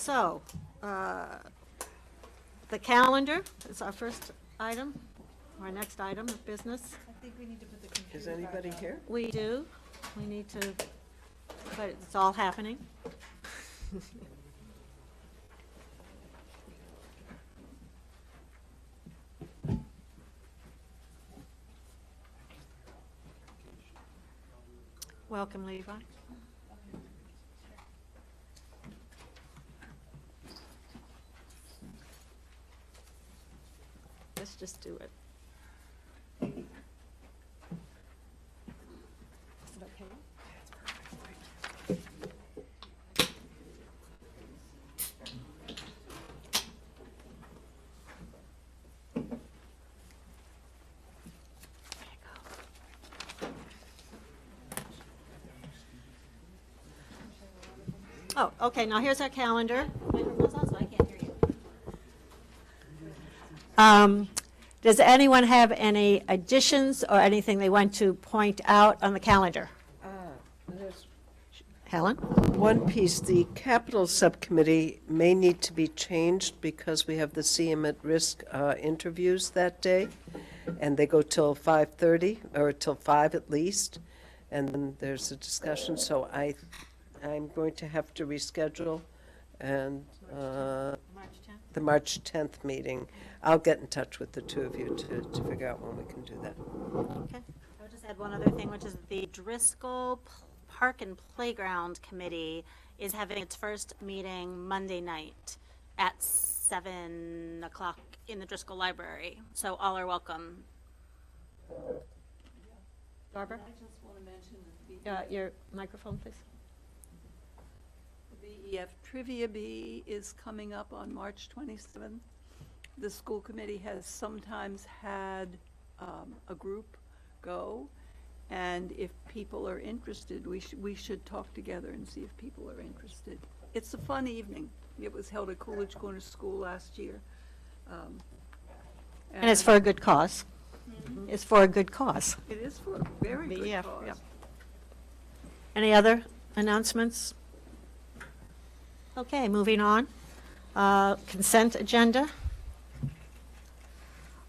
So, the calendar is our first item, our next item of business. I think we need to put the computer Is anybody back up. here? We do. We need to, but it's all happening. Welcome, Levi. Let's just do it. Is it okay? Oh, okay, now here's our calendar. Microphone's on, so I can't hear you. Does anyone have any additions or anything they want to point out on the calendar? There's Helen? one piece, the capital subcommittee may need to be changed because we have the CM at risk interviews that day, and they go till 5:30, or till 5 at least, and then there's a discussion, so I'm going to have to reschedule, and March 10th? the March 10th meeting. I'll get in touch with the two of you to figure out when we can do that. Okay. I would just add one other thing, which is the Driscoll Park and Playground Committee is having its first meeting Monday night at 7 o'clock in the Driscoll Library. So all are welcome. Barbara? I just want to mention that the Your microphone, please. BEF Trivia Bee is coming up on March 27th. The school committee has sometimes had a group go, and if people are interested, we should talk together and see if people are interested. It's a fun evening. It was held at Coolidge Corner School last year. And it's for a good cause. It's for a good cause. It is for a very good BEF, cause. yeah. Any other announcements? Okay, moving on. Consent agenda.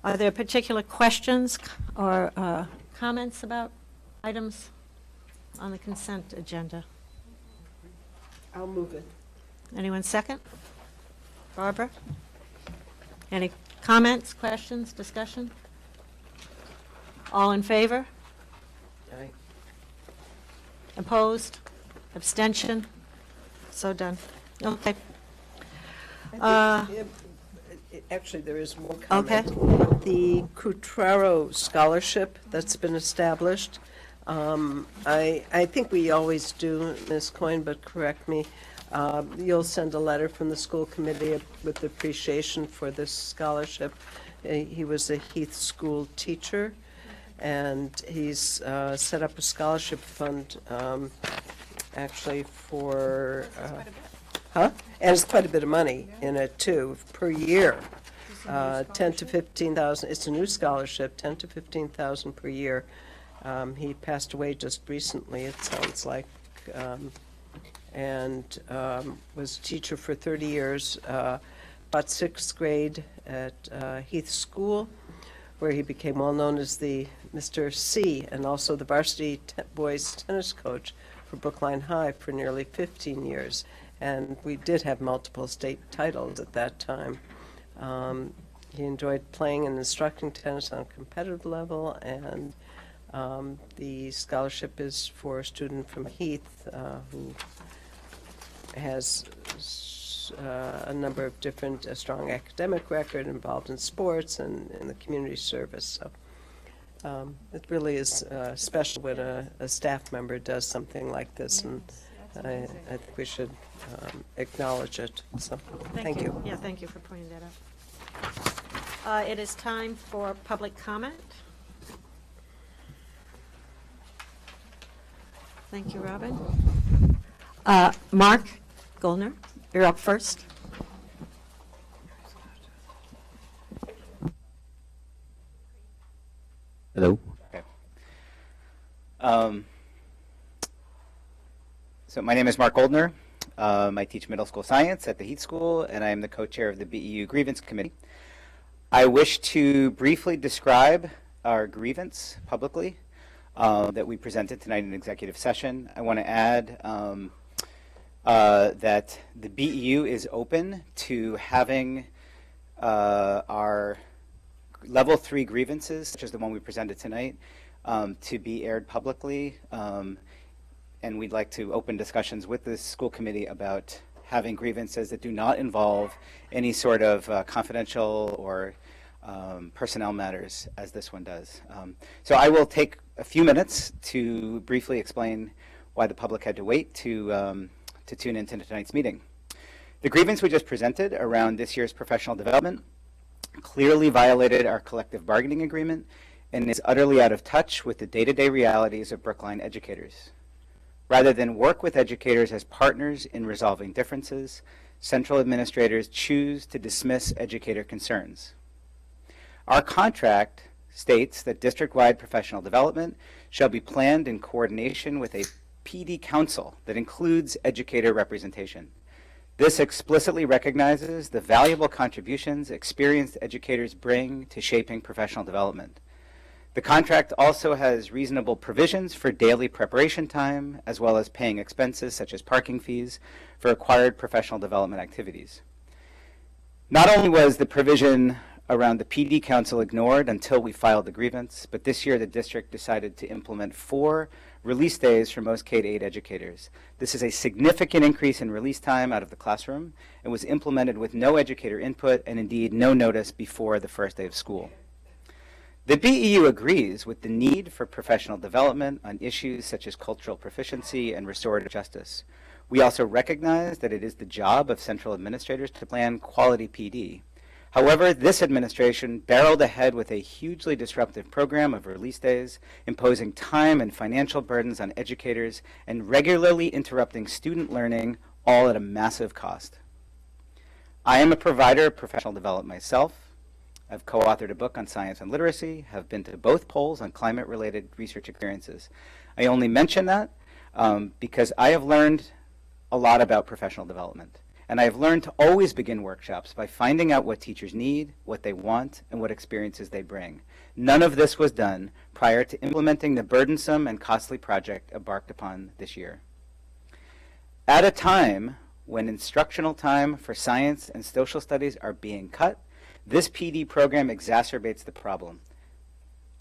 Are there particular questions or comments about items on the consent agenda? I'll move it. Anyone second? Barbara? Any comments, questions, discussion? All in favor? Aye. Opposed? Abstention? So done. Okay. Actually, there is one Okay. comment. The Cutraro Scholarship that's been established, I think we always do, Ms. Coyne, but correct me. You'll send a letter from the school committee with appreciation for this scholarship. He was a Heath School teacher, and he's set up a scholarship fund, actually for, and it's quite a bit of money in it too, per year. 10 to 15,000, it's a new scholarship, 10 to 15,000 per year. He passed away just recently, it sounds like, and was a teacher for 30 years, about 6th grade at Heath School, where he became well known as the Mr. C, and also the varsity boys tennis coach for Brookline High for nearly 15 years. And we did have multiple state titles at that time. He enjoyed playing and instructing tennis on a competitive level, and the scholarship is for a student from Heath who has a number of different, a strong academic record, involved in sports and in the community service. So it really is special when a staff member does something like this, and I think we should acknowledge it. So thank you. Yeah, thank you for pointing that out. It is time for public comment. Thank you, Robin. Mark Goldner, you're up first. Hello. Okay. So my name is Mark Goldner. I teach middle school science at the Heath School, and I am the co-chair of the BEU Grievance Committee. I wish to briefly describe our grievance publicly that we presented tonight in executive session. I want to add that the BEU is open to having our level 3 grievances, such as the one we presented tonight, to be aired publicly. And we'd like to open discussions with the school committee about having grievances that do not involve any sort of confidential or personnel matters, as this one does. So I will take a few minutes to briefly explain why the public had to wait to tune into tonight's meeting. The grievance we just presented around this year's professional development clearly violated our collective bargaining agreement and is utterly out of touch with the day-to-day realities of Brookline educators. Rather than work with educators as partners in resolving differences, central administrators choose to dismiss educator concerns. Our contract states that district-wide professional development shall be planned in coordination with a PD council that includes educator representation. This explicitly recognizes the valuable contributions experienced educators bring to shaping professional development. The contract also has reasonable provisions for daily preparation time, as well as paying expenses such as parking fees for required professional development activities. Not only was the provision around the PD council ignored until we filed the grievance, but this year the district decided to implement 4 release days for most K-8 educators. This is a significant increase in release time out of the classroom and was implemented with no educator input and indeed no notice before the first day of school. The BEU agrees with the need for professional development on issues such as cultural proficiency and restorative justice. We also recognize that it is the job of central administrators to plan quality PD. However, this administration barreled ahead with a hugely disruptive program of release days, imposing time and financial burdens on educators and regularly interrupting student learning, all at a massive cost. I am a provider of professional development myself. I've co-authored a book on science and literacy, have been to both polls on climate-related research experiences. I only mention that because I have learned a lot about professional development. And I have learned to always begin workshops by finding out what teachers need, what they want, and what experiences they bring. None of this was done prior to implementing the burdensome and costly project embarked upon this year. At a time when instructional time for science and social studies are being cut, this PD program exacerbates the problem.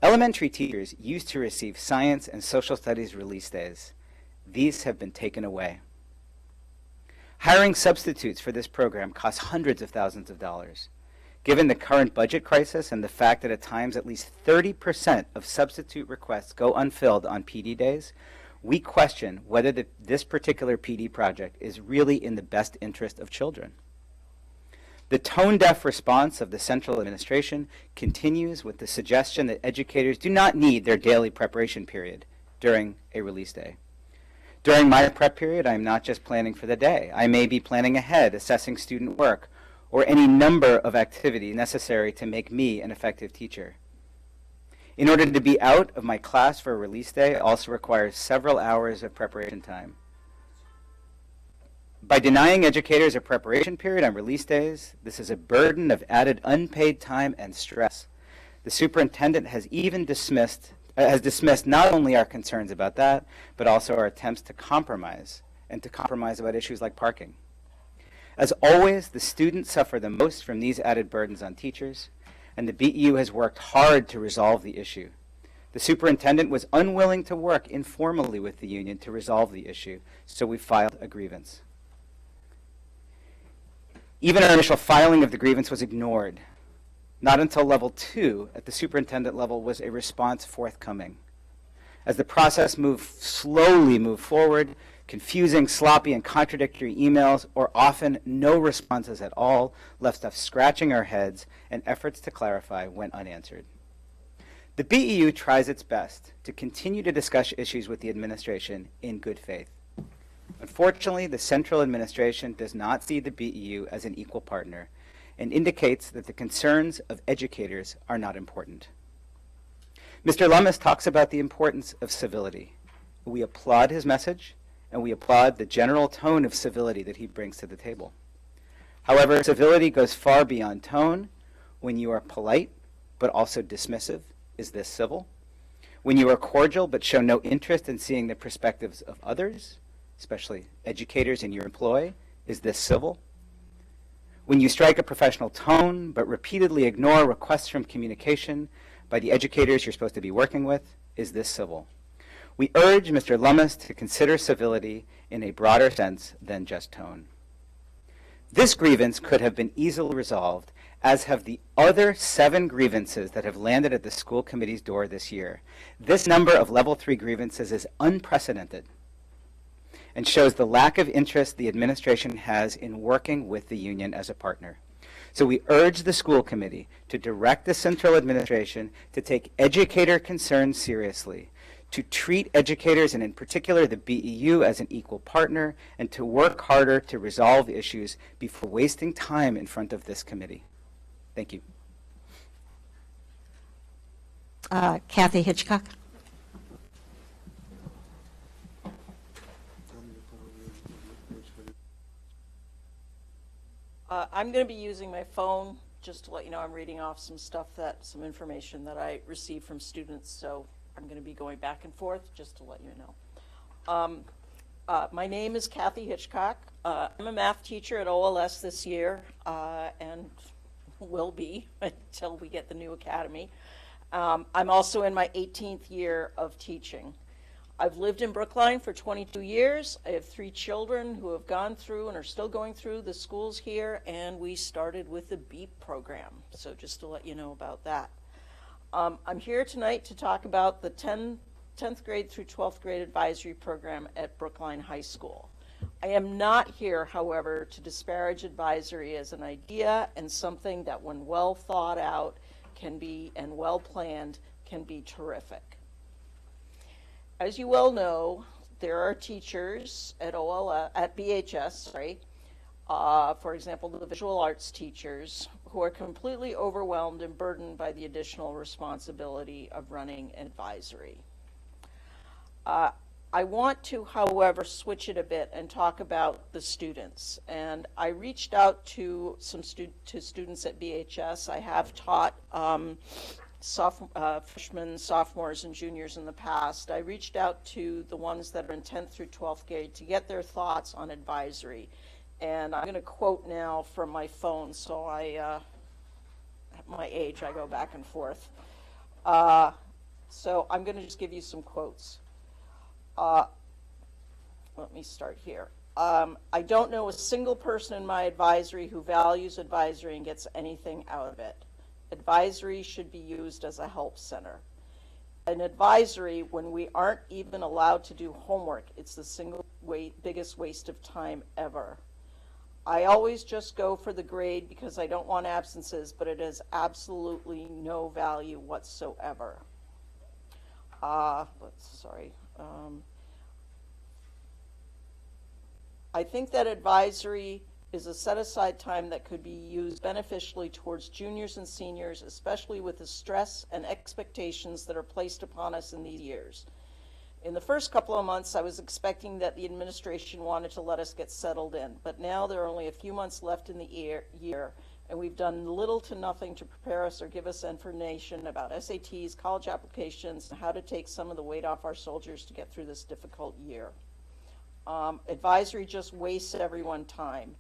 Elementary teachers used to receive science and social studies release days. These have been taken away. Hiring substitutes for this program costs hundreds of thousands of dollars. Given the current budget crisis and the fact that at times at least 30% of substitute requests go unfilled on PD days, we question whether this particular PD project is really in the best interest of children. The tone-deaf response of the central administration continues with the suggestion that educators do not need their daily preparation period during a release day. During my prep period, I am not just planning for the day. I may be planning ahead, assessing student work, or any number of activities necessary to make me an effective teacher. In order to be out of my class for a release day also requires several hours of preparation time. By denying educators a preparation period on release days, this is a burden of added unpaid time and stress. The superintendent has even dismissed not only our concerns about that, but also our attempts to compromise, and to compromise about issues like parking. As always, the students suffer the most from these added burdens on teachers, and the BEU has worked hard to resolve the issue. The superintendent was unwilling to work informally with the union to resolve the issue, so we filed a grievance. Even our initial filing of the grievance was ignored. Not until level 2 at the superintendent level was a response forthcoming. As the process slowly moved forward, confusing, sloppy, and contradictory emails, or often no responses at all, left us scratching our heads, and efforts to clarify went unanswered. The BEU tries its best to continue to discuss issues with the administration in good faith. Unfortunately, the central administration does not see the BEU as an equal partner and indicates that the concerns of educators are not important. Mr. Lummis talks about the importance of civility. We applaud his message and we applaud the general tone of civility that he brings to the table. However, civility goes far beyond tone. When you are polite, but also dismissive, is this civil? When you are cordial, but show no interest in seeing the perspectives of others, especially educators in your employ, is this civil? When you strike a professional tone, but repeatedly ignore requests from communication by the educators you're supposed to be working with, is this civil? We urge Mr. Lummis to consider civility in a broader sense than just tone. This grievance could have been easily resolved, as have the other 7 grievances that have landed at the school committee's door this year. This number of level 3 grievances is unprecedented and shows the lack of interest the administration has in working with the union as a partner. So we urge the school committee to direct the central administration to take educator concerns seriously, to treat educators, and in particular the BEU, as an equal partner, and to work harder to resolve issues before wasting time in front of this committee. Thank you. Kathy Hitchcock. I'm going to be using my phone just to let you know I'm reading off some information that I received from students, so I'm going to be going back and forth just to let you know. My name is Kathy Hitchcock. I'm a math teacher at OLS this year and will be until we get the new academy. I'm also in my 18th year of teaching. I've lived in Brookline for 22 years. I have 3 children who have gone through and are still going through the schools here, and we started with the BEEP program, so just to let you know about that. I'm here tonight to talk about the 10th grade through 12th grade advisory program at Brookline High School. I am not here, however, to disparage advisory as an idea and something that, when well thought out, can be, and well planned, can be terrific. As you well know, there are teachers at BHS, for example, the visual arts teachers, who are completely overwhelmed and burdened by the additional responsibility of running advisory. I want to, however, switch it a bit and talk about the students. And I reached out to some students at BHS. I have taught freshmen, sophomores, and juniors in the past. I reached out to the ones that are in 10th through 12th grade to get their thoughts on advisory. And I'm going to quote now from my phone, so at my age, I go back and forth. So I'm going to just give you some quotes. Let me start here. I don't know a single person in my advisory who values advisory and gets anything out of it. Advisory should be used as a help center. An advisory, when we aren't even allowed to do homework, it's the biggest waste of time ever. I always just go for the grade because I don't want absences, but it has absolutely no value whatsoever. I think that advisory is a set-aside time that could be used beneficially towards juniors and seniors, especially with the stress and expectations that are placed upon us in these years. In the first couple of months, I was expecting that the administration wanted to let us get settled in, but now there are only a few months left in the year, and we've done little to nothing to prepare us or give us information about SATs, college applications, and how to take some of the weight off our soldiers to get through this difficult year. Advisory just wastes everyone's time.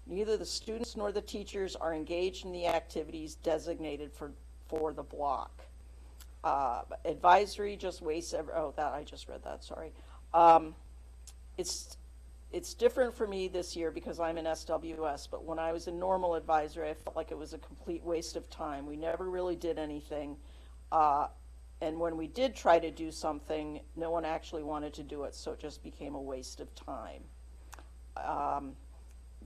Neither the students nor the teachers are engaged in the activities designated for the block. Advisory just wastes I just read that, sorry. It's different for me this year because I'm in SWS, but when I was in normal advisory, I felt like it was a complete waste of time. We never really did anything. And when we did try to do something, no one actually wanted to do it, so it just became a waste of time.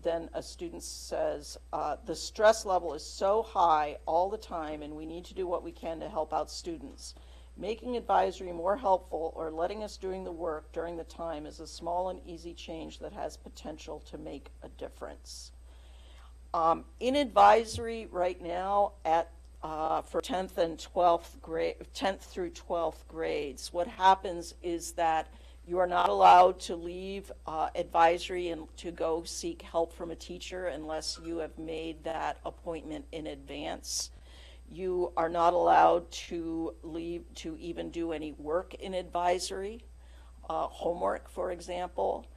Then a student says, the stress level is so high all the time, and we need to do what we can to help out students. Making advisory more helpful or letting us doing the work during the time is a small and easy change that has potential to make a difference. In advisory right now for 10th and 12th grade, 10th through 12th grades, what happens is that You are not allowed to leave advisory and to go seek help from a teacher unless you have made that appointment in advance. You are not allowed to leave to even do any work in advisory, homework, for example.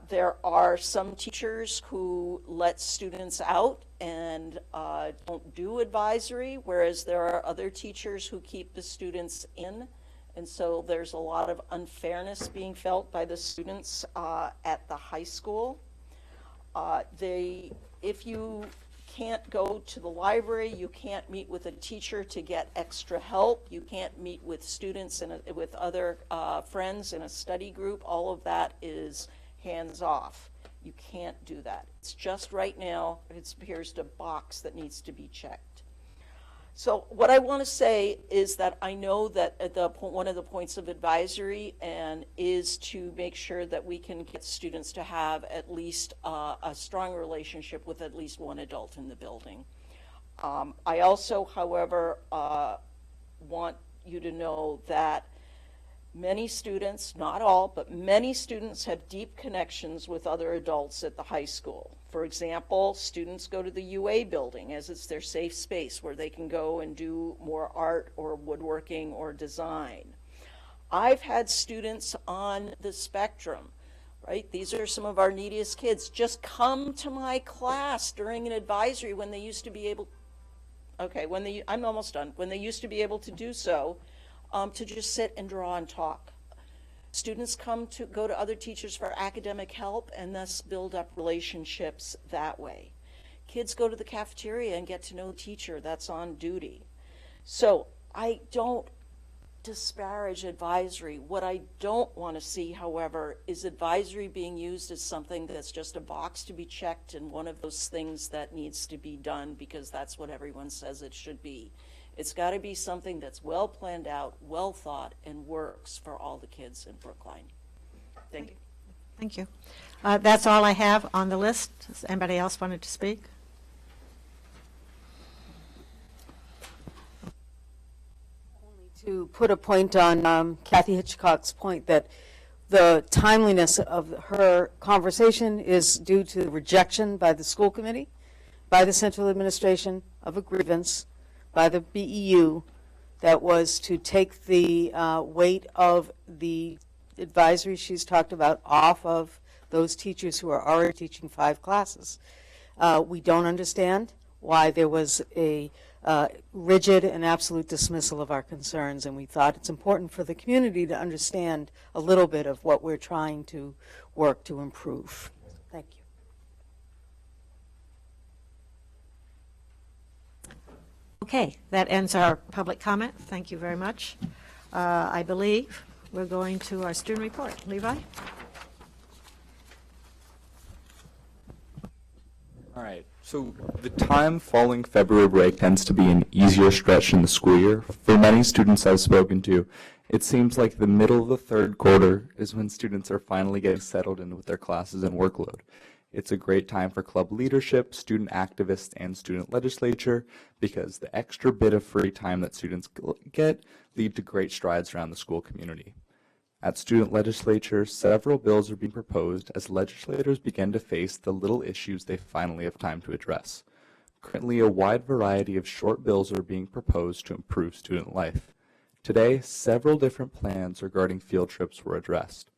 There are some teachers who let students out and don't do advisory, whereas there are other teachers who keep the students in. And so there's a lot of unfairness being felt by the students at the high school. If you can't go to the library, you can't meet with a teacher to get extra help, you can't meet with students and with other friends in a study group, all of that is hands off. You can't do that. It's just right now, it appears a box that needs to be checked. So what I want to say is that I know that one of the points of advisory is to make sure that we can get students to have at least a strong relationship with at least one adult in the building. I also, however, want you to know that many students, not all, but many students have deep connections with other adults at the high school. For example, students go to the UA building as it's their safe space where they can go and do more art or woodworking or design. I've had students on the spectrum, right? These are some of our neediest kids. Just come to my class during an advisory when they used to be able, I'm almost done. When they used to be able to do so, to just sit and draw and talk. Students go to other teachers for academic help and thus build up relationships that way. Kids go to the cafeteria and get to know the teacher that's on duty. So I don't disparage advisory. What I don't want to see, however, is advisory being used as something that's just a box to be checked and one of those things that needs to be done because that's what everyone says it should be. It's got to be something that's well planned out, well thought, and works for all the kids in Brookline. Thank you. Thank you. That's all I have on the list. Does anybody else wanted to speak? To put a point on Kathy Hitchcock's point that the timeliness of her conversation is due to the rejection by the school committee, by the central administration of a grievance, by the BEU that was to take the weight of the advisory she's talked about off of those teachers who are already teaching 5 classes. We don't understand why there was a rigid and absolute dismissal of our concerns, and we thought it's important for the community to understand a little bit of what we're trying to work to improve. Thank you. Okay, that ends our public comment. Thank you very much. I believe we're going to our student report. Levi? All right, so the time following February break tends to be an easier stretch in the school year. For many students I've spoken to, it seems like the middle of the third quarter is when students are finally getting settled in with their classes and workload. It's a great time for club leadership, student activists, and student legislature because the extra bit of free time that students get lead to great strides around the school community. At student legislature, several bills are being proposed as legislators begin to face the little issues they finally have time to address. Currently, a wide variety of short bills are being proposed to improve student life. Today, several different plans regarding field trips were addressed.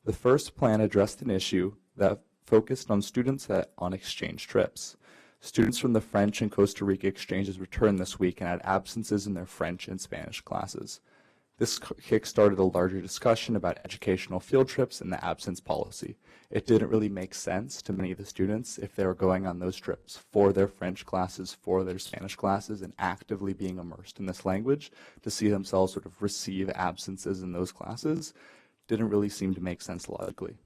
The first plan addressed an issue that focused on students on exchange trips. Students from the French and Costa Rica exchanges returned this week and had absences in their French and Spanish classes. This kick-started a larger discussion about educational field trips and the absence policy. It didn't really make sense to many of the students if they were going on those trips for their French classes, for their Spanish classes, and actively being immersed in this language to see themselves sort of receive absences in those classes didn't really seem to make sense logically.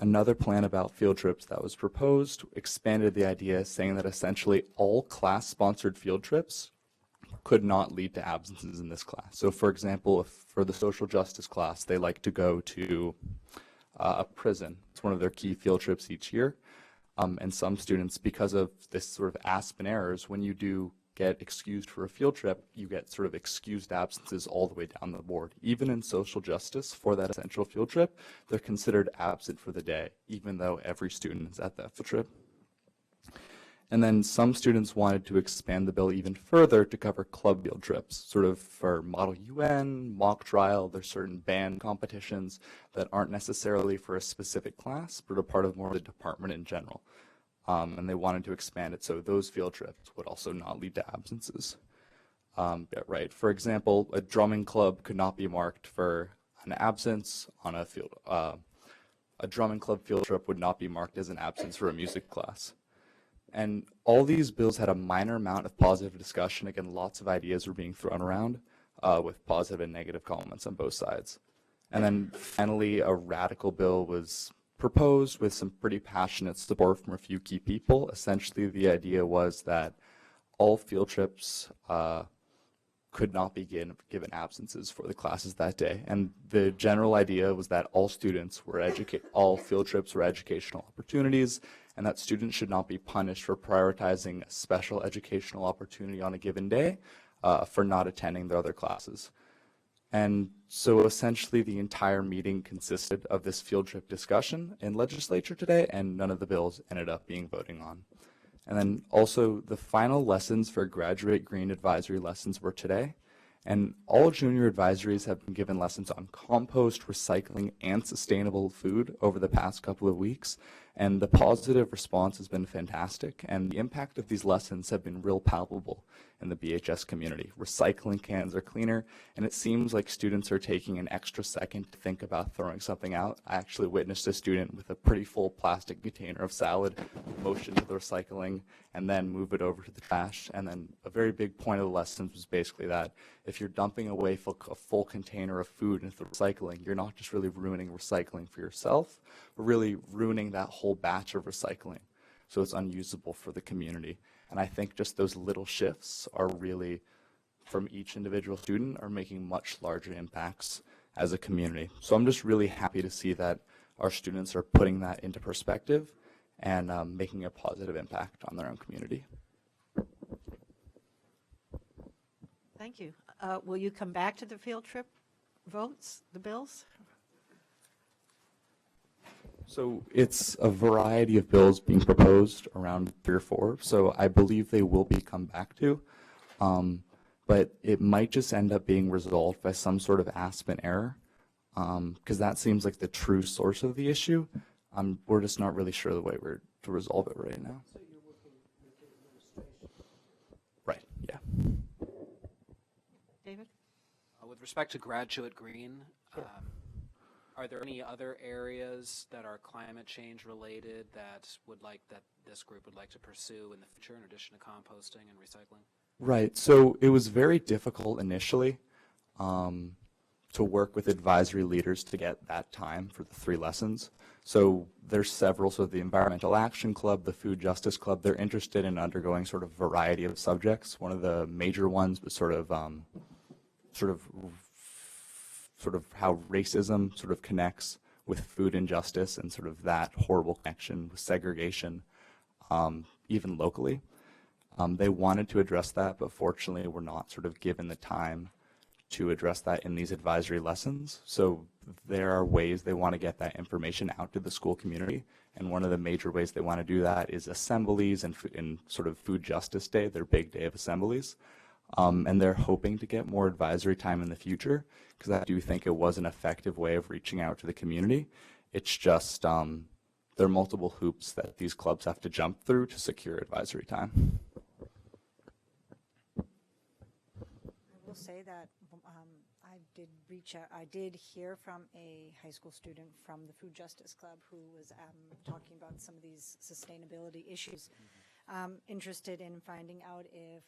Another plan about field trips that was proposed expanded the idea, saying that essentially all class-sponsored field trips could not lead to absences in this class. So for example, if for the social justice class, they like to go to a prison. It's one of their key field trips each year. And some students, because of this sort of Aspen errors, when you do get excused for a field trip, you get sort of excused absences all the way down the board. Even in social justice, for that essential field trip, they're considered absent for the day, even though every student is at that field trip. And then some students wanted to expand the bill even further to cover club field trips, sort of for Model UN, mock trial. There's certain band competitions that aren't necessarily for a specific class, but are part of more of the department in general. And they wanted to expand it so those field trips would also not lead to absences. Yeah, right. For example, a drumming club could not be marked for an absence on a field. A drumming club field trip would not be marked as an absence for a music class. And all these bills had a minor amount of positive discussion. Again, lots of ideas were being thrown around with positive and negative comments on both sides. And then finally, a radical bill was proposed with some pretty passionate support from a few key people. Essentially, the idea was that all field trips could not be given absences for the classes that day. And the general idea was that all all field trips were educational opportunities, and that students should not be punished for prioritizing a special educational opportunity on a given day for not attending their other classes. And so essentially the entire meeting consisted of this field trip discussion in legislature today, and none of the bills ended up being voting on. And then also the final lessons for Graduate Green advisory lessons were today. And all junior advisories have been given lessons on compost, recycling, and sustainable food over the past couple of weeks. And the positive response has been fantastic. And the impact of these lessons have been real palpable in the BHS community. Recycling cans are cleaner, and it seems like students are taking an extra second to think about throwing something out. I actually witnessed a student with a pretty full plastic container of salad motion to the recycling and then move it over to the trash. And then a very big point of the lessons was basically that if you're dumping away a full container of food into the recycling, you're not just really ruining recycling for yourself, but really ruining that whole batch of recycling. So it's unusable for the community. And I think just those little shifts are really, from each individual student, are making much larger impacts as a community. So I'm just really happy to see that our students are putting that into perspective and making a positive impact on their own community. Thank you. Will you come back to the field trip votes, the bills? So it's a variety of bills being proposed, around 3 or 4. So I believe they will be come back to, but it might just end up being resolved by some sort of Aspen error, because that seems like the true source of the issue. We're just not really sure the way we're to resolve it right now. So you're working with the administration. Right. Yeah. David? With respect to Graduate Green, are there any other areas that are climate change related that this group would like to pursue in the future in addition to composting and recycling? Right. So it was very difficult initially to work with advisory leaders to get that time for the 3 lessons. So there's several. So the Environmental Action Club, the Food Justice Club, they're interested in undergoing sort of variety of subjects. One of the major ones was sort of how racism sort of connects with food injustice and sort of that horrible connection with segregation, even locally. They wanted to address that, but fortunately were not sort of given the time to address that in these advisory lessons. So there are ways they want to get that information out to the school community. And one of the major ways they want to do that is assemblies and sort of Food Justice Day, their big day of assemblies. And they're hoping to get more advisory time in the future, because I do think it was an effective way of reaching out to the community. It's just there are multiple hoops that these clubs have to jump through to secure advisory time. I will say that I did hear from a high school student from the Food Justice Club who was talking about some of these sustainability issues, interested in finding out if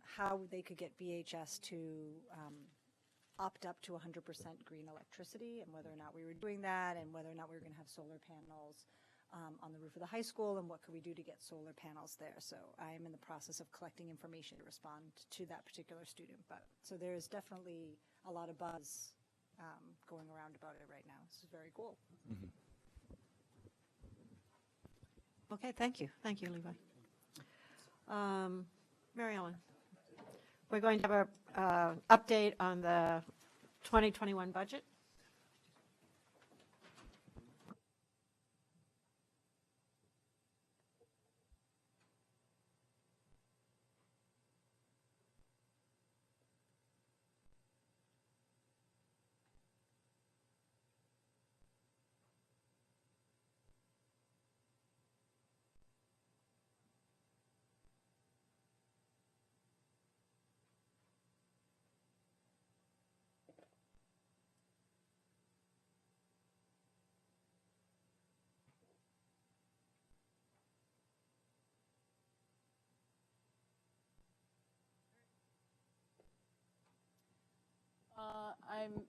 how they could get BHS to opt up to 100% green electricity, and whether or not we were doing that, and whether or not we were going to have solar panels on the roof of the high school, and what could we do to get solar panels there. So I am in the process of collecting information to respond to that particular student. But so there is definitely a lot of buzz going around about it right now. This is very cool. Mm-hmm. Okay, thank you. Thank you, Levi. Mary Ellen. We're going to have a update on the 2021 budget. I'm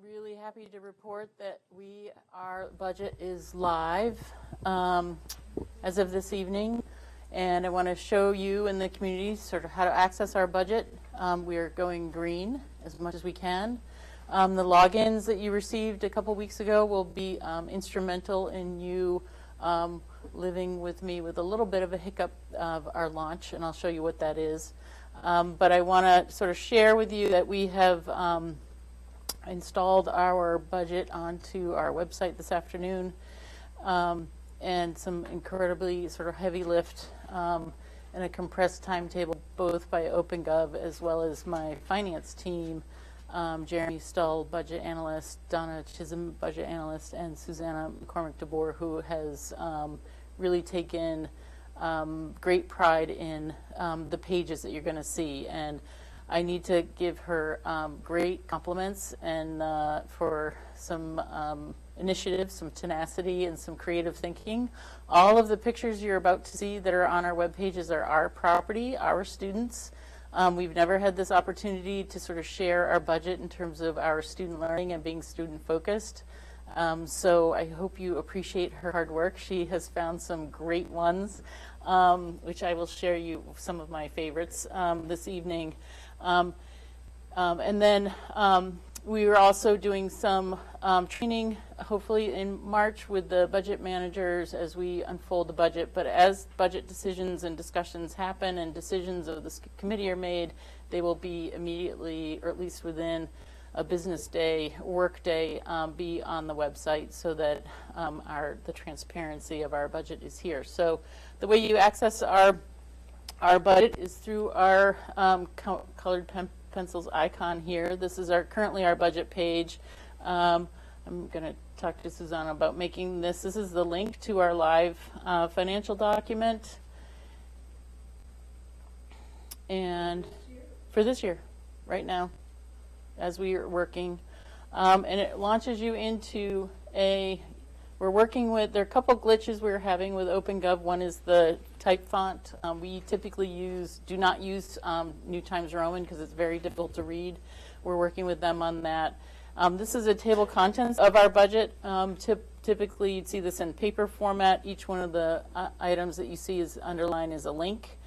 really happy to report that our budget is live as of this evening, and I want to show you in the community sort of how to access our budget. We are going green as much as we can. The logins that you received a couple weeks ago will be instrumental in you living with me with a little bit of a hiccup of our launch, and I'll show you what that is. But I want to sort of share with you that we have installed our budget onto our website this afternoon, and some incredibly sort of heavy lift and a compressed timetable both by OpenGov as well as my finance team, Jeremy Stull, budget analyst, Donna Chisholm, budget analyst, and Susanna McCormick-DeBoer, who has really taken great pride in the pages that you're going to see. And I need to give her great compliments and for some initiative, some tenacity, and some creative thinking. All of the pictures you're about to see that are on our web pages are our property, our students. We've never had this opportunity to sort of share our budget in terms of our student learning and being student focused. So I hope you appreciate her hard work. She has found some great ones, which I will share you some of my favorites this evening. And then we are also doing some training, hopefully in March, with the budget managers as we unfold the budget. But as budget decisions and discussions happen and decisions of this committee are made, they will be immediately, or at least within a business day, work day, be on the website so that the transparency of our budget is here. So the way you access our budget is through our colored pencils icon here. This is currently our budget page. I'm going to talk to Susanna about making this. This is the link to our live financial document. And for this year, right now, as we are working. And it launches you into we're working with, there are a couple glitches we're having with OpenGov. One is the type font. We typically do not use New Times Roman because it's very difficult to read. We're working with them on that. This is a table of contents of our budget. Typically you'd see this in paper format. Each one of the items that you see is underlined is a link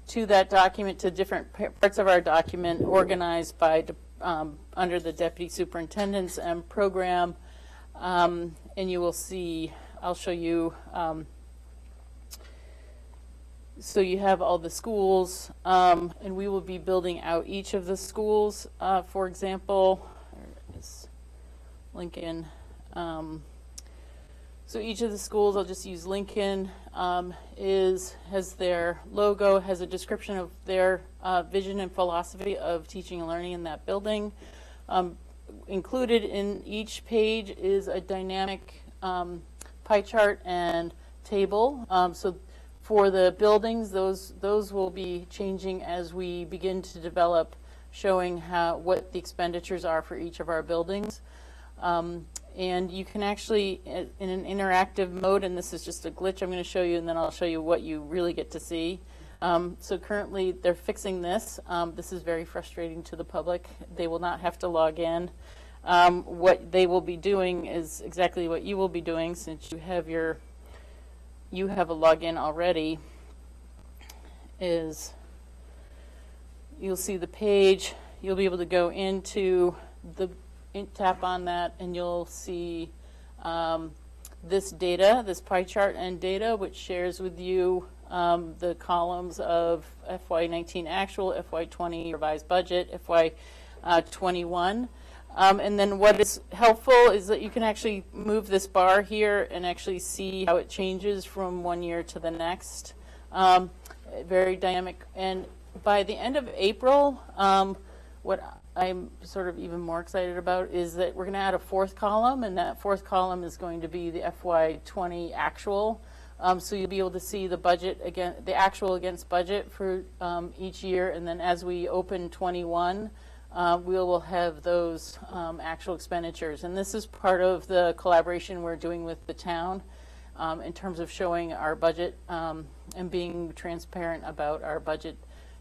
to that document, to different parts of our document organized by under the Deputy Superintendents and program. And you will see, I'll show you, so you have all the schools, and we will be building out each of the schools. For example, there is Lincoln. So each of the schools, I'll just use Lincoln, has their logo, has a description of their vision and philosophy of teaching and learning in that building. Included in each page is a dynamic pie chart and table. So for the buildings, those will be changing as we begin to develop, showing what the expenditures are for each of our buildings. And you can actually, in an interactive mode, and this is just a glitch I'm going to show you, and then I'll show you what you really get to see. So currently they're fixing this. This is very frustrating to the public. They will not have to log in. What they will be doing is exactly what you will be doing, since you have a login already. Is you'll see the page. You'll be able to go into tap on that, and you'll see this data, this pie chart and data, which shares with you the columns of FY19 actual, FY20 revised budget, FY21. And then what is helpful is that you can actually move this bar here and actually see how it changes from one year to the next. Very dynamic. And by the end of April, what I'm sort of even more excited about is that we're going to add a fourth column, and that fourth column is going to be the FY20 actual. So you'll be able to see the budget again, the actual against budget for each year, and then as we open 21, we will have those actual expenditures. And this is part of the collaboration we're doing with the town in terms of showing our budget and being transparent about our budget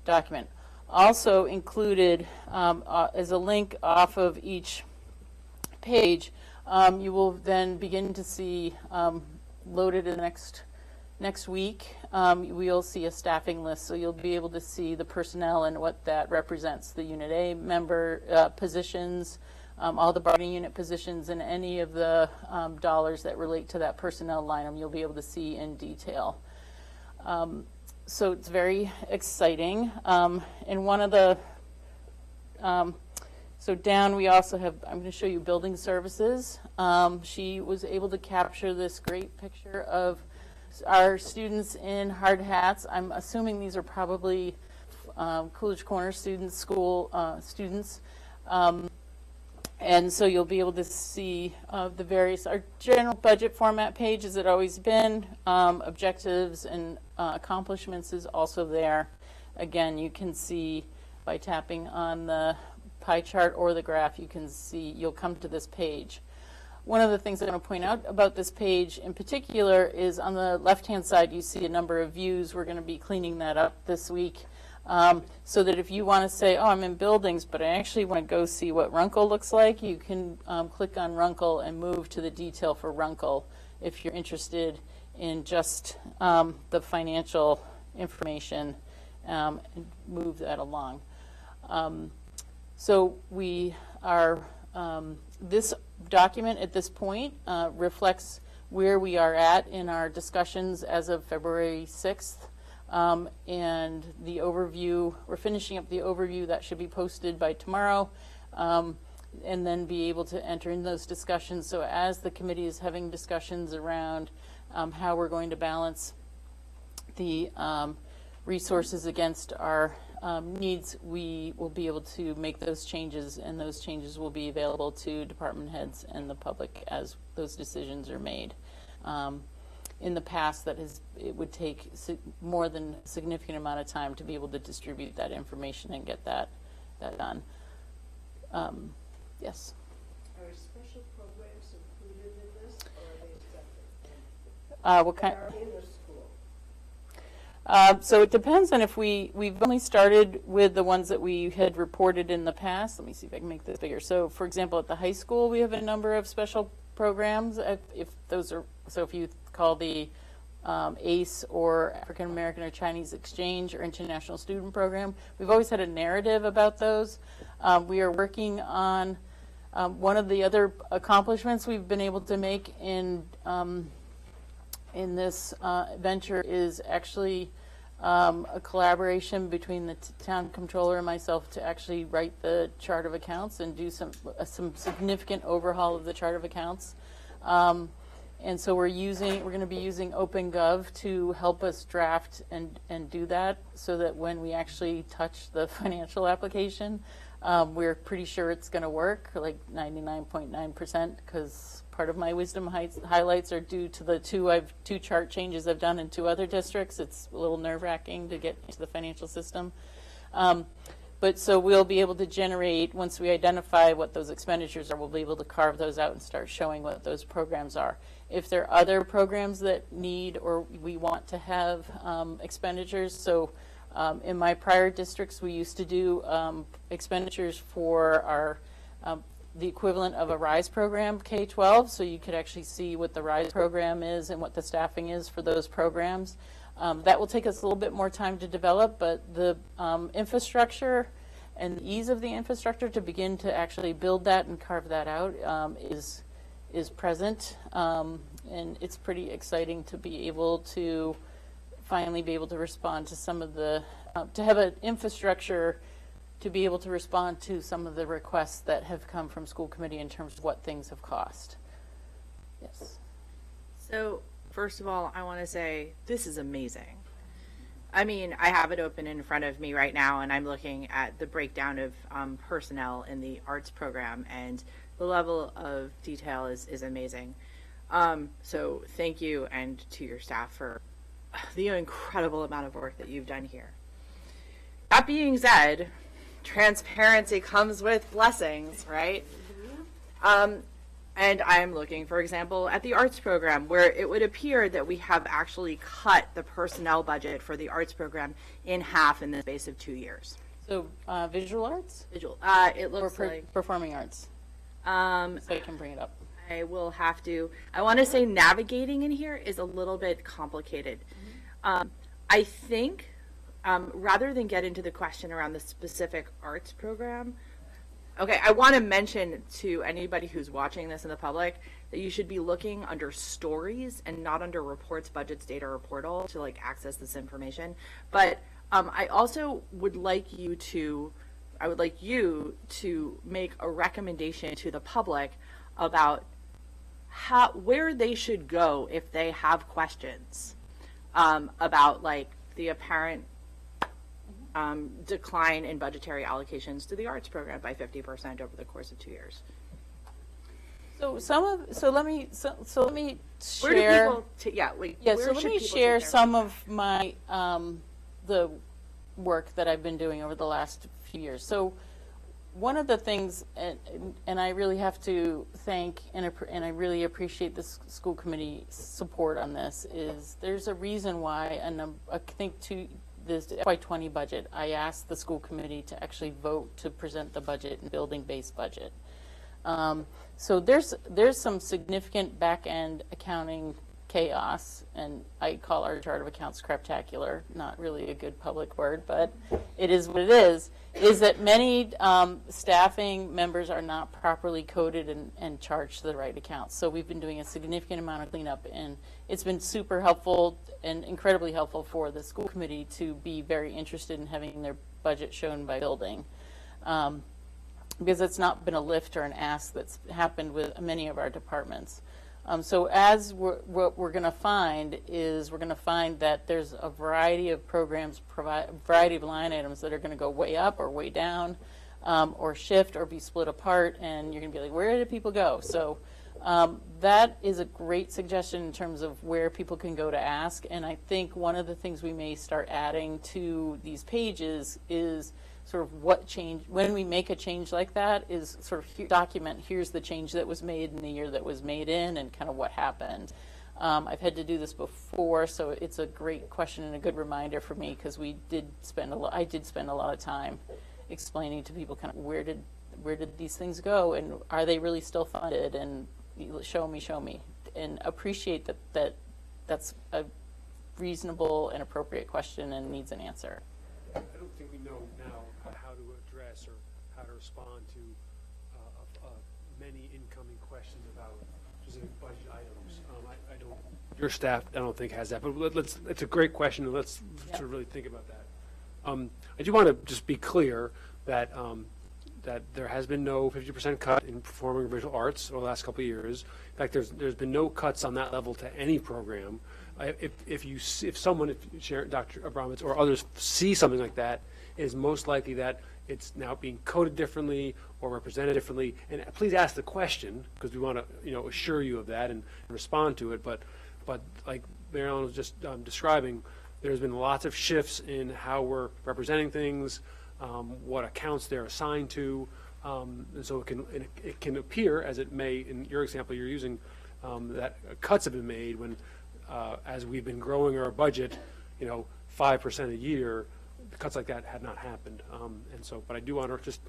document. Also included as a link off of each page, you will then begin to see loaded in the next week, we'll see a staffing list, so you'll be able to see the personnel and what that represents, the Unit A member positions, all the bargaining unit positions, and any of the dollars that relate to that personnel line item you'll be able to see in detail. So it's very exciting. And one of the, so down we also have, I'm going to show you building services. She was able to capture this great picture of our students in hard hats. I'm assuming these are probably Coolidge Corner students, students. And so you'll be able to see the various, our general budget format page as it always been. Objectives and accomplishments is also there. Again, you can see by tapping on the pie chart or the graph, you can see, you'll come to this page. One of the things I'm going to point out about this page in particular is on the left-hand side, you see a number of views. We're going to be cleaning that up this week. So that if you want to say, oh, I'm in buildings, but I actually want to go see what Runkle looks like, you can click on Runkle and move to the detail for Runkle if you're interested in just the financial information and move that along. So we are, this document at this point reflects where we are at in our discussions as of February 6th. And the overview, we're finishing up the overview that should be posted by tomorrow, and then be able to enter in those discussions. So as the committee is having discussions around how we're going to balance the resources against our needs, we will be able to make those changes, and those changes will be available to department heads and the public as those decisions are made. In the past, it would take more than a significant amount of time to be able to distribute that information and get that done. Yes? Are special programs included in this, or are they separate? What kind? That are in the school. So it depends on if we've only started with the ones that we had reported in the past. Let me see if I can make this bigger. So for example, at the high school, we have a number of special programs. If those are, so if you call the ACE or African American or Chinese Exchange or International Student Program, we've always had a narrative about those. We are working on one of the other accomplishments we've been able to make in this venture is actually a collaboration between the town controller and myself to actually write the chart of accounts and do some significant overhaul of the chart of accounts. And so we're going to be using OpenGov to help us draft and do that, so that when we actually touch the financial application, we're pretty sure it's going to work, like 99.9%, because part of my wisdom highlights are due to the two chart changes I've done in 2 other districts. It's a little nerve-wracking to get into the financial system. But so we'll be able to generate, once we identify what those expenditures are, we'll be able to carve those out and start showing what those programs are. If there are other programs that need or we want to have expenditures, so in my prior districts, we used to do expenditures for our the equivalent of a RISE program, K-12, so you could actually see what the RISE program is and what the staffing is for those programs. That will take us a little bit more time to develop, but the infrastructure and the ease of the infrastructure to begin to actually build that and carve that out is present, and it's pretty exciting to be able to finally be able to respond to some of the, to have an infrastructure to be able to respond to some of the requests that have come from school committee in terms of what things have cost. Yes. So, first of all, I want to say this is amazing. I mean, I have it open in front of me right now, and I'm looking at the breakdown of personnel in the arts program, and the level of detail is amazing. So thank you, and to your staff for the incredible amount of work that you've done here. That being said, transparency comes with blessings, right? And I'm looking, for example, at the arts program, where it would appear that we have actually cut the personnel budget for the arts program in half in the space of 2 years. So visual arts? Visual. It looks like performing arts. So you can bring it up. I will have to. I want to say navigating in here is a little bit complicated. I think rather than get into the question around the specific arts program, okay, I want to mention to anybody who's watching this in the public that you should be looking under stories and not under reports, budgets, data, or portal to like access this information. But I also would like you to, make a recommendation to the public about where they should go if they have questions about like the apparent decline in budgetary allocations to the arts program by 50% over the course of 2 years. So let me Where do share. people So let me share some of my the work that I've been doing over the last few years. So one of the things, and I really have to thank and I really appreciate the school committee support on this, is there's a reason why, I think to this FY20 budget, I asked the school committee to actually vote to present the budget and building-based budget. So there's some significant back-end accounting chaos, and I call our chart of accounts craptacular, not really a good public word, but it is what it is that many staffing members are not properly coded and charged to the right accounts. So we've been doing a significant amount of cleanup, and it's been super helpful and incredibly helpful for the school committee to be very interested in having their budget shown by building. Because it's not been a lift or an ask that's happened with many of our departments. So as what we're going to find is we're going to find that there's a variety of programs, variety of line items that are going to go way up or way down, or shift or be split apart, and you're going to be like, where did people go? So that is a great suggestion in terms of where people can go to ask, and I think one of the things we may start adding to these pages is sort of what change, when we make a change like that, is sort of document, here's the change that was made in the year that was made in, and kind of what happened. I've had to do this before, so it's a great question and a good reminder for me, because I did spend a lot of time explaining to people kind of where did these things go, and are they really still funded, and show me, and appreciate that that's a reasonable and appropriate question and needs an answer. I don't think we know now how to address or how to respond to many incoming questions about specific budget items. I don't. Your staff, I don't think, has that. But it's a great question, and let's sort of really think about that. I do want to just be clear that that there has been no 50% cut in performing visual arts over the last couple of years. In fact, there's been no cuts on that level to any program. If someone, Dr. Abramowitz or others see something like that, it is most likely that it's now being coded differently or represented differently. And please ask the question, because we want to assure you of that and respond to it. But like Mary Ellen was just describing, there's been lots of shifts in how we're representing things, what accounts they're assigned to, and so it can appear, as it may in your example you're using, that cuts have been made when. As we've been growing our budget, 5% a year, cuts like that had not happened. But I do want to just,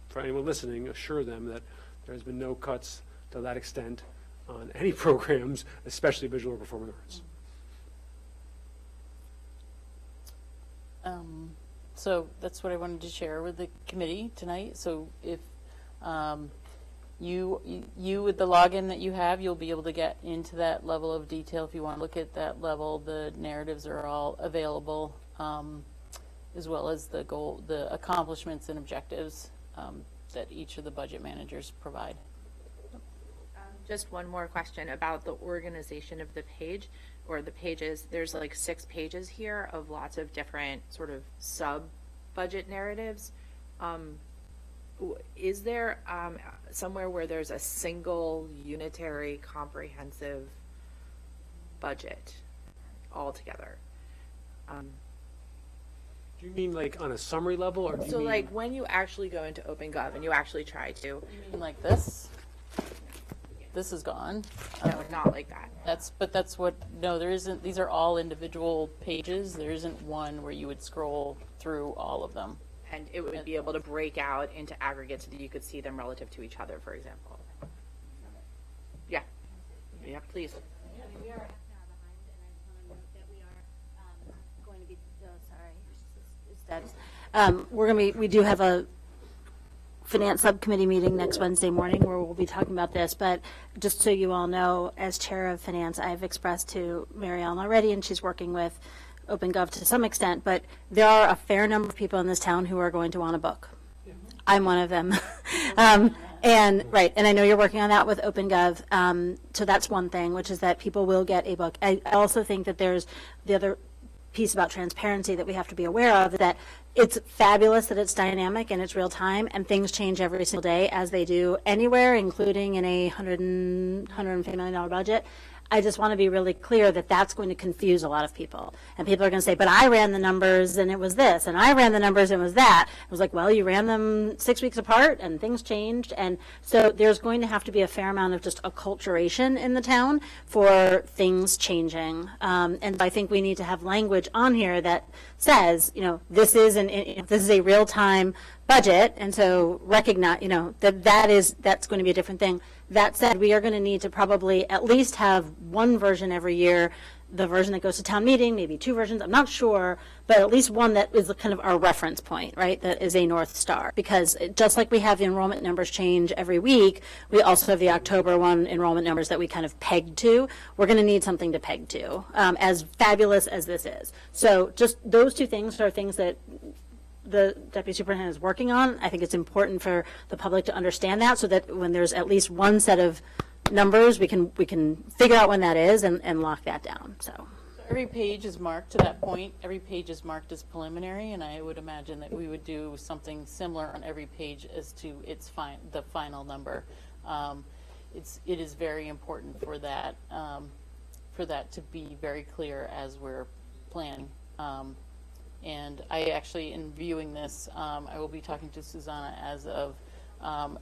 for anyone listening, assure them that there's been no cuts to that extent on any programs, especially visual or performing arts. So that's what I wanted to share with the committee tonight. So if you with the login that you have, you'll be able to get into that level of detail. If you want to look at that level, the narratives are all available, as well as the accomplishments and objectives that each of the budget managers provide. Just one more question about the organization of the page or the pages. There's like 6 pages here of lots of different sort of sub-budget narratives. Is there somewhere where there's a single unitary comprehensive budget altogether? Do you mean like on a summary level, or do you So mean? like when you actually go into OpenGov and you actually try to, You mean like this? This is gone. no, not like that. That's what, no, there isn't, these are all individual pages. There isn't one where you would scroll through all of them. And it would be able to break out into aggregates so that you could see them relative to each other, for example. Yeah. Yeah, please. We are half an hour behind, and I just want to note that we are going to be, we're going to be, we do have a finance subcommittee meeting next Wednesday morning where we'll be talking about this, but just so you all know, as chair of finance, I've expressed to Mary Ellen already, and she's working with OpenGov to some extent, but there are a fair number of people in this town who are going to want a book. I'm one of them. And right, and I know you're working on that with OpenGov. So that's one thing, which is that people will get a book. I also think that there's the other piece about transparency that we have to be aware of, that it's fabulous that it's dynamic and it's real time, and things change every single day as they do anywhere, including in a $150 million budget. I just want to be really clear that that's going to confuse a lot of people. And people are going to say, but I ran the numbers and it was this, and I ran the numbers and it was that. It was like, well, you ran them 6 weeks apart and things changed. And so there's going to have to be a fair amount of just acculturation in the town for things changing. And I think we need to have language on here that says, this is a real-time budget, and so recognize, that's going to be a different thing. That said, we are going to need to probably at least have one version every year, the version that goes to town meeting, maybe 2 versions, I'm not sure, but at least one that is kind of our reference point, right, that is a North Star. Because just like we have the enrollment numbers change every week, we also have the October 1 enrollment numbers that we kind of pegged to. We're going to need something to peg to, as fabulous as this is. So just those 2 things are things that the deputy superintendent is working on. I think it's important for the public to understand that, so that when there's at least one set of numbers, we can figure out when that is and lock that down. So every page is marked to that point. Every page is marked as preliminary, and I would imagine that we would do something similar on every page as to the final number. It is very important for that to be very clear as we're planning. And I actually, in viewing this, I will be talking to Susanna as of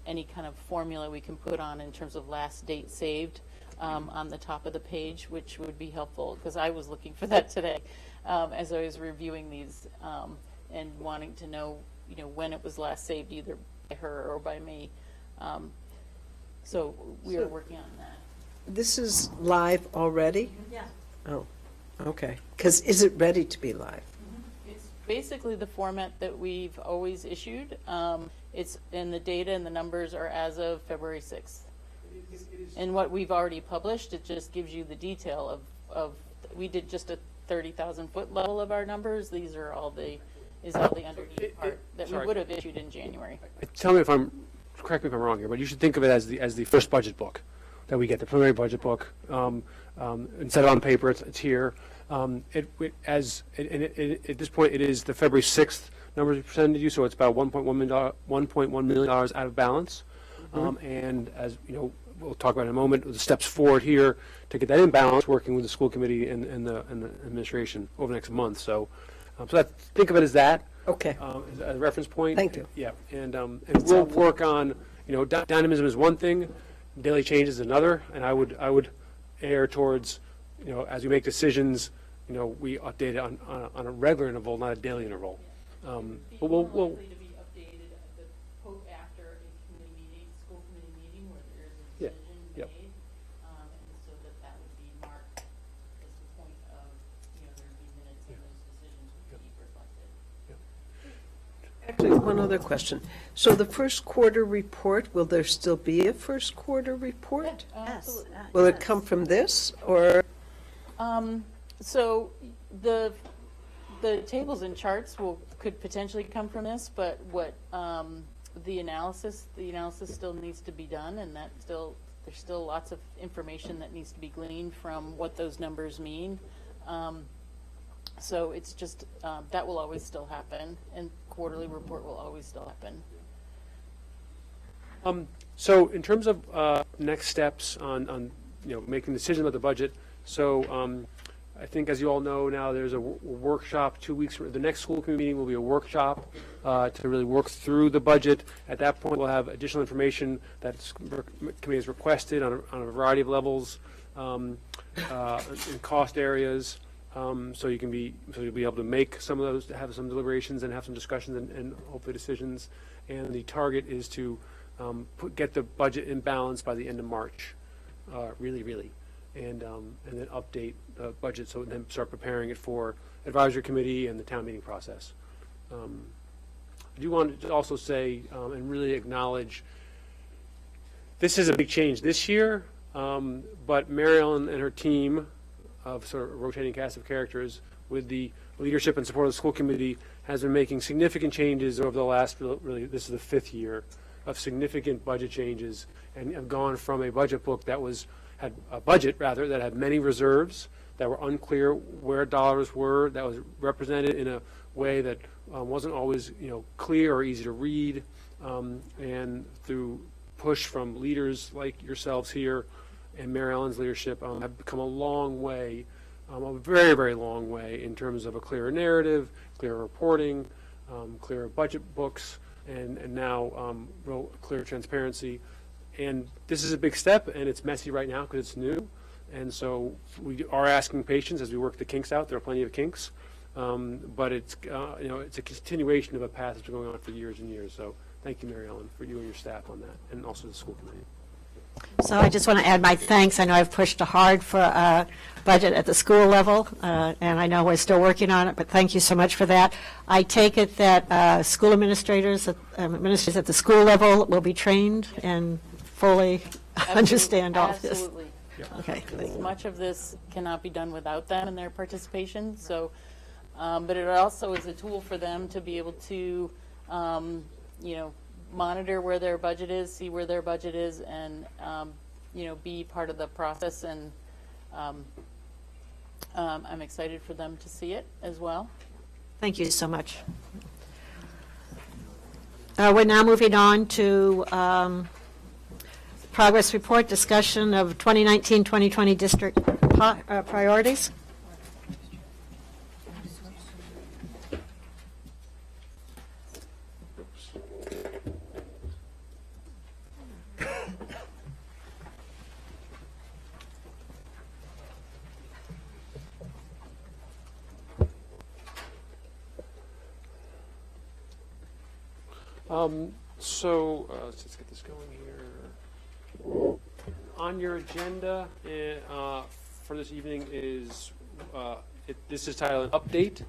any kind of formula we can put on in terms of last date saved on the top of the page, which would be helpful, because I was looking for that today as I was reviewing these and wanting to know, when it was last saved, either by her or by me. So we are working on that. This is live already? Yeah. Oh, okay. Because is it ready to be live? It's basically the format that we've always issued. And the data and the numbers are as of February 6th. And what we've already published, it just gives you the detail of we did just a 30,000 foot level of our numbers. These are all the underneath part that we would have issued in January. Tell me correct me if I'm wrong here, but you should think of it as the first budget book that we get, the preliminary budget book. Instead of on paper, it's here. At this point, it is the February 6th numbers we presented to you, so it's about $1.1 million out of balance. And as you know, we'll talk about in a moment, the steps forward here to get that in balance, working with the school committee and the administration over the next month. So, think of it as that. Okay. As a reference point. Thank you. Yeah, and we'll work on, dynamism is one thing, daily change is another, and I would err towards, as we make decisions, we update it on a regular interval, not a daily interval. But we'll likely to be updated after a school committee meeting where there is a decision made, and so that would be marked as the point of, there'd be minutes and those decisions would be reflected. actually, one other question. So the first quarter report, will there still be a first quarter report? Yes. Will it come from this, or? So the tables and charts could potentially come from this, but what the analysis still needs to be done, and there's still lots of information that needs to be gleaned from what those numbers mean. So it's just that will always still happen, and quarterly report will always still happen. So in terms of next steps on making decisions about the budget, so I think, as you all know now, there's a workshop 2 weeks. The next school committee meeting will be a workshop to really work through the budget. At that point, we'll have additional information that the committee has requested on a variety of levels in cost areas. So you'll be able to make some of those, have some deliberations and have some discussions and hopefully decisions. And the target is to get the budget in balance by the end of March, really. And then update the budget, so then start preparing it for advisory committee and the town meeting process. I do want to also say and really acknowledge this is a big change this year, but Mary Ellen and her team of sort of rotating cast of characters with the leadership and support of the school committee has been making significant changes over the last, really, this is the 5th year of significant budget changes, and have gone from a budget book that had a budget rather that had many reserves that were unclear where dollars were, that was represented in a way that wasn't always clear or easy to read, and through push from leaders like yourselves here and Mary Ellen's leadership have become a long way, a very, very long way in terms of a clearer narrative, clearer reporting, clearer budget books, and now real clear transparency. And this is a big step, and it's messy right now because it's new. And so we are asking patience as we work the kinks out. There are plenty of kinks, but it's it's a continuation of a path that's been going on for years and years. So thank you, Mary Ellen, for you and your staff on that, and also the school committee. So I just want to add my thanks. I know I've pushed hard for a budget at the school level, and I know we're still working on it, but thank you so much for that. I take it that school administrators at the school level will be trained and fully understand all this. Absolutely. Okay. Much of this cannot be done without them and their participation. So, but it also is a tool for them to be able to, monitor where their budget is, see where their budget is, and be part of the process. And I'm excited for them to see it as well. Thank you so much. We're now moving on to progress report, discussion of 2019-2020 district priorities. Let's just get this going here. On your agenda for this evening is this is titled "Update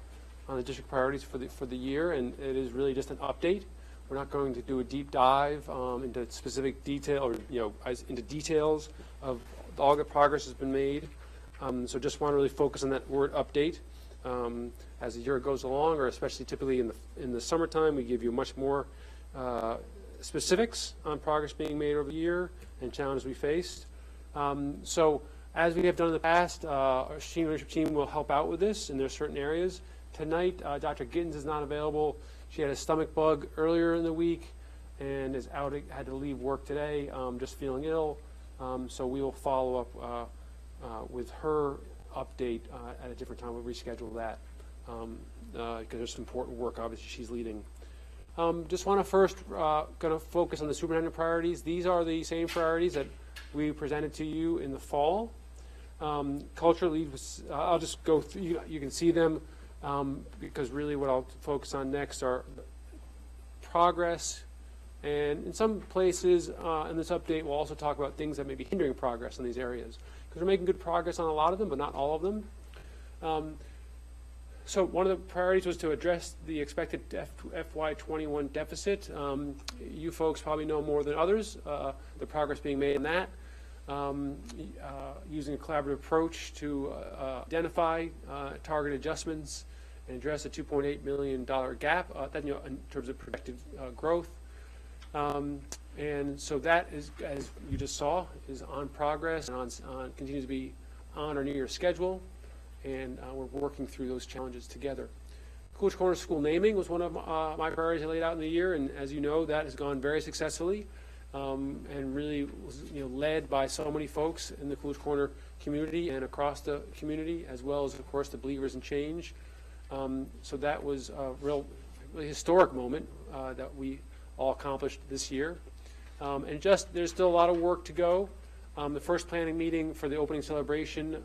on the District Priorities for the year," and it is really just an update. We're not going to do a deep dive into specific detail or into details of all the progress has been made. So just want to really focus on that word "update." As the year goes along, or especially typically in the summertime, we give you much more specifics on progress being made over the year and challenges we faced. So as we have done in the past, our senior leadership team will help out with this, and there's certain areas. Tonight, Dr. Gittens is not available. She had a stomach bug earlier in the week and is out, had to leave work today, just feeling ill. So we will follow up with her update at a different time. We'll reschedule that because there's some important work, obviously, she's leading. Just want to first going to focus on the superintendent priorities. These are the same priorities that we presented to you in the fall. Culture lead was, I'll just go through, you can see them because really what I'll focus on next are progress. And in some places in this update, we'll also talk about things that may be hindering progress in these areas. Because we're making good progress on a lot of them, but not all of them. So one of the priorities was to address the expected FY21 deficit. You folks probably know more than others the progress being made in that. Using a collaborative approach to identify target adjustments and address a $2.8 million gap in terms of projected growth. And so that is, as you just saw, is on progress and continues to be on our New Year schedule. And we're working through those challenges together. Coolidge Corner School naming was one of my priorities I laid out in the year, and as you know, that has gone very successfully and really was led by so many folks in the Coolidge Corner community and across the community, as well as, of course, the Believers in Change. So that was a really historic moment that we all accomplished this year. And there's still a lot of work to go. The first planning meeting for the opening celebration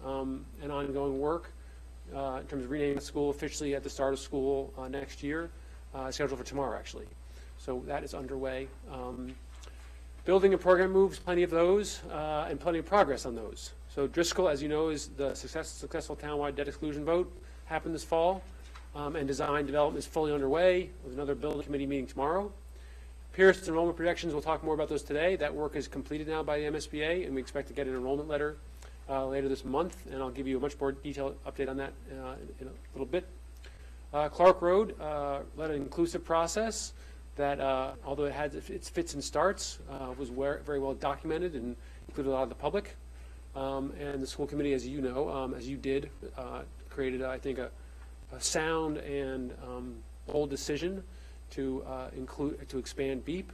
and ongoing work in terms of renaming the school officially at the start of school next year, scheduled for tomorrow, actually. So that is underway. Building and program moves, plenty of those, and plenty of progress on those. So Driscoll, as you know, is the successful townwide debt exclusion vote happened this fall, and design development is fully underway with another building committee meeting tomorrow. Pierce enrollment projections, we'll talk more about those today. That work is completed now by the MSBA, and we expect to get an enrollment letter later this month, and I'll give you a much more detailed update on that in a little bit. Clark Road led an inclusive process that, although it had its fits and starts, was very well documented and included a lot of the public. And the school committee, as you know, as you did, created, I think, a sound and bold decision to expand BEEP,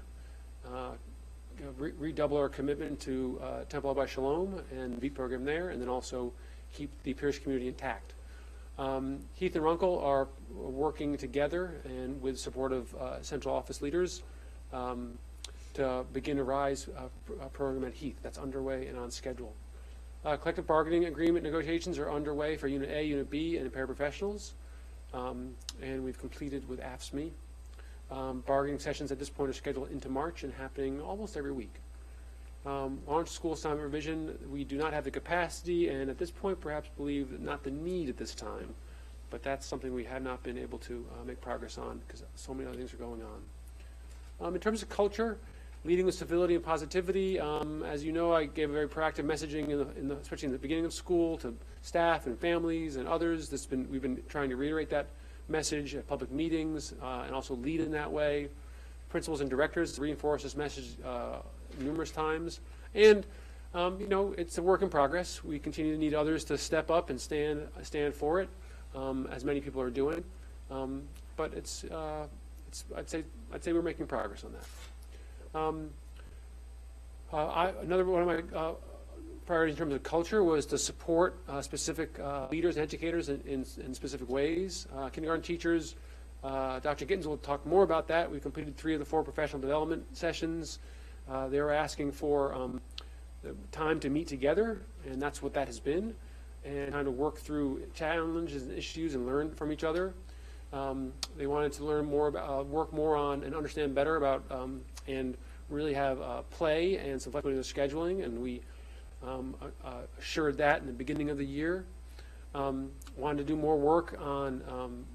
redouble our commitment to Temple by Shalom and the BEEP program there, and then also keep the Pierce community intact. Heath and Runkle are working together and with support of central office leaders to begin a RISE program at Heath. That's underway and on schedule. Collective bargaining agreement negotiations are underway for Unit A, Unit B, and paraprofessionals, and we've completed with AFSCME. Bargaining sessions at this point are scheduled into March and happening almost every week. Launch school assignment revision, we do not have the capacity and at this point perhaps believe that not the need at this time, but that's something we have not been able to make progress on because so many other things are going on. In terms of culture, leading with civility and positivity, as you know, I gave a very proactive messaging especially in the beginning of school to staff and families and others. We've been trying to reiterate that message at public meetings and also lead in that way. Principals and directors reinforce this message numerous times. And, it's a work in progress. We continue to need others to step up and stand for it, as many people are doing. But I'd say we're making progress on that. Another one of my priorities in terms of culture was to support specific leaders and educators in specific ways. Kindergarten teachers, Dr. Gittens will talk more about that. We completed 3 of the 4 professional development sessions. They were asking for time to meet together, and that's what that has been, and kind of work through challenges and issues and learn from each other. They wanted to learn more about, work more on and understand better about, and really have play and some flexibility in their scheduling, and we assured that in the beginning of the year. Wanted to do more work on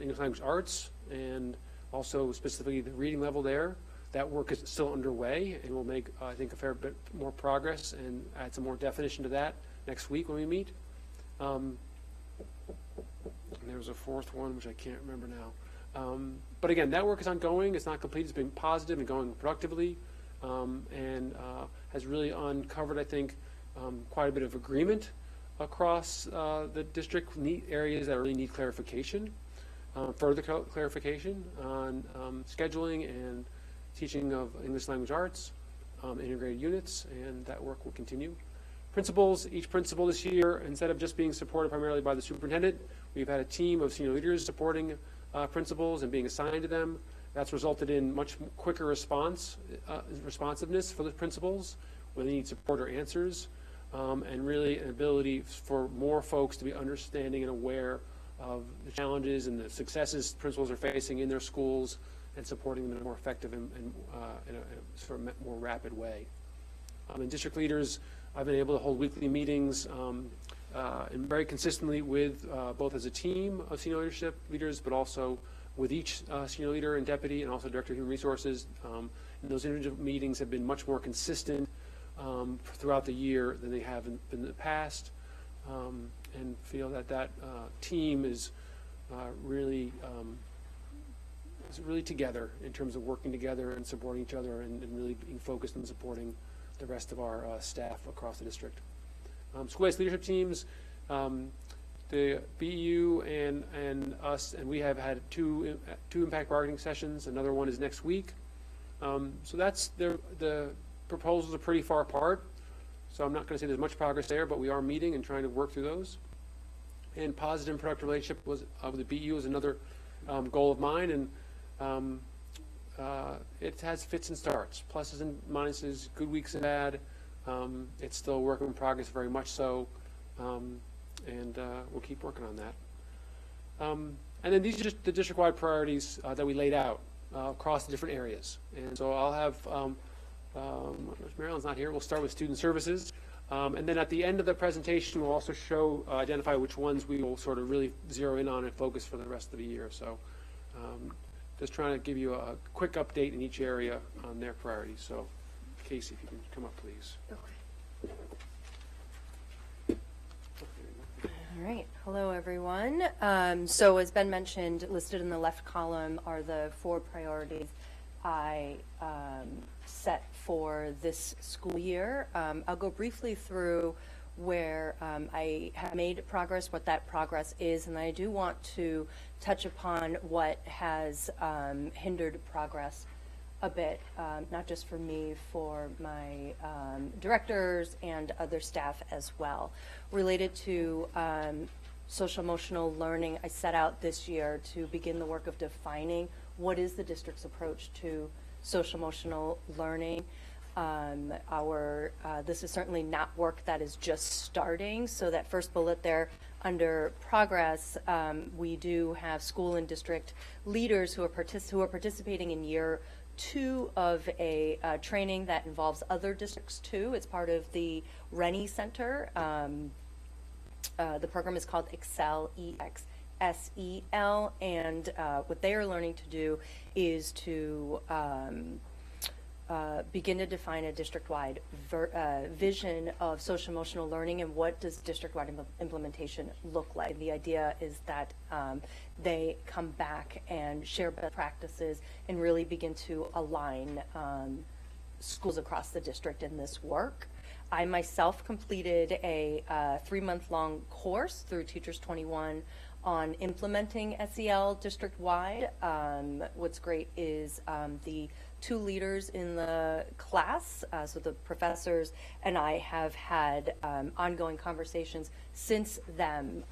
English language arts and also specifically the reading level there. That work is still underway and we'll make, I think, a fair bit more progress and add some more definition to that next week when we meet. And there was a 4th one, which I can't remember now. But again, that work is ongoing. It's not complete. It's been positive and going productively and has really uncovered, I think, quite a bit of agreement across the district, areas that really need clarification, further clarification on scheduling and teaching of English language arts, integrated units, and that work will continue. Principals, each principal this year, instead of just being supported primarily by the superintendent, we've had a team of senior leaders supporting principals and being assigned to them. That's resulted in much quicker responsiveness for the principals when they need support or answers, and really an ability for more folks to be understanding and aware of the challenges and the successes principals are facing in their schools and supporting them in a more effective and in a sort of more rapid way. And district leaders, I've been able to hold weekly meetings and very consistently with both as a team of senior leadership leaders, but also with each senior leader and deputy, and also director of human resources. And those individual meetings have been much more consistent throughout the year than they have in the past, and feel that that team is really together in terms of working together and supporting each other, and really being focused on supporting the rest of our staff across the district. School-based leadership teams, the BEU and us, and we have had two impact bargaining sessions. Another one is next week. So that's the proposals are pretty far apart. So I'm not going to say there's much progress there, but we are meeting and trying to work through those. And positive and productive relationship with the BEU is another goal of mine, and it has fits and starts, pluses and minuses, good weeks and bad. It's still a work in progress, very much so, and we'll keep working on that. And then these are just the district-wide priorities that we laid out across the different areas. And so I'll have, Marilyn's not here, we'll start with student services. And then at the end of the presentation, we'll also show, identify which ones we will sort of really zero in on and focus for the rest of the year. So just trying to give you a quick update in each area on their priorities. So Casey, if you can come up, please. All right. Hello, everyone. So as Ben mentioned, listed in the left column are the 4 priorities I set for this school year. I'll go briefly through where I have made progress, what that progress is, and I do want to touch upon what has hindered progress a bit, not just for me, for my directors and other staff as well. Related to social emotional learning, I set out this year to begin the work of defining what is the district's approach to social emotional learning. This is certainly not work that is just starting, so that first bullet there under progress, we do have school and district leaders who are participating in year 2 of a training that involves other districts too. It's part of the Rennie Center. The program is called Excel, EXSEL, and what they are learning to do is to begin to define a district-wide vision of social emotional learning, and what does district-wide implementation look like. And the idea is that they come back and share best practices and really begin to align schools across the district in this work. I myself completed a 3-month-long course through Teachers 21 on implementing SEL district-wide. What's great is the 2 leaders in the class, so the professors and I have had ongoing conversations since then,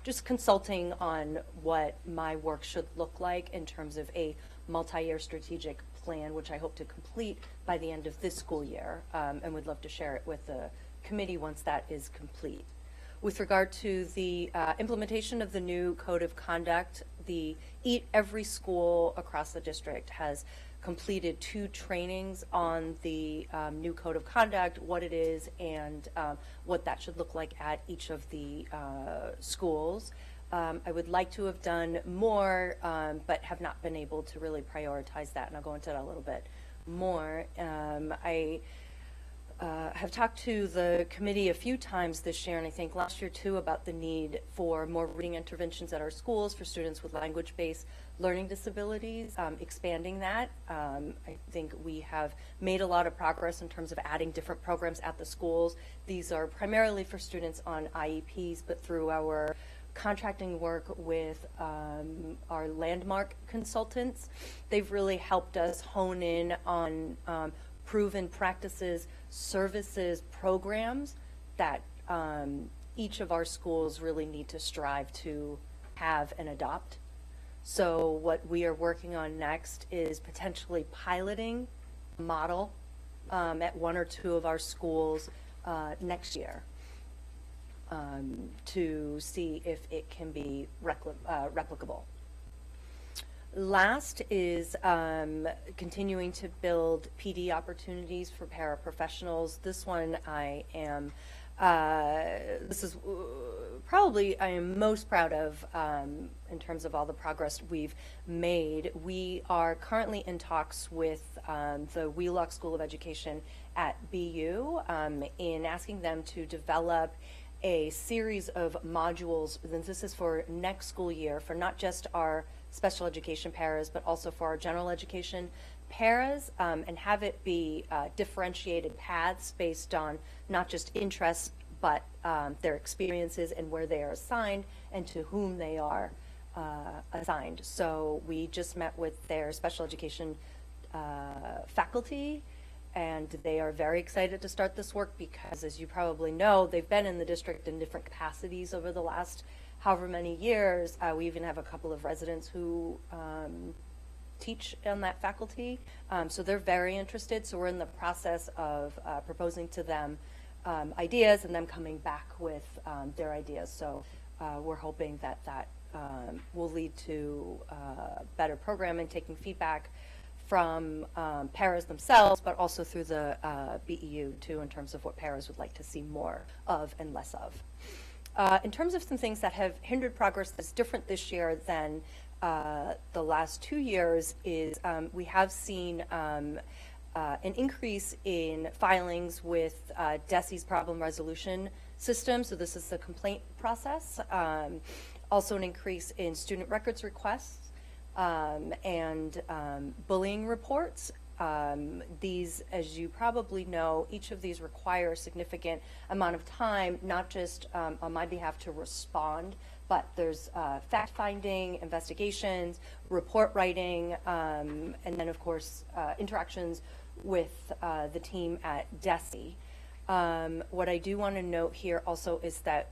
just consulting on what my work should look like in terms of a multi-year strategic plan, which I hope to complete by the end of this school year, and would love to share it with the committee once that is complete. With regard to the implementation of the new code of conduct, every school across the district has completed 2 trainings on the new code of conduct, what it is, and what that should look like at each of the schools. I would like to have done more, but have not been able to really prioritize that, and I'll go into that a little bit more. I have talked to the committee a few times this year, and I think last year too, about the need for more reading interventions at our schools for students with language-based learning disabilities, expanding that. I think we have made a lot of progress in terms of adding different programs at the schools. These are primarily for students on IEPs, but through our contracting work with our landmark consultants, they've really helped us hone in on proven practices, services, programs that each of our schools really need to strive to have and adopt. So what we are working on next is potentially piloting a model at 1 or 2 of our schools next year to see if it can be replicable. Last is continuing to build PD opportunities for paraprofessionals. This one I am this is probably I am most proud of in terms of all the progress we've made. We are currently in talks with the Wheelock School of Education at BU in asking them to develop a series of modules. This is for next school year, for not just our special education paras, but also for our general education paras, and have it be differentiated paths based on not just interests, but their experiences and where they are assigned and to whom they are assigned. So we just met with their special education faculty, and they are very excited to start this work because, as you probably know, they've been in the district in different capacities over the last however many years. We even have a couple of residents who teach on that faculty. So they're very interested. So we're in the process of proposing to them ideas and them coming back with their ideas. So we're hoping that that will lead to better programming, taking feedback from paras themselves, but also through the BEU too, in terms of what paras would like to see more of and less of. In terms of some things that have hindered progress that's different this year than the last 2 years is we have seen an increase in filings with DESE's problem resolution system. So this is the complaint process. Also an increase in student records requests and bullying reports. These, as you probably know, each of these require a significant amount of time, not just on my behalf to respond, but there's fact-finding, investigations, report writing, and then, of course, interactions with the team at DESE. What I do want to note here also is that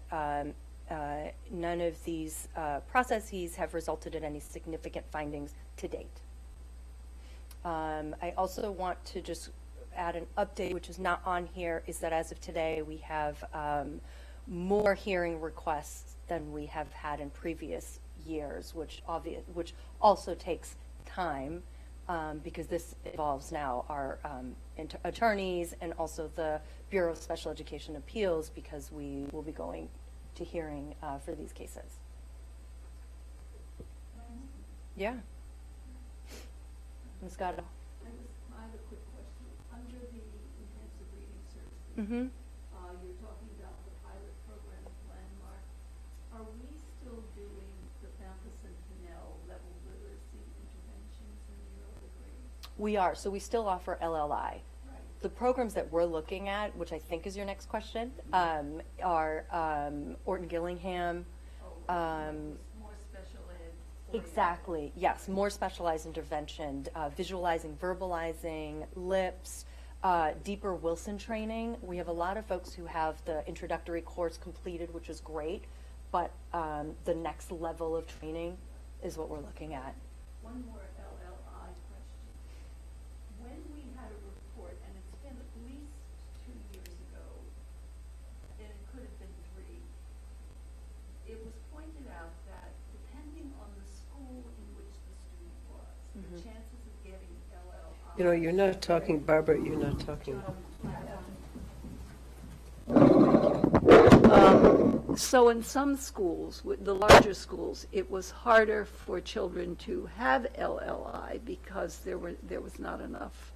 none of these processes have resulted in any significant findings to date. I also want to just add an update, which is not on here, is that as of today, we have more hearing requests than we have had in previous years, which also takes time because this involves now our attorneys and also the Bureau of Special Education Appeals, because we will be going to hearing for these cases. Yeah. Ms. Gatto. I have a quick question. Under the intensive reading services, Mm-hmm. you're talking about the pilot program at Landmark. Are we still doing the Fountas and Pinnell level literacy interventions in the early grades? We are. So we still offer LLI. Right. The programs that we're looking at, which I think is your next question, are Orton Gillingham. More special ed. Exactly. Yes. More specialized intervention, visualizing, verbalizing, lips, deeper Wilson training. We have a lot of folks who have the introductory course completed, which is great, but the next level of training is what we're looking at. One more LLI question. When we had a report, and it's been at least 2 years ago, and it could have been 3, it was pointed out that depending on the school in which the student was, the chances of getting LLI. You know, you're not talking, Barbara, you're not talking. So in some schools, the larger schools, it was harder for children to have LLI because there was not enough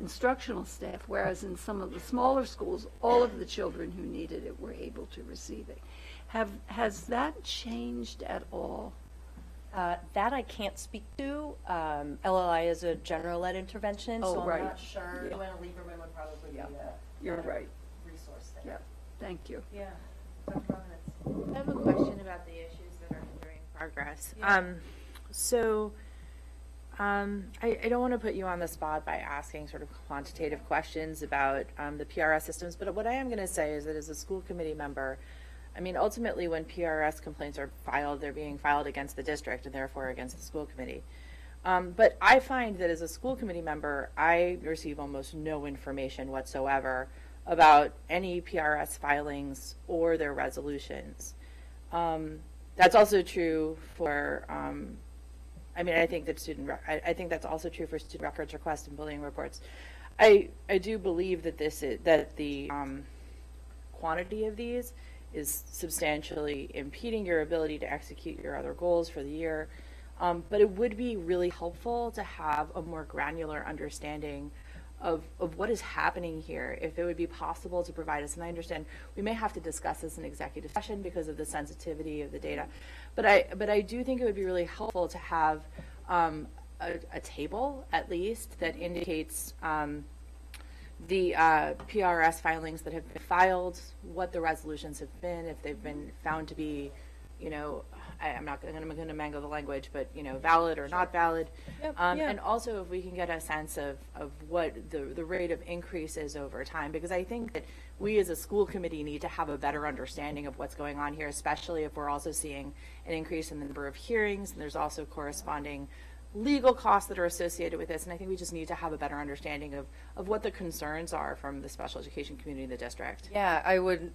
instructional staff, whereas in some of the smaller schools, all of the children who needed it were able to receive it. Has that changed at all? That I can't speak to. LLI is a general ed intervention, so right. I'm not sure. Yeah. Joanna Lieberman would probably be a You're right. resource there. Yeah, thank you. Yeah. I have a question about the issues that are hindering progress. I don't want to put you on the spot by asking sort of quantitative questions about the PRS systems, but what I am going to say is that as a school committee member, I mean, ultimately when PRS complaints are filed, they're being filed against the district and therefore against the school committee. But I find that as a school committee member, I receive almost no information whatsoever about any PRS filings or their resolutions. That's also true for, I mean, I think that I think that's also true for student records requests and bullying reports. I do believe that that the quantity of these is substantially impeding your ability to execute your other goals for the year. But it would be really helpful to have a more granular understanding of what is happening here, if it would be possible to provide us. And I understand we may have to discuss this in executive session because of the sensitivity of the data, but I do think it would be really helpful to have a table at least that indicates the PRS filings that have been filed, what the resolutions have been, if they've been found to be, you know, I'm going to mangle the language, but, you know, valid or not valid. Yep, And also if we can get a sense of what the rate of increase is over time, because I think that we as a school committee need to have a better understanding of what's going on here, especially if we're also seeing an increase in the number of hearings, and there's also corresponding legal costs that are associated with this. And I think we just need to have a better understanding of what the concerns are from the special education community in the district. Yeah, I would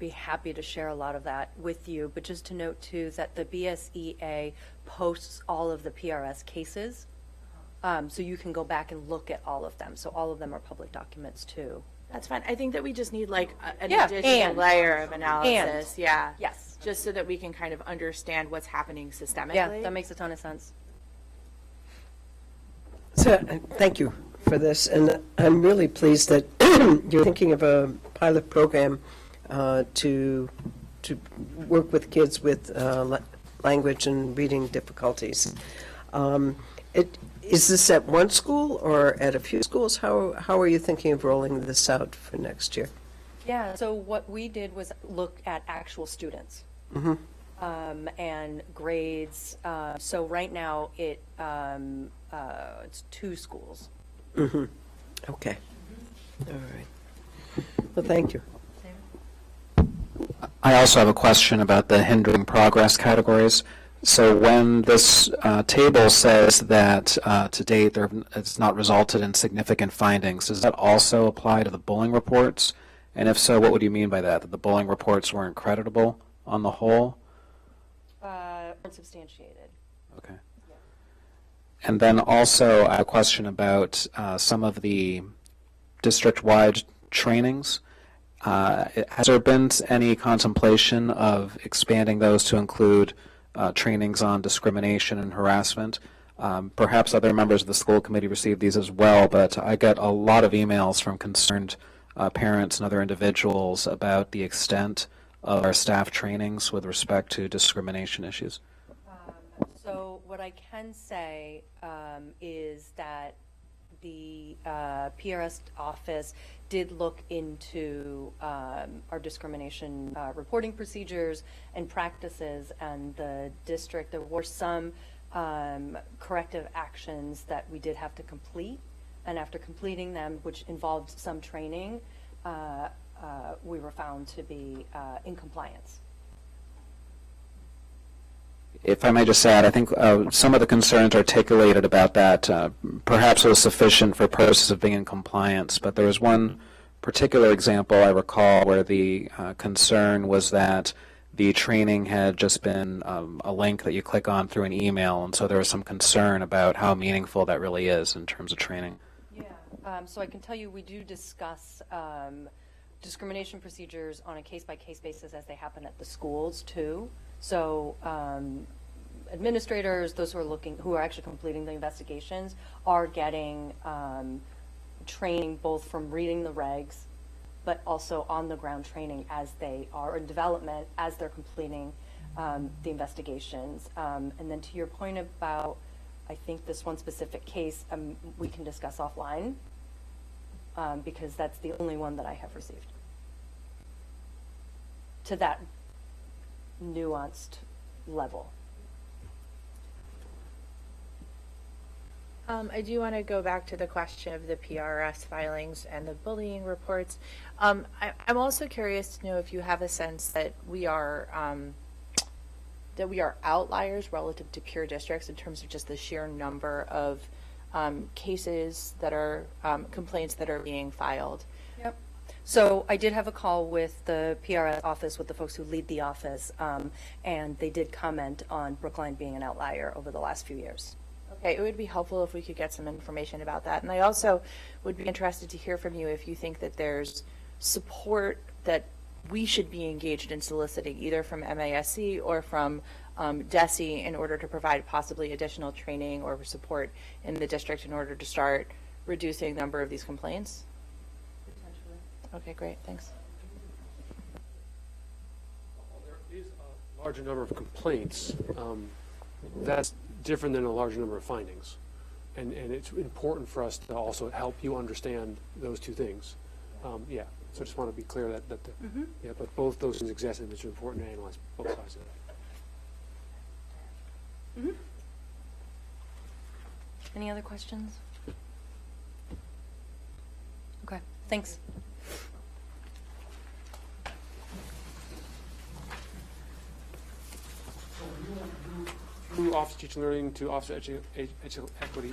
be happy to share a lot of that with you, but just to note too that the BSEA posts all of the PRS cases, so you can go back and look at all of them. So all of them are public documents too. That's fine. I think that we just need like an Yeah, additional and- layer of analysis. Yeah. Yes. Just so that we can kind of understand what's happening systemically. Yeah, that makes a ton of sense. So, thank you for this, and I'm really pleased that you're thinking of a pilot program to work with kids with language and reading difficulties. Is this at one school or at a few schools? How are you thinking of rolling this out for next year? Yeah, so what we did was look at actual students. Mm-hmm. And grades. So right now it's 2 schools. Mm-hmm. Okay. All right. Well, thank you. I also have a question about the hindering progress categories. So when this table says that to date it's not resulted in significant findings, does that also apply to the bullying reports? And if so, what would you mean by that? That the bullying reports weren't creditable on the whole? Weren't substantiated. Okay. And then also a question about some of the district-wide trainings. Has there been any contemplation of expanding those to include trainings on discrimination and harassment? Perhaps other members of the school committee received these as well, but I get a lot of emails from concerned parents and other individuals about the extent of our staff trainings with respect to discrimination issues. So what I can say is that the PRS office did look into our discrimination reporting procedures and practices, and the district, there were some corrective actions that we did have to complete, and after completing them, which involved some training, we were found to be in compliance. If I may just add, I think some of the concerns articulated about that perhaps was sufficient for purposes of being in compliance, but there was one particular example I recall where the concern was that the training had just been a link that you click on through an email, and so there was some concern about how meaningful that really is in terms of training. Yeah, so I can tell you we do discuss discrimination procedures on a case-by-case basis as they happen at the schools too. So administrators, those who are actually completing the investigations, are getting training both from reading the regs, but also on-the-ground training as they are in development, as they're completing the investigations. And then to your point about, I think this one specific case, we can discuss offline because that's the only one that I have received to that nuanced level. I do want to go back to the question of the PRS filings and the bullying reports. I'm also curious to know if you have a sense that we are outliers relative to peer districts in terms of just the sheer number of cases that are complaints that are being filed. Yep. So I did have a call with the PRS office, with the folks who lead the office, and they did comment on Brookline being an outlier over the last few years. Okay, it would be helpful if we could get some information about that. And I also would be interested to hear from you if you think that there's support that we should be engaged in soliciting either from MASC or from DESE in order to provide possibly additional training or support in the district in order to start reducing the number of these complaints? Potentially. Okay, great, thanks. There is a larger number of complaints. That's different than a larger number of findings. And it's important for us to also help you understand those two things. Yeah, so I just want to be clear that yeah, but both those things exist, and it's important to analyze both sides of that. Any other questions? Okay, thanks. Through Office of Teaching and Learning to Office of Educational Equity.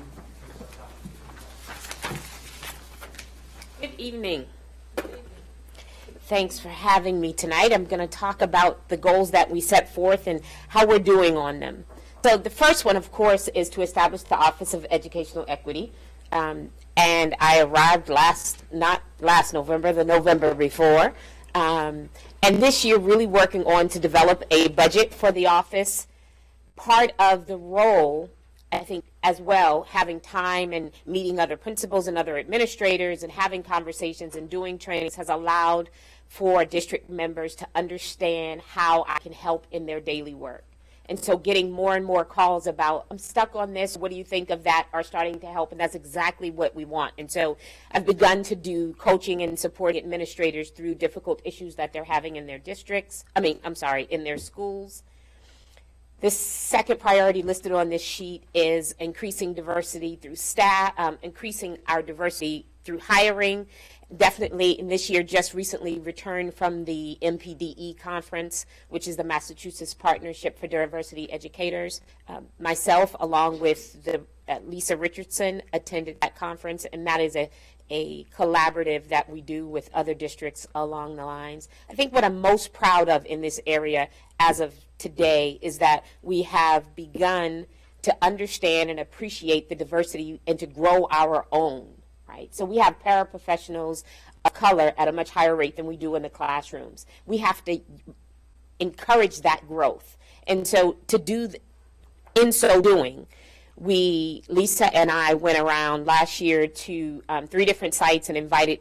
Good evening. Thanks for having me tonight. I'm going to talk about the goals that we set forth and how we're doing on them. So the first one, of course, is to establish the Office of Educational Equity. And I arrived not last November, the November before. And this year really working on to develop a budget for the office. Part of the role, I think, as well, having time and meeting other principals and other administrators and having conversations and doing trainings has allowed for district members to understand how I can help in their daily work. And so getting more and more calls about, I'm stuck on this, what do you think of that, are starting to help, and that's exactly what we want. And so I've begun to do coaching and supporting administrators through difficult issues that they're having in their districts, in their schools. The second priority listed on this sheet is increasing diversity through staff, increasing our diversity through hiring. Definitely in this year, just recently returned from the MPDE conference, which is the Massachusetts Partnership for Diversity Educators. Myself, along with Lisa Richardson, attended that conference, and that is a collaborative that we do with other districts along the lines. I think what I'm most proud of in this area as of today is that we have begun to understand and appreciate the diversity and to grow our own. Right? So we have paraprofessionals of color at a much higher rate than we do in the classrooms. We have to encourage that growth. And so in so doing, Lisa and I went around last year to 3 different sites and invited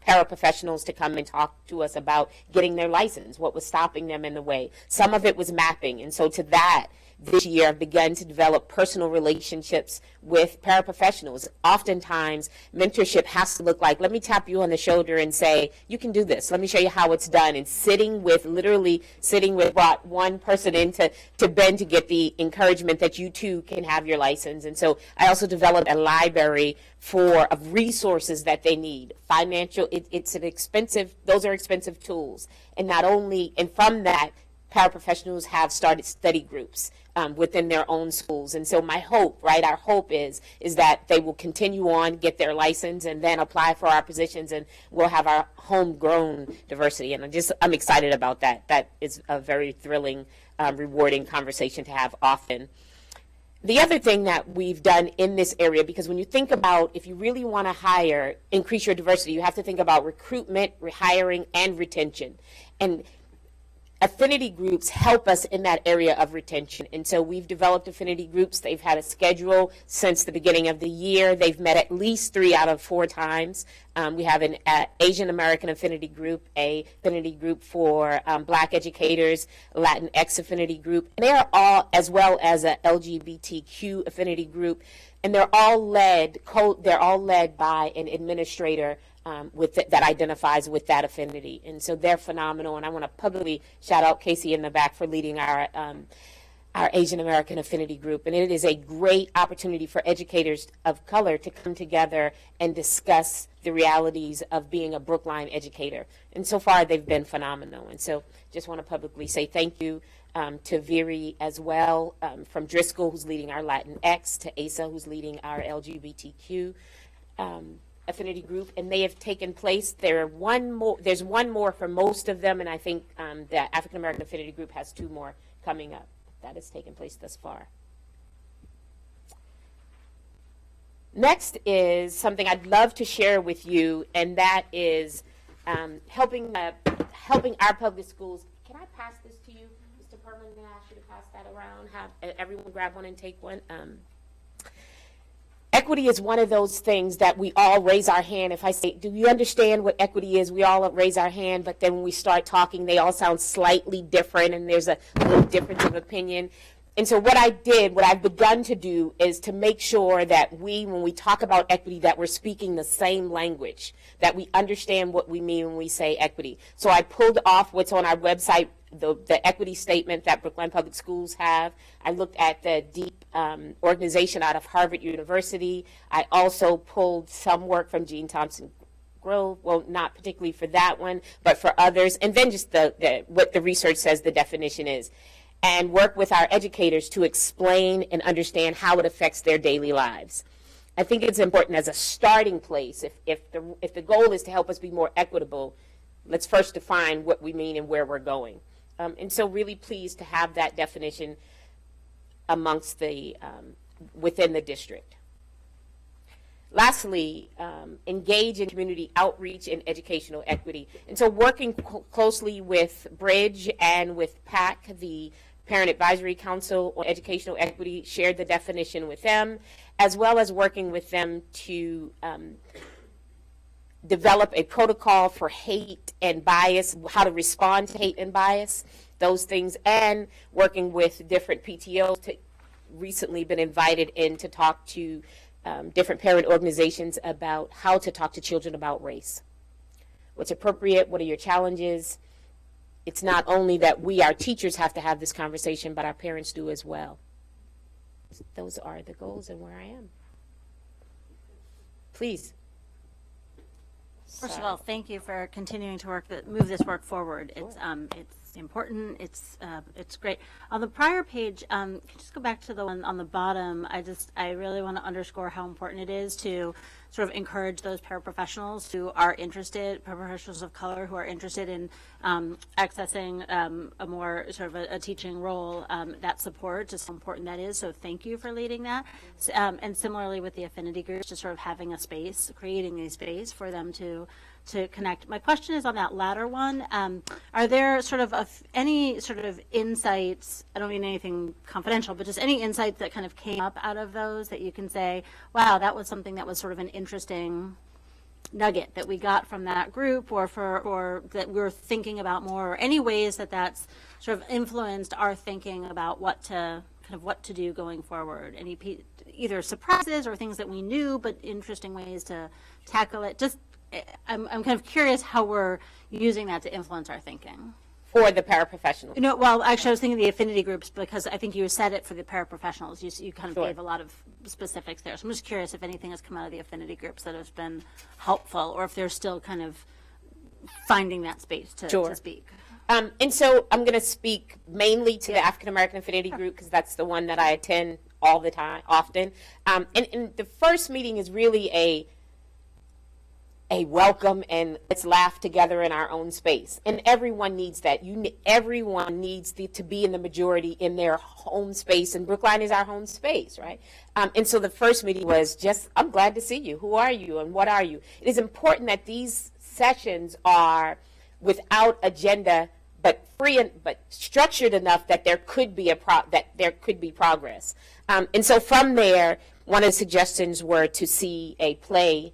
paraprofessionals to come and talk to us about getting their license, what was stopping them in the way. Some of it was mapping. And so to that, this year I've begun to develop personal relationships with paraprofessionals. Oftentimes, mentorship has to look like, let me tap you on the shoulder and say, you can do this. Let me show you how it's done. And brought one person in to Ben to get the encouragement that you too can have your license. And so I also developed a library of resources that they need. Financial, those are expensive tools. And from that, paraprofessionals have started study groups within their own schools. And so our hope is that they will continue on, get their license, and then apply for our positions, and we'll have our homegrown diversity. And I'm excited about that. That is a very thrilling, rewarding conversation to have often. The other thing that we've done in this area, because when you think about, if you really want to increase your diversity, you have to think about recruitment, rehiring, and retention. And affinity groups help us in that area of retention. And so we've developed affinity groups. They've had a schedule since the beginning of the year. They've met at least 3 out of 4 times. We have an Asian American affinity group, a affinity group for Black educators, Latinx affinity group. And they are all, as well as a LGBTQ affinity group. And they're all led by an administrator that identifies with that affinity. And so they're phenomenal. And I want to publicly shout out Casey in the back for leading our Asian American affinity group. And it is a great opportunity for educators of color to come together and discuss the realities of being a Brookline educator. And so far, they've been phenomenal. And so just want to publicly say thank you to Viri as well, from Driscoll, who's leading our Latinx, to Asa, who's leading our LGBTQ affinity group, and they have taken place. There's one more for most of them, and I think the African American affinity group has 2 more coming up. That has taken place thus far. Next is something I'd love to share with you, and that is helping our public schools. Can I pass this to you, Mr. Perlin? May I ask you to pass that around? Have everyone grab one and take one. Equity is one of those things that we all raise our hand. If I say, do you understand what equity is? We all raise our hand, but then when we start talking, they all sound slightly different, and there's a little difference of opinion. And so what I've begun to do is to make sure that when we talk about equity, that we're speaking the same language, that we understand what we mean when we say equity. So I pulled off what's on our website, the equity statement that Brookline Public Schools have. I looked at the deep organization out of Harvard University. I also pulled some work from Gene Thompson Grove, well, not particularly for that one, but for others, and then just what the research says the definition is, and work with our educators to explain and understand how it affects their daily lives. I think it's important as a starting place. If the goal is to help us be more equitable, let's first define what we mean and where we're going. And so really pleased to have that definition amongst within the district. Lastly, engage in community outreach and educational equity. And so working closely with Bridge and with PAC, the Parent Advisory Council on Educational Equity, shared the definition with them, as well as working with them to develop a protocol for hate and bias, how to respond to hate and bias, those things, and working with different PTOs. Recently been invited in to talk to different parent organizations about how to talk to children about race. What's appropriate, what are your challenges? It's not only that we, our teachers, have to have this conversation, but our parents do as well. Those are the goals and where I am. Please. First of all, thank you for continuing to move this work forward. It's important. It's great. On the prior page, can you just go back to the one on the bottom? I really want to underscore how important it is to sort of encourage those paraprofessionals who are interested, paraprofessionals of color who are interested in accessing a more sort of a teaching role. That support, just how important that is. So thank you for leading that. And similarly with the affinity groups, just sort of having a space, creating a space for them to connect. My question is on that latter one. Are there sort of any sort of insights, I don't mean anything confidential, but just any insights that kind of came up out of those that you can say, wow, that was something that was sort of an interesting nugget that we got from that group, or that we're thinking about more, or any ways that that's sort of influenced our thinking about what to do going forward? Any either surprises or things that we knew, but interesting ways to tackle it? Just I'm kind of curious how we're using that to influence our thinking. For the paraprofessionals? Well, actually, I was thinking the affinity groups, because I think you said it for the paraprofessionals. You kind of gave a lot of specifics there. So I'm just curious if anything has come out of the affinity groups that has been helpful, or if they're still kind of finding that space to speak. And so I'm going to speak mainly to the African American Affinity Group, because that's the one that I attend all the time, often. And the first meeting is really a welcome and let's laugh together in our own space. And everyone needs that. Everyone needs to be in the majority in their home space, and Brookline is our home space, right? And so the first meeting was just, I'm glad to see you. Who are you and what are you? It is important that these sessions are without agenda, but free but structured enough that there could be progress. And so from there, one of the suggestions were to see a play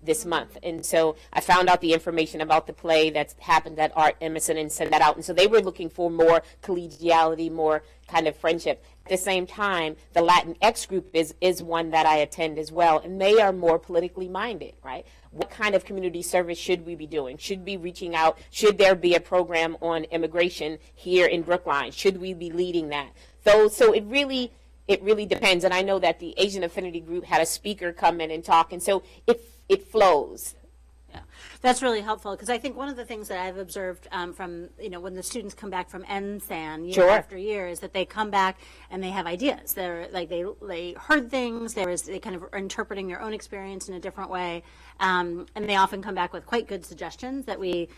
this month. And so I found out the information about the play that's happened at Art Emerson and sent that out. And so they were looking for more collegiality, more kind of friendship. At the same time, the Latinx group is one that I attend as well, and they are more politically minded, right? What kind of community service should we be doing? Should we be reaching out? Should there be a program on immigration here in Brookline? Should we be leading that? So it really depends. And I know that the Asian Affinity Group had a speaker come in and talk, and so it flows. Yeah, that's really helpful, because I think one of the things that I've observed from, when the students come back from NSAN year after year is that they come back and they have ideas. They're like, they heard things, they kind of are interpreting their own experience in a different way, and they often come back with quite good suggestions that we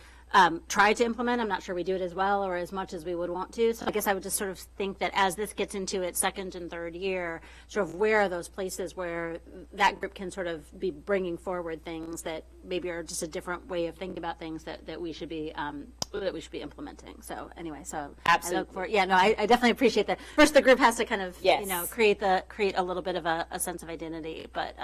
try to implement. I'm not sure we do it as well or as much as we would want to. So I guess I would just sort of think that as this gets into its second and third year, sort of where are those places where that group can sort of be bringing forward things that maybe are just a different way of thinking about things that we should be implementing. So anyway, so Absolutely. I look for, yeah, no, I definitely appreciate that. First, the group has to kind of, Yes. you know, create a little bit of a sense of identity, but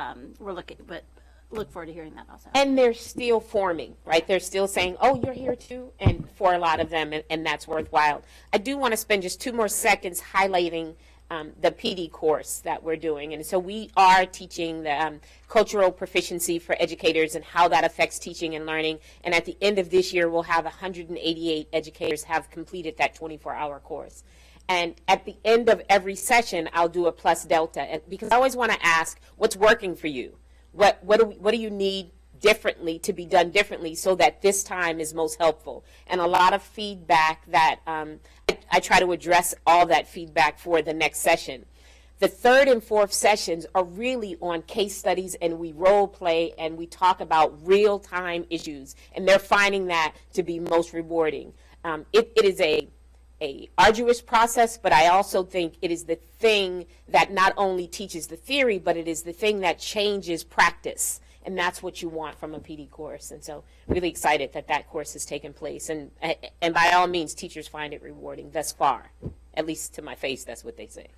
look forward to hearing that also. And they're still forming, right? They're still saying, oh, you're here too, and for a lot of them, and that's worthwhile. I do want to spend just 2 more seconds highlighting the PD course that we're doing. And so we are teaching the cultural proficiency for educators and how that affects teaching and learning. And at the end of this year, we'll have 188 educators have completed that 24-hour course. And at the end of every session, I'll do a plus delta, because I always want to ask, what's working for you? What do you need differently to be done differently so that this time is most helpful? And a lot of feedback that I try to address all that feedback for the next session. The 3rd and 4th sessions are really on case studies, and we role play and we talk about real time issues, and they're finding that to be most rewarding. It is a arduous process, but I also think it is the thing that not only teaches the theory, but it is the thing that changes practice. And that's what you want from a PD course. And so really excited that that course has taken place. And by all means, teachers find it rewarding thus far. At least to my face, that's what they say.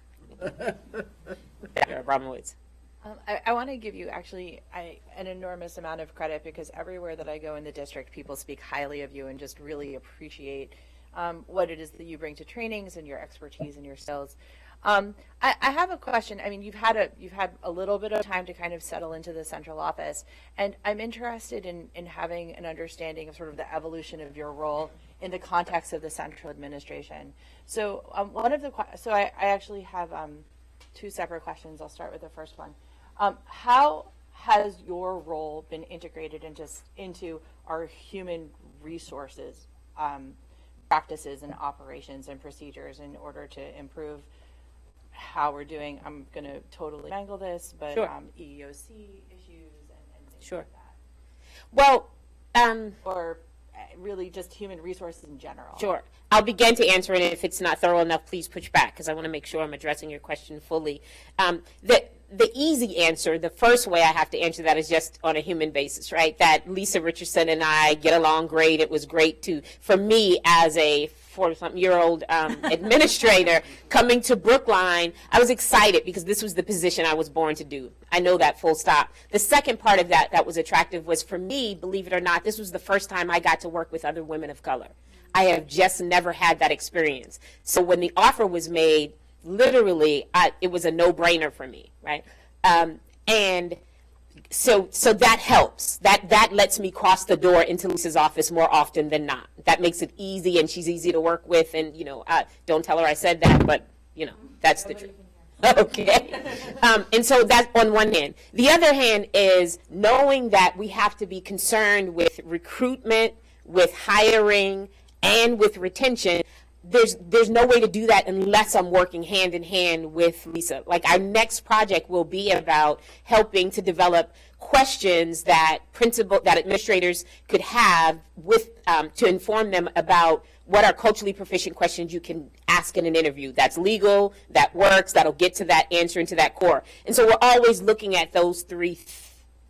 Abramowitz. I want to give you actually an enormous amount of credit, because everywhere that I go in the district, people speak highly of you and just really appreciate what it is that you bring to trainings and your expertise and your skills. I have a question. I mean, you've had a little bit of time to kind of settle into the central office, and I'm interested in having an understanding of sort of the evolution of your role in the context of the central administration. So I actually have 2 separate questions. I'll start with the first one. How has your role been integrated into our human resources practices and operations and procedures in order to improve how we're doing? I'm going to totally mangle this, but Sure. EEOC issues and things Sure. like that. Well, Or really just human resources in general. Sure. I'll begin to answer it. If it's not thorough enough, please push back, because I want to make sure I'm addressing your question fully. The easy answer, the first way I have to answer that, is just on a human basis, right? That Lisa Richardson and I get along great. It was great for me as a 40-something-year-old administrator coming to Brookline. I was excited because this was the position I was born to do. I know that, full stop. The second part of that was attractive was, for me, believe it or not, this was the first time I got to work with other women of color. I have just never had that experience. So when the offer was made, literally, it was a no-brainer for me, right? And so that helps. That lets me cross the door into Lisa's office more often than not. That makes it easy, and she's easy to work with. And don't tell her I said that, but that's the truth. Okay. And so that's on one hand. The other hand is knowing that we have to be concerned with recruitment, with hiring, and with retention. There's no way to do that unless I'm working hand in hand with Lisa. Like, our next project will be about helping to develop questions that administrators could have to inform them about what are culturally proficient questions you can ask in an interview. That's legal, that works, that'll get to that answer and to that core. And so we're always looking at those three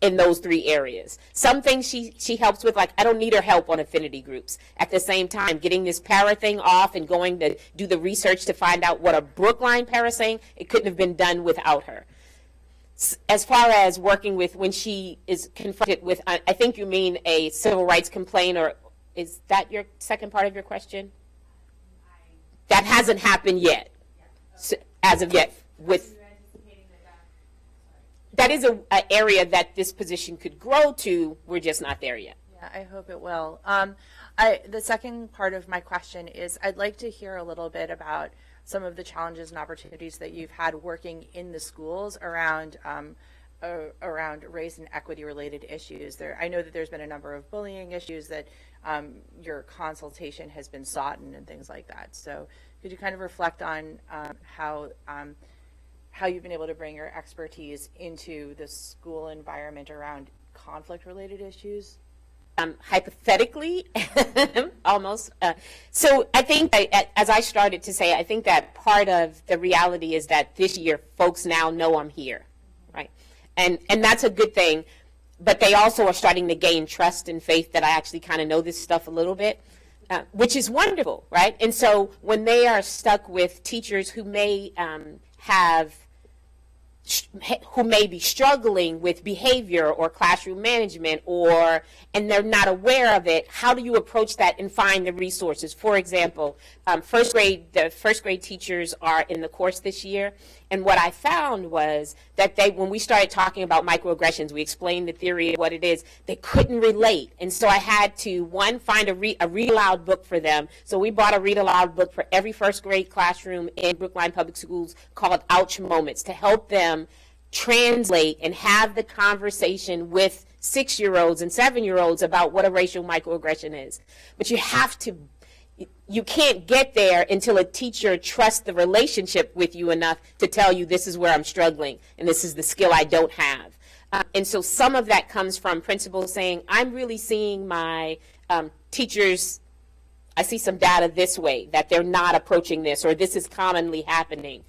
areas. Some things she helps with, like I don't need her help on affinity groups. At the same time, getting this para thing off and going to do the research to find out what a Brookline para saying, it couldn't have been done without her. As far as working with when she is confronted with, I think you mean a civil rights complaint, or is that your second part of your question? That hasn't happened yet, as of yet. That is an area that this position could grow to. We're just not there yet. Yeah, I hope it will. The second part of my question is I'd like to hear a little bit about some of the challenges and opportunities that you've had working in the schools around race and equity related issues. I know that there's been a number of bullying issues that your consultation has been sought and things like that. So could you kind of reflect on how you've been able to bring your expertise into the school environment around conflict related issues? hypothetically, almost. So I think, as I started to say, I think that part of the reality is that this year folks now know I'm here, right? And that's a good thing, but they also are starting to gain trust and faith that I actually kind of know this stuff a little bit, which is wonderful, right? And so when they are stuck with teachers who may be struggling with behavior or classroom management, and they're not aware of it, how do you approach that and find the resources? For example, the first grade teachers are in the course this year, and what I found was that when we started talking about microaggressions, we explained the theory of what it is, they couldn't relate. And so I had to, one, find a read aloud book for them. So we bought a read aloud book for every first grade classroom in Brookline Public Schools called Ouch Moments, to help them translate and have the conversation with 6-year-olds and 7-year-olds about what a racial microaggression is. But you can't get there until a teacher trusts the relationship with you enough to tell you, this is where I'm struggling and this is the skill I don't have. And so some of that comes from principals saying, I'm really seeing my teachers, I see some data this way, that they're not approaching this, or this is commonly happening.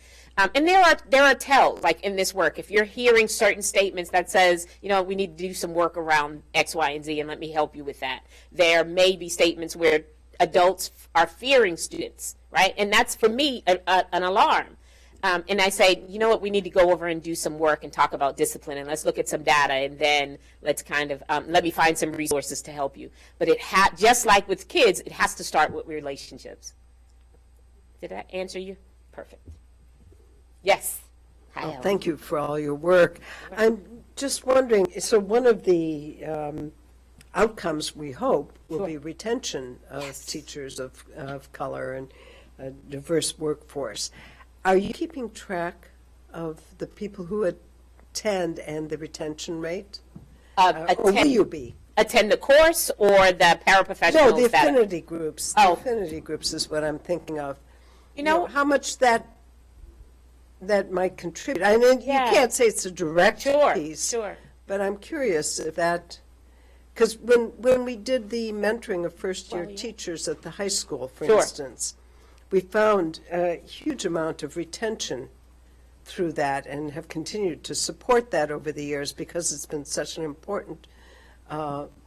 And there are tells, like in this work, if you're hearing certain statements that says, we need to do some work around X, Y, and Z, and let me help you with that. There may be statements where adults are fearing students, right? And that's, for me, an alarm. And I say, you know what, we need to go over and do some work and talk about discipline, and let's look at some data, and then let's kind of, let me find some resources to help you. But just like with kids, it has to start with relationships. Did that answer you? Perfect. Yes. Hi, Ellen. Thank you for all your work. I'm just wondering, so one of the outcomes, we hope, will be retention of teachers of color and a diverse workforce. Are you keeping track of the people who attend and the retention rate? Or will you be? Attend the course or the paraprofessionals? No, the affinity groups. The affinity groups is what I'm thinking of. You know how much that might contribute. I mean, you can't say it's a direct piece. Sure. But I'm curious if that, because when we did the mentoring of first-year teachers at the high school, for instance, we found a huge amount of retention through that and have continued to support that over the years because it's been such an important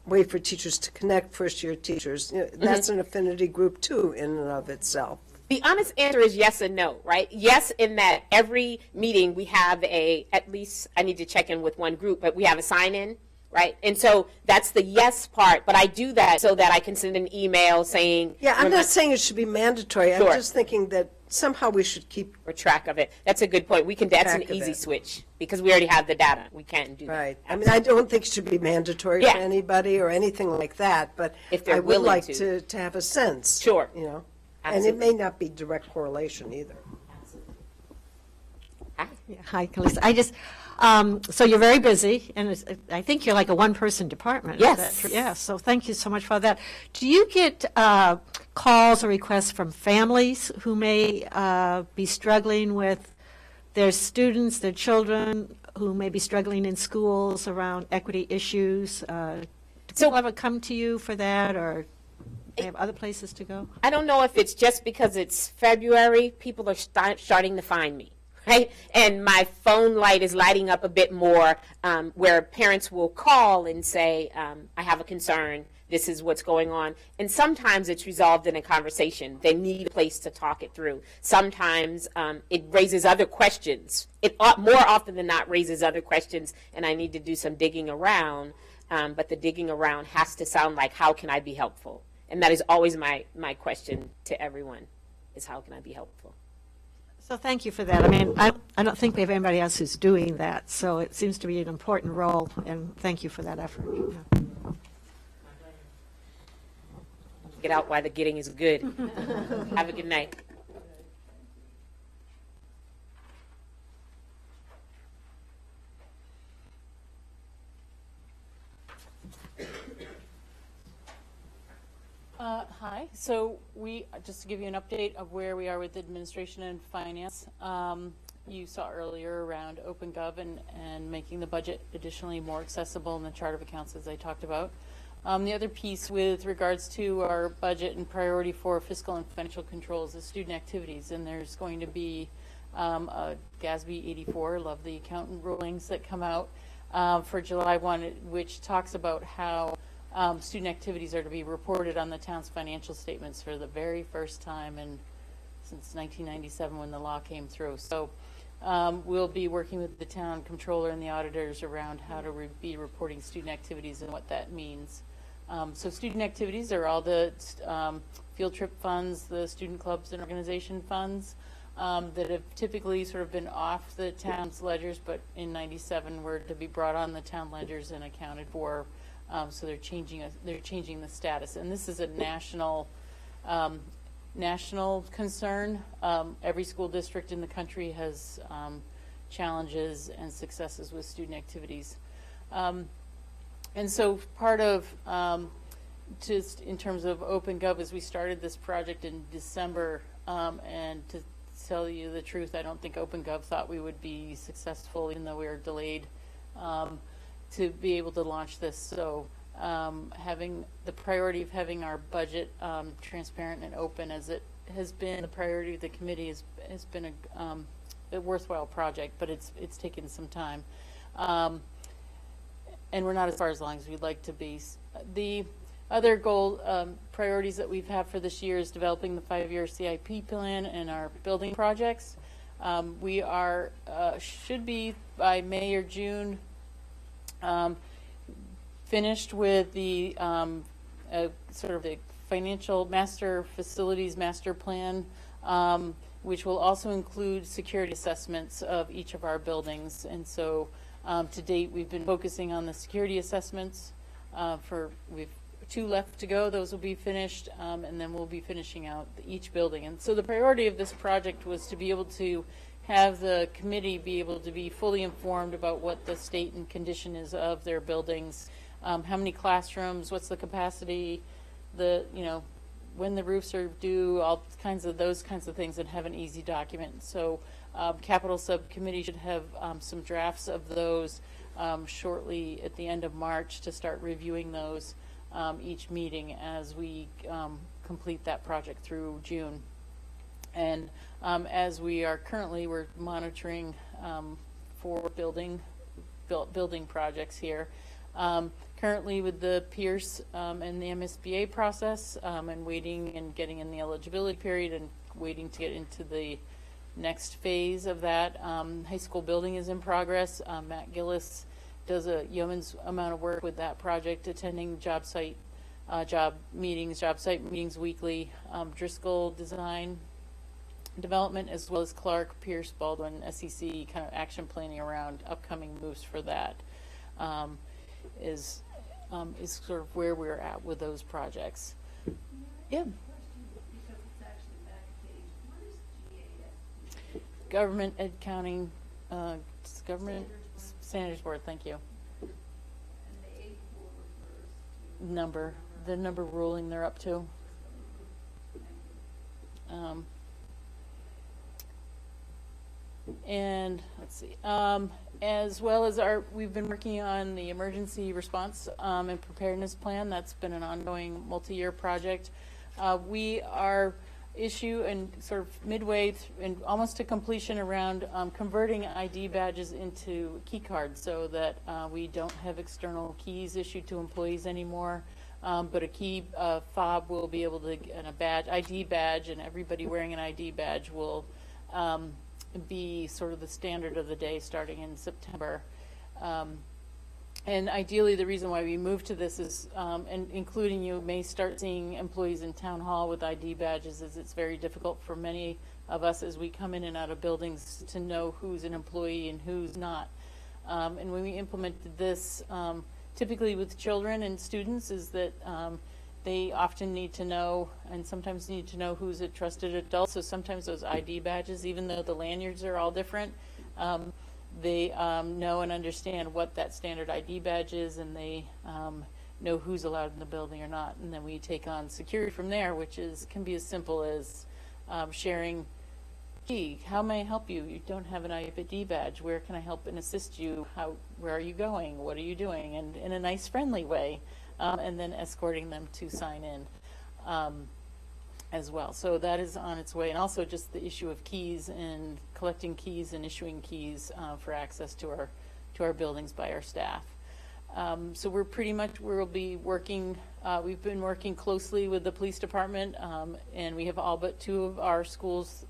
way for teachers to connect, first-year teachers. That's an affinity group, too, in and of itself. The honest answer is yes and no, right? Yes, in that every meeting we have at least, I need to check in with one group, but we have a sign-in, right? And so that's the yes part, but I do that so that I can send an email saying... Yeah, I'm not saying it should be mandatory. I'm just thinking that somehow we should keep track of it. That's a good point. That's an easy switch because we already have the data. We can't do that. Right. I mean, I don't think it should be mandatory for anybody or anything like that, but if they're I would willing like to have a sense. Sure. And it may not be direct correlation either. Hi, Calista. I just, so you're very busy, and I think you're like a one-person department. Yes. Yeah, so thank you so much for that. Do you get calls or requests from families who may be struggling with their students, their children, who may be struggling in schools around equity issues? Do people ever come to you for that, or they have other places to go? I don't know if it's just because it's February, people are starting to find me, right? And my phone light is lighting up a bit more, where parents will call and say, I have a concern, this is what's going on. And sometimes it's resolved in a conversation. They need a place to talk it through. Sometimes it raises other questions. It more often than not raises other questions, and I need to do some digging around. But the digging around has to sound like, how can I be helpful? And that is always my question to everyone, is how can I be helpful? So thank you for that. I mean, I don't think we have anybody else who's doing that, so it seems to be an important role, and thank you for that effort. Yeah. Get out while the getting is good. Have a good night. Hi. So just to give you an update of where we are with administration and finance, you saw earlier around OpenGov and making the budget additionally more accessible in the chart of accounts, as I talked about. The other piece with regards to our budget and priority for fiscal and financial controls is student activities, and there's going to be a GASB 84, love the accountant rulings that come out for July 1, which talks about how student activities are to be reported on the town's financial statements for the very first time since 1997 when the law came through. So we'll be working with the town controller and the auditors around how to be reporting student activities and what that means. So student activities are all the field trip funds, the student clubs and organization funds that have typically sort of been off the town's ledgers, but in 97 were to be brought on the town ledgers and accounted for. So they're changing the status, and this is a national concern. Every school district in the country has challenges and successes with student activities. And so part of, just in terms of OpenGov, as we started this project in December, and to tell you the truth, I don't think OpenGov thought we would be successful, even though we were delayed, to be able to launch this. So having the priority of having our budget transparent and open, as it has been the priority of the committee, has been a worthwhile project, but it's taken some time. And we're not as far along as we'd like to be. The other goal priorities that we've had for this year is developing the 5-year CIP plan and our building projects. We are should be by May or June finished with the sort of the financial facilities master plan, which will also include security assessments of each of our buildings. And so to date, we've been focusing on the security assessments. We've 2 left to go. Those will be finished, and then we'll be finishing out each building. And so the priority of this project was to be able to have the committee be able to be fully informed about what the state and condition is of their buildings, how many classrooms, what's the capacity, when the roofs are due, all kinds of those kinds of things, and have an easy document. So Capital Subcommittee should have some drafts of those shortly at the end of March to start reviewing those each meeting as we complete that project through June. And as we are currently, we're monitoring for building projects here. Currently with the Pierce and the MSBA process, and waiting and getting in the eligibility period and waiting to get into the next phase of that. High school building is in progress. Matt Gillis does a yeoman's amount of work with that project, attending job site meetings weekly. Driscoll Design Development, as well as Clark, Pierce, Baldwin, SEC kind of action planning around upcoming moves for that is sort of where we're at with those projects. Yeah. Government Accounting, Government Standards Board, thank you. The number ruling they're up to. And let's see, as well as we've been working on the emergency response and preparedness plan. That's been an ongoing multi-year project. We are and sort of midway and almost to completion around converting ID badges into key cards, so that we don't have external keys issued to employees anymore, but a key fob will be able to, and a ID badge, and everybody wearing an ID badge will be sort of the standard of the day starting in September. And ideally, the reason why we moved to this is, and including you may start seeing employees in town hall with ID badges, is it's very difficult for many of us as we come in and out of buildings to know who's an employee and who's not. And when we implemented this, typically with children and students, is that they often need to know, and sometimes need to know, who's a trusted adult. So sometimes those ID badges, even though the lanyards are all different, they know and understand what that standard ID badge is, and they know who's allowed in the building or not. And then we take on security from there, which can be as simple as sharing, gee, how may I help you? You don't have an ID badge. Where can I help and assist you? Where are you going? What are you doing? And in a nice, friendly way. and then escorting them to sign in as well. So that is on its way. And also just the issue of keys and collecting keys and issuing keys for access to our buildings by our staff. So we'll be working, we've been working closely with the police department, and we have all but 2 of our schools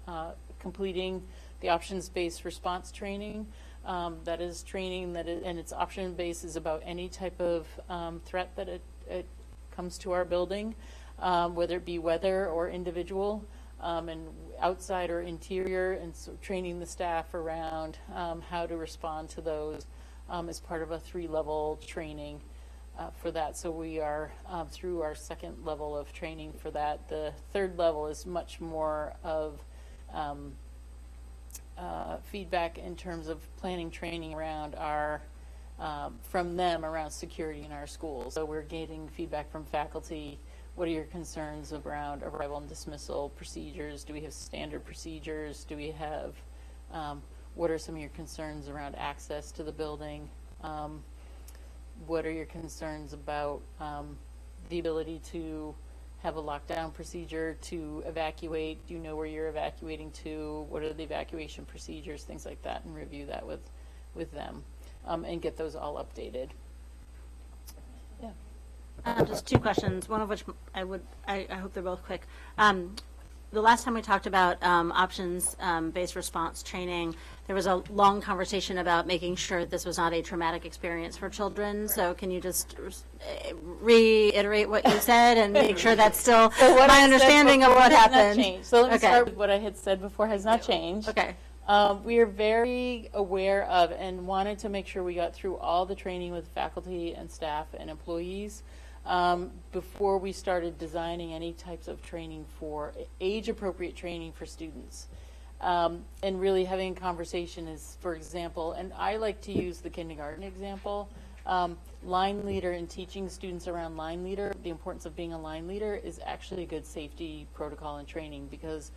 completing the options-based response training. That is training and it's option-based is about any type of threat that it comes to our building, whether it be weather or individual, and outside or interior, and so training the staff around how to respond to those as part of a 3-level training for that. So we are through our 2nd level of training for that. The 3rd level is much more of feedback in terms of planning training around our from them around security in our schools. So we're getting feedback from faculty. What are your concerns around arrival and dismissal procedures? Do we have standard procedures? Do we have what are some of your concerns around access to the building? What are your concerns about the ability to have a lockdown procedure to evacuate? Do you know where you're evacuating to? What are the evacuation procedures? Things like that, and review that with them and get those all updated. Yeah. Just 2 questions, one of which I hope they're both quick. The last time we talked about options-based response training, there was a long conversation about making sure this was not a traumatic experience for children. So can you just reiterate what you said and make sure that's still my understanding of what happened? So let me start with what I had said before has not changed. Okay. We are very aware of and wanted to make sure we got through all the training with faculty and staff and employees before we started designing any types of training for age-appropriate training for students. And really having a conversation is, for example, and I like to use the kindergarten example, line leader and teaching students around line leader, the importance of being a line leader is actually a good safety protocol and training, because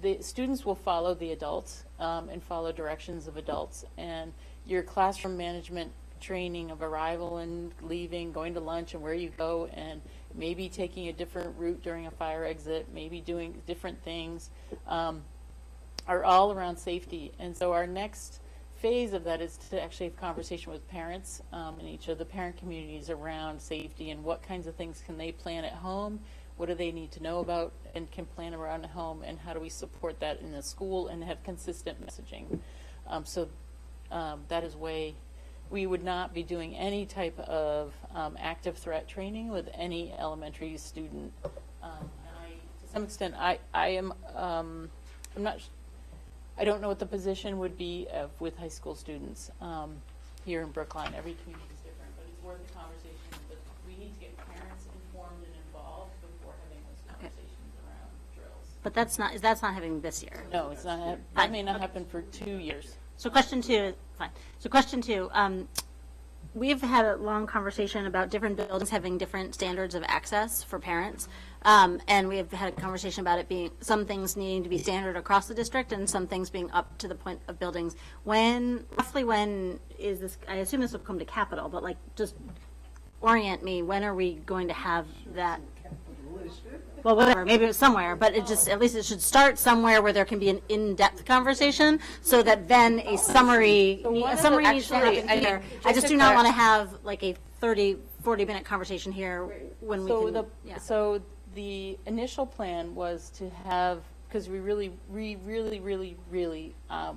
the students will follow the adults and follow directions of adults, and your classroom management training of arrival and leaving, going to lunch and where you go, and maybe taking a different route during a fire exit, maybe doing different things, are all around safety. And so our next phase of that is to actually have conversation with parents in each of the parent communities around safety and what kinds of things can they plan at home, what do they need to know about and can plan around at home, and how do we support that in the school and have consistent messaging. So that is way we would not be doing any type of active threat training with any elementary student. And to some extent, I am, I'm not, I don't know what the position would be with high school students here in Brookline. Every community is different, but it's worth the conversation. But we need to get parents informed and involved before having those conversations around drills. But that's not happening this year. No, it's not. That may not happen for 2 years. So question 2, fine. So question 2, we've had a long conversation about different buildings having different standards of access for parents. And we have had a conversation about it being, some things needing to be standard across the district and some things being up to the point of buildings. Roughly when is this, I assume this will come to Capitol, but like just orient me, when are we going to have that? Well, whatever, maybe it's somewhere, but it just, at least it should start somewhere where there can be an in-depth conversation, so that then a summary needs to happen here. I just do not want to have like a 30, 40-minute conversation here when we can, So the initial plan was to have, because we really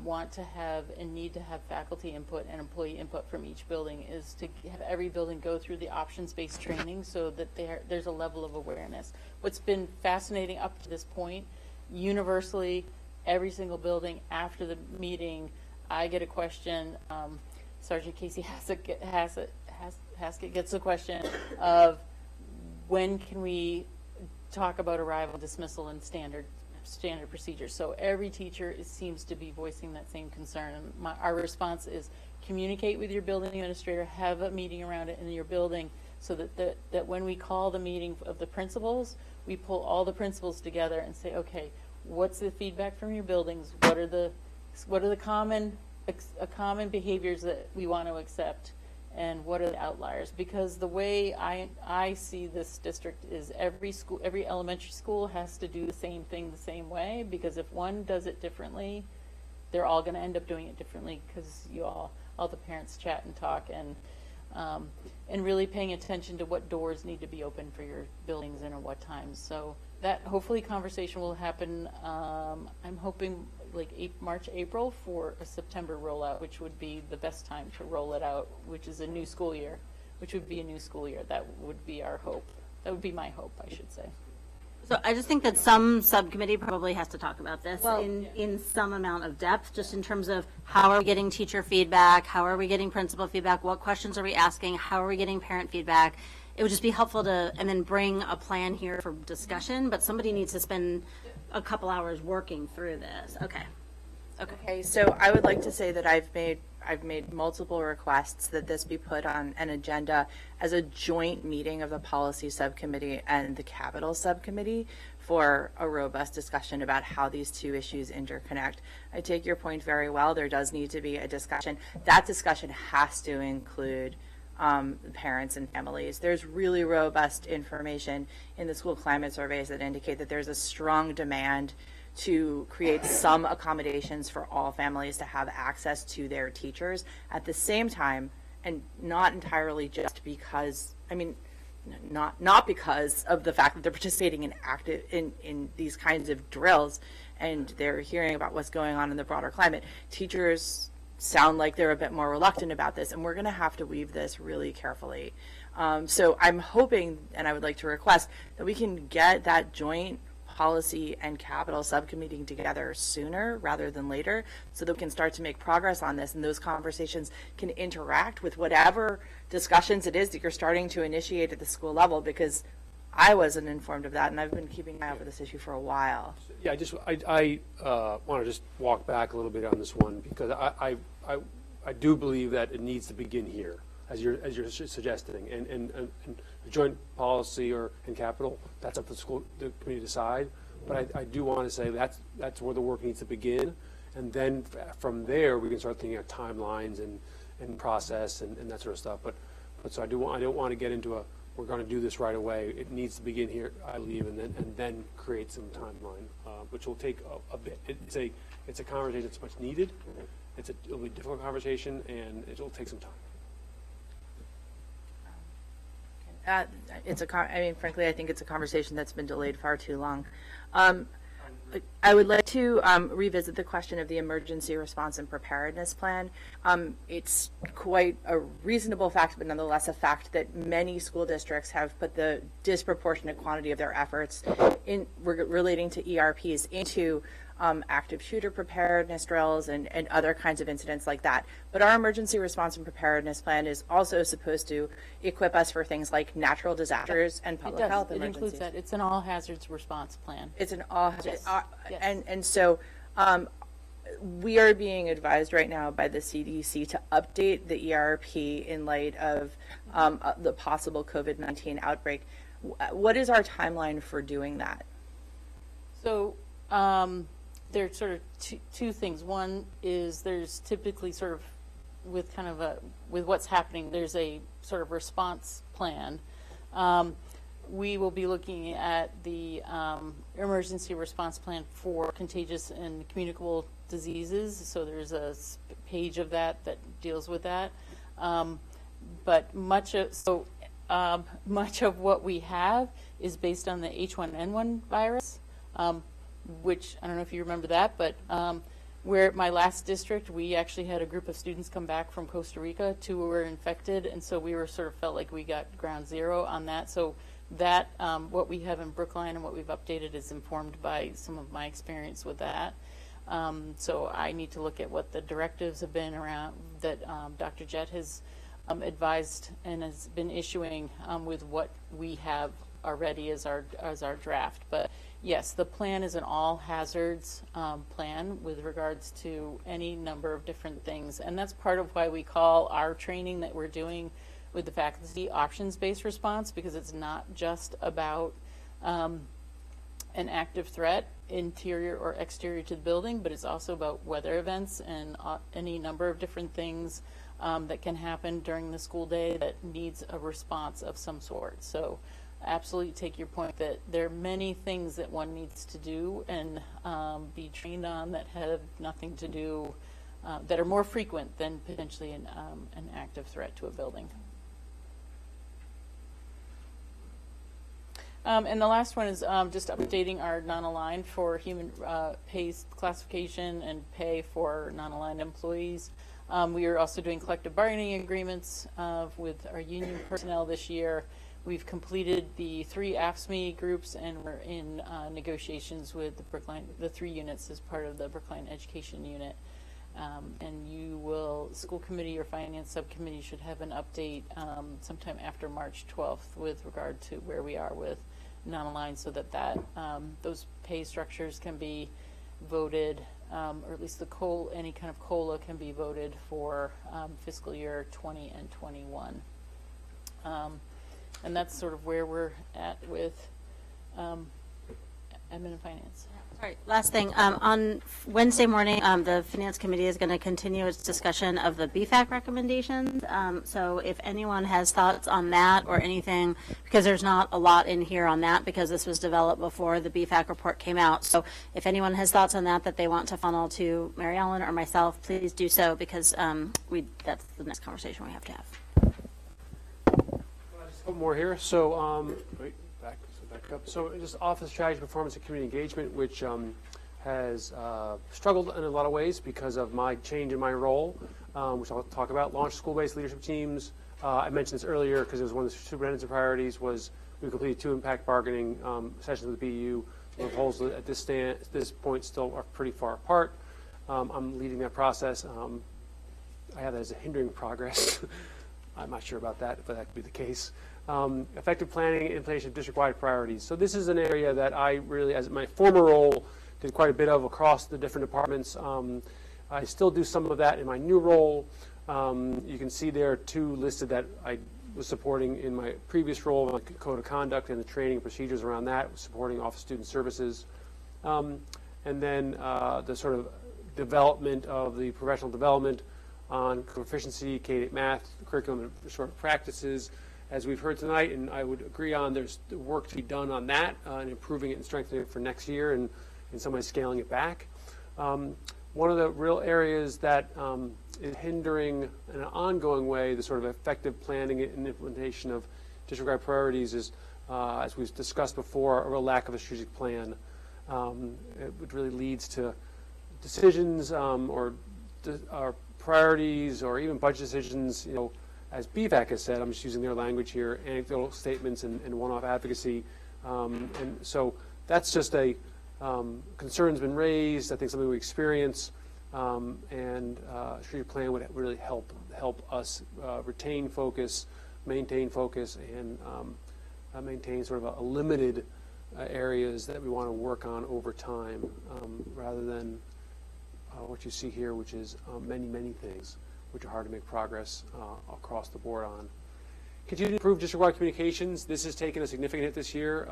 want to have and need to have faculty input and employee input from each building, is to have every building go through the options-based training so that there's a level of awareness. What's been fascinating up to this point, universally, every single building after the meeting, I get a question, Sergeant Casey Haskett gets a question of when can we talk about arrival, dismissal, and standard procedures. So every teacher seems to be voicing that same concern. And our response is communicate with your building administrator, have a meeting around it in your building, so that when we call the meeting of the principals, we pull all the principals together and say, okay, what's the feedback from your buildings? What are the common behaviors that we want to accept? and what are the outliers? Because the way I see this district is every elementary school has to do the same thing the same way, because if one does it differently, they're all going to end up doing it differently, because all the parents chat and talk, and really paying attention to what doors need to be open for your buildings and at what times. So that hopefully conversation will happen. I'm hoping like March, April for a September rollout, which would be the best time to roll it out, which is a new school year, which would be a new school year. That would be our hope. That would be my hope, I should say. So I just think that some subcommittee probably has to talk about this in some amount of depth, just in terms of how are we getting teacher feedback, how are we getting principal feedback, what questions are we asking, how are we getting parent feedback. It would just be helpful to, and then bring a plan here for discussion, but somebody needs to spend a couple hours working through this. Okay, so I would like to say that I've made multiple requests that this be put on an agenda as a joint meeting of the policy subcommittee and the capital subcommittee for a robust discussion about how these two issues interconnect. I take your point very well. There does need to be a discussion. That discussion has to include parents and families. There's really robust information in the school climate surveys that indicate that there's a strong demand to create some accommodations for all families to have access to their teachers at the same time, and not entirely just because, not because of the fact that they're participating in these kinds of drills and they're hearing about what's going on in the broader climate. Teachers sound like they're a bit more reluctant about this, and we're going to have to weave this really carefully. So I'm hoping, and I would like to request, that we can get that joint policy and capital subcommittee together sooner rather than later, so that we can start to make progress on this, and those conversations can interact with whatever discussions it is that you're starting to initiate at the school level, because I wasn't informed of that, and I've been keeping an eye over this issue for a while. Yeah, I want to just walk back a little bit on this one, because I do believe that it needs to begin here, as you're suggesting, and the joint policy and capital, that's up to the committee to decide. But I do want to say that's where the work needs to begin, and then from there we can start thinking of timelines and process and that sort of stuff. But so I don't want to get into we're going to do this right away. It needs to begin here, I believe, and then create some timeline, which will take a bit. It's a conversation that's much needed. It'll be a difficult conversation, and it'll take some time. Frankly, I think it's a conversation that's been delayed far too long. I would like to revisit the question of the emergency response and preparedness plan. It's quite a reasonable fact, but nonetheless a fact, that many school districts have put the disproportionate quantity of their efforts relating to ERPs into active shooter preparedness drills and other kinds of incidents like that. But our emergency response and preparedness plan is also supposed to equip us for things like natural disasters and public health emergencies. It includes that. It's an all hazards response plan. It's an all, yes. And so we are being advised right now by the CDC to update the ERP in light of the possible COVID-19 outbreak. What is our timeline for doing that? So there's sort of two things. One is there's typically sort of with what's happening, there's a sort of response plan. We will be looking at the emergency response plan for contagious and communicable diseases. So there's a page of that deals with that. But much of what we have is based on the H1N1 virus, which I don't know if you remember that, but where my last district, we actually had a group of students come back from Costa Rica. 2 were infected, and so we felt like we got ground zero on that. So that what we have in Brookline and what we've updated is informed by some of my experience with that. So I need to look at what the directives have been around that Dr. Jett has advised and has been issuing with what we have already as our draft. But yes, the plan is an all hazards plan with regards to any number of different things, and that's part of why we call our training that we're doing with the faculty options-based response, because it's not just about an active threat, interior or exterior to the building, but it's also about weather events and any number of different things that can happen during the school day that needs a response of some sort. So absolutely take your point that there are many things that one needs to do and be trained on that have nothing to do, that are more frequent than potentially an active threat to a building. And the last one is just updating our non-aligned for human pay classification and pay for non-aligned employees. We are also doing collective bargaining agreements with our union personnel this year. We've completed the 3 AFSCME groups, and we're in negotiations with the Brookline, the 3 units as part of the Brookline Education Unit. And you will, school committee or finance subcommittee should have an update sometime after March 12th with regard to where we are with non-aligned, so that those pay structures can be voted, or at least any kind of COLA can be voted for fiscal year 20 and 21. And that's sort of where we're at with admin and finance. Sorry, last thing. On Wednesday morning, the Finance Committee is going to continue its discussion of the BFAC recommendations. So if anyone has thoughts on that or anything, because there's not a lot in here on that because this was developed before the BFAC report came out. So if anyone has thoughts on that they want to funnel to Mary Ellen or myself, please do so, because that's the next conversation we have to have. Just a couple more here. So, back up. So just Office Strategy, Performance, and Community Engagement, which has struggled in a lot of ways because of my change in my role, which I'll talk about. Launch school-based leadership teams. I mentioned this earlier because it was one of the superintendent's priorities. Was we completed 2 impact bargaining sessions with the BU. The proposals at this point still are pretty far apart. I'm leading that process. I have that as a hindering progress. I'm not sure about that, but that could be the case. Effective planning and implementation of district-wide priorities. So this is an area that I really, as my former role, did quite a bit of across the different departments. I still do some of that in my new role. You can see there are 2 listed that I was supporting in my previous role, like code of conduct and the training and procedures around that, supporting Office of Student Services. And then the sort of development of the professional development on proficiency, K-8 math, curriculum, and short practices. As we've heard tonight, and I would agree on, there's work to be done on that and improving it and strengthening it for next year, and in some ways scaling it back. One of the real areas that is hindering in an ongoing way the sort of effective planning and implementation of district-wide priorities is, as we've discussed before, a real lack of a strategic plan. It really leads to decisions or priorities or even budget decisions, as BFAC has said, I'm just using their language here, anecdotal statements and one-off advocacy. And so that's just a concern's been raised. I think something we experience, and strategic plan would really help us retain focus, maintain focus, and maintain sort of a limited areas that we want to work on over time, rather than what you see here, which is many things which are hard to make progress across the board on. Continue to improve district-wide communications. This has taken a significant hit this year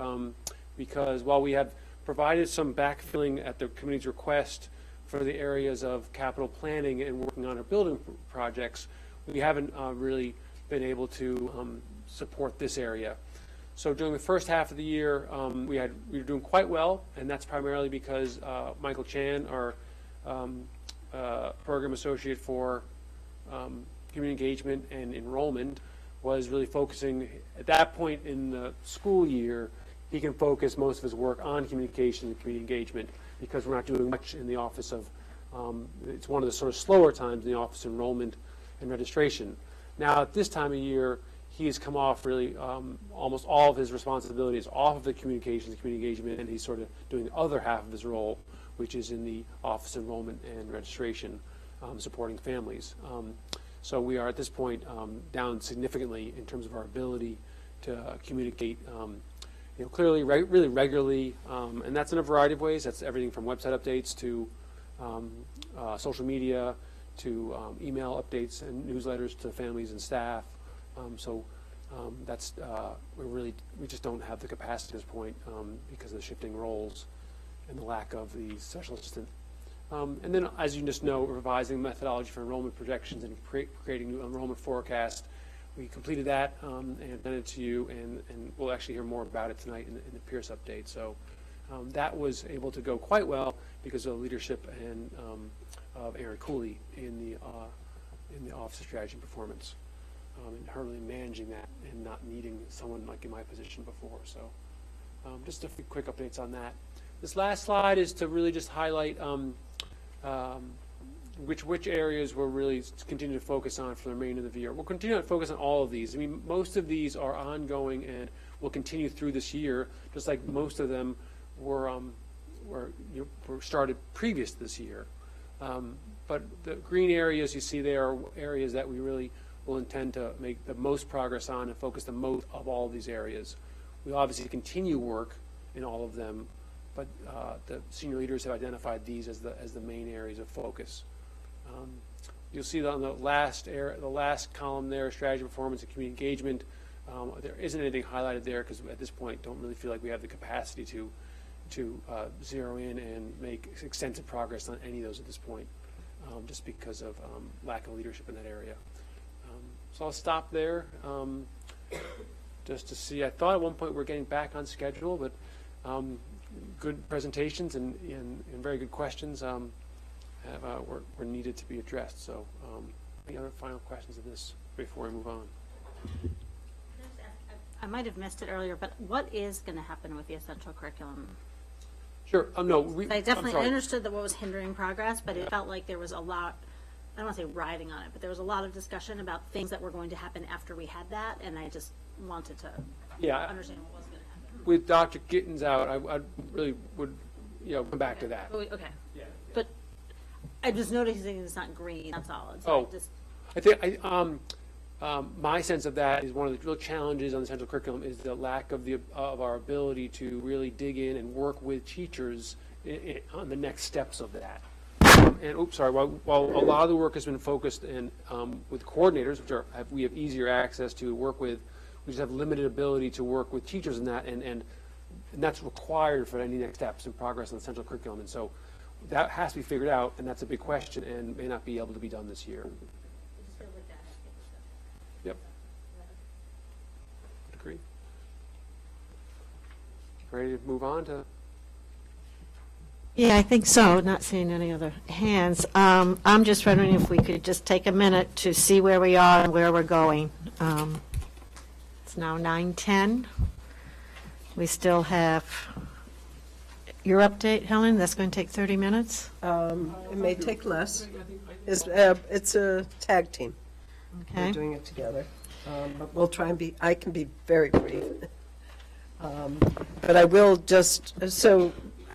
because while we have provided some backfilling at the committee's request for the areas of capital planning and working on our building projects, we haven't really been able to support this area. So during the first half of the year, we were doing quite well, and that's primarily because Michael Chan, our program associate for community engagement and enrollment, was really focusing at that point in the school year. He can focus most of his work on communication and community engagement because we're not doing much in the office of, it's one of the sort of slower times in the office of enrollment and registration. Now at this time of year, he has come off really almost all of his responsibilities off of the communications, community engagement, and he's sort of doing the other half of his role, which is in the office of enrollment and registration, supporting families. So we are at this point down significantly in terms of our ability to communicate clearly, really regularly, and that's in a variety of ways. That's everything from website updates to social media to email updates and newsletters to families and staff. So We just don't have the capacity at this point because of the shifting roles and the lack of the special assistant. And then, as you just know, revising methodology for enrollment projections and creating new enrollment forecast. We completed that and sent it to you, and we'll actually hear more about it tonight in the Pierce update. So that was able to go quite well because of the leadership and of Erin Cooley in the Office of Strategy and Performance, and her really managing that and not needing someone like in my position before. So just a few quick updates on that. This last slide is to really just highlight which areas we're really continue to focus on for the remainder of the year. We'll continue to focus on all of these. I mean, most of these are ongoing and will continue through this year, just like most of them were started previous to this year. But the green areas you see there are areas that we really will intend to make the most progress on and focus the most of all of these areas. We obviously continue work in all of them, but the senior leaders have identified these as the main areas of focus. You'll see that on the last column there, strategy, performance, and community engagement. There isn't anything highlighted there because at this point don't really feel like we have the capacity to zero in and make extensive progress on any of those at this point, just because of lack of leadership in that area. So I'll stop there just to see. I thought at one point we were getting back on schedule, but good presentations and very good questions were needed to be addressed. So any other final questions of this before we move on? I might have missed it earlier, but what is going to happen with the essential curriculum? Sure. No, I understood that what was hindering progress, but it felt like there was a lot, I don't want to say riding on it, but there was a lot of discussion about things that were going to happen after we had that, and I just wanted to understand what was going to happen. With Dr. Gittens out, I really would, come back to that. Okay. Yeah. But I'm just noticing it's not green, that's all. I think my sense of that is one of the real challenges on the central curriculum is the lack of our ability to really dig in and work with teachers on the next steps of that. While a lot of the work has been focused in with coordinators, which we have easier access to work with, we just have limited ability to work with teachers in that, and that's required for any next steps and progress on the central curriculum. And so that has to be figured out, and that's a big question, and may not be able to be done this year. Yep. Agree. Ready to move on to? Yeah, I think so. Not seeing any other hands. I'm just wondering if we could just take a minute to see where we are and where we're going. It's now 9:10. We still have your update, Helen. That's going to take 30 minutes. It may take less. It's a tag team. Okay. We're doing it together. But we'll try and I can be very brief. But I will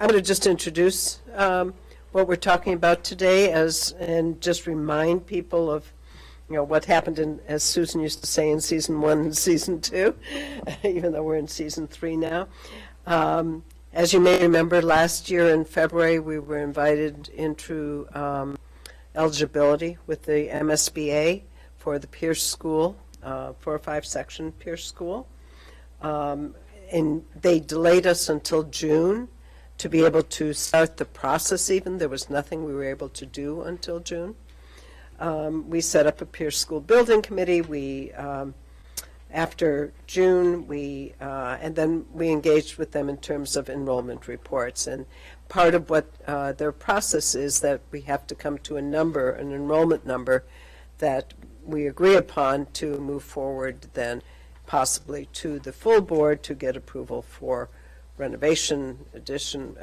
I'm going to just introduce what we're talking about today and just remind people of, what happened in, as Susan used to say, in season 1 and season 2, even though we're in season 3 now. As you may remember, last year in February, we were invited into eligibility with the MSBA for the Pierce School, 4 or 5 section Pierce School. And they delayed us until June to be able to start the process even. There was nothing we were able to do until June. We set up a Pierce School Building Committee. After June, and then we engaged with them in terms of enrollment reports. And part of what their process is that we have to come to an enrollment number that we agree upon to move forward then possibly to the full board to get approval for renovation, addition,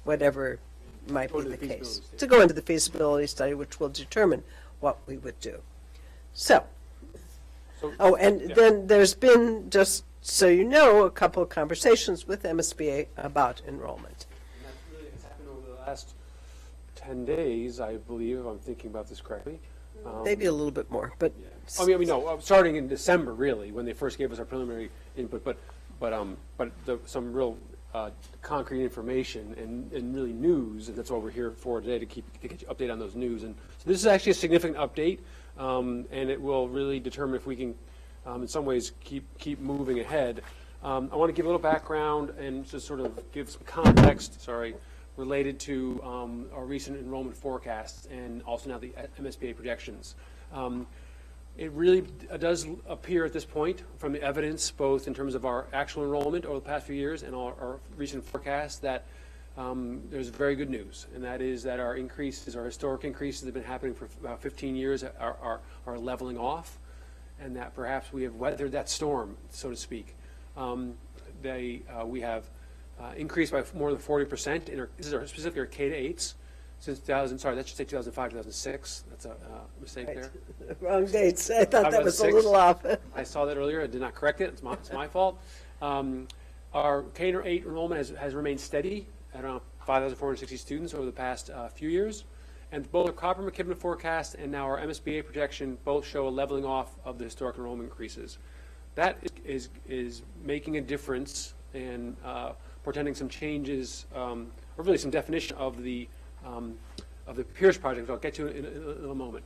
whatever might be the case. To go into the feasibility study, which will determine what we would do. Then there's been, just so you know, a couple of conversations with MSBA about enrollment. And that really has happened over the last 10 days, I believe, if I'm thinking about this correctly. Maybe a little bit more, but no, starting in December, really, when they first gave us our preliminary input, but some real concrete information and really news, and that's what we're here for today, to get you updated on those news. And so this is actually a significant update, and it will really determine if we can in some ways keep moving ahead. I want to give a little background and just sort of give some context, related to our recent enrollment forecasts and also now the MSBA projections. It really does appear at this point from the evidence, both in terms of our actual enrollment over the past few years and our recent forecasts, that there's very good news, and that is that our increases, our historic increases that have been happening for about 15 years are leveling off, and that perhaps we have weathered that storm, so to speak. We have increased by more than 40% in this is specifically our K-8s since 2000. Sorry, that should say 2005, 2006. That's a mistake there. Wrong dates. I thought that was a little off. I saw that earlier. I did not correct it. It's my fault. Our K-8 enrollment has remained steady at around 5,460 students over the past few years. And both the Cropper-McKibben forecast and now our MSBA projection both show a leveling off of the historic enrollment increases. That is making a difference and portending some changes, or really some definition of the Pierce project, which I'll get to in a moment.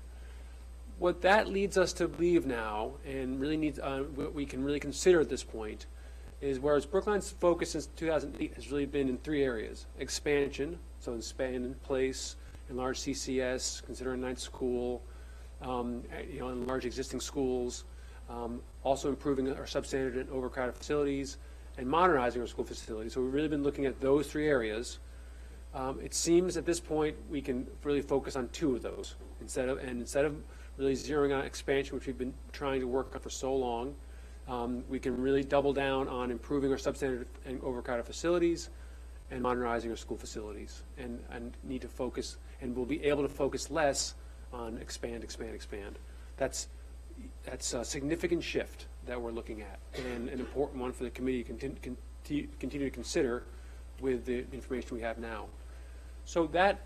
What that leads us to believe now, and really needs what we can really consider at this point, is whereas Brookline's focus since 2008 has really been in three areas: expansion, so expand in place, enlarge CCS, consider a ninth school, enlarge existing schools, also improving our substandard and overcrowded facilities, and modernizing our school facilities. So we've really been looking at those three areas. It seems at this point we can really focus on two of those instead of really zeroing on expansion, which we've been trying to work on for so long. We can really double down on improving our substandard and overcrowded facilities and modernizing our school facilities, and need to focus, and we'll be able to focus less on expand. That's a significant shift that we're looking at, and an important one for the committee to continue to consider with the information we have now. So that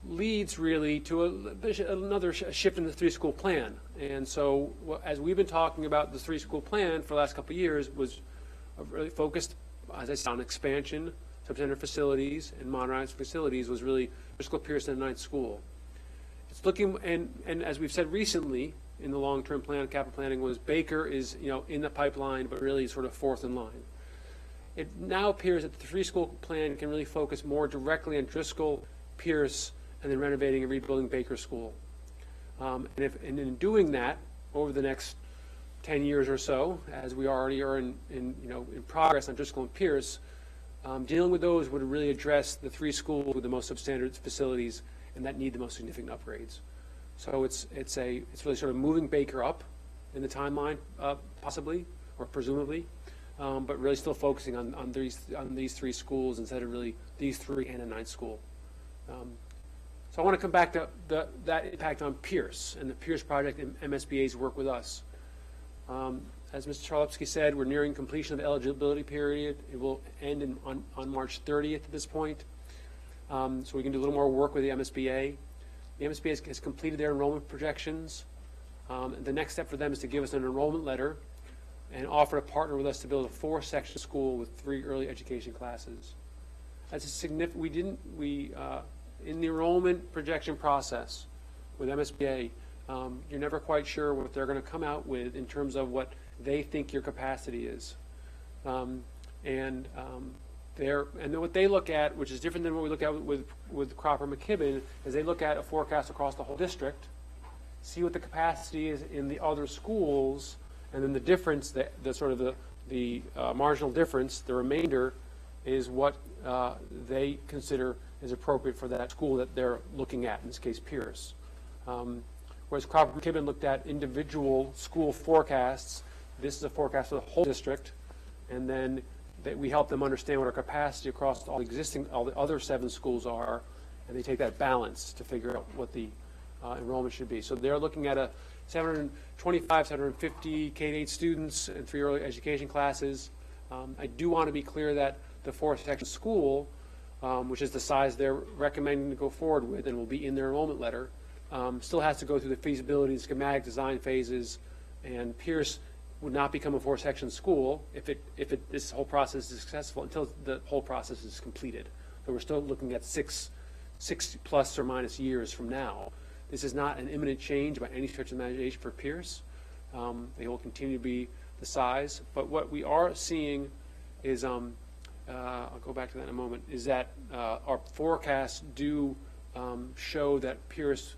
leads really to another shift in the three-school plan. And so as we've been talking about the three-school plan for the last couple of years, was really focused, as I said, on expansion, substandard facilities, and modernized facilities, was really Driscoll, Pierce, and ninth school. It's looking, and as we've said recently in the long-term plan, capital planning, was Baker is in the pipeline, but really sort of fourth in line. It now appears that the three-school plan can really focus more directly on Driscoll, Pierce, and then renovating and rebuilding Baker School. And in doing that, over the next 10 years or so, as we already are in progress on Driscoll and Pierce, dealing with those would really address the three schools with the most substandard facilities and that need the most significant upgrades. So it's really sort of moving Baker up in the timeline, possibly or presumably, but really still focusing on these three schools instead of really these three and a ninth school. So I want to come back to that impact on Pierce and the Pierce project and MSBA's work with us. As Mr. Charlepsky said, we're nearing completion of the eligibility period. It will end on March 30th at this point. So we can do a little more work with the MSBA. The MSBA has completed their enrollment projections. The next step for them is to give us an enrollment letter and offer to partner with us to build a 4-section school with 3 early education classes. That's a significant, in the enrollment projection process with MSBA, you're never quite sure what they're going to come out with in terms of what they think your capacity is. And what they look at, which is different than what we look at with Cropper-McKibben, is they look at a forecast across the whole district, see what the capacity is in the other schools, and then the difference, the marginal difference, the remainder, is what they consider is appropriate for that school that they're looking at, in this case Pierce. Whereas Cropper-McKibben looked at individual school forecasts, this is a forecast for the whole district, and then we help them understand what our capacity across all the other 7 schools are, and they take that balance to figure out what the enrollment should be. So they're looking at a 725, 750 K-8 students and 3 early education classes. I do want to be clear that the 4-section school, which is the size they're recommending to go forward with and will be in their enrollment letter, still has to go through the feasibility and schematic design phases, and Pierce would not become a 4-section school if this whole process is successful until the whole process is completed. So we're still looking at 6 plus or minus years from now. This is not an imminent change by any stretch of the imagination for Pierce. They will continue to be the size. But what we are seeing is, I'll go back to that in a moment, is that our forecasts do show that Pierce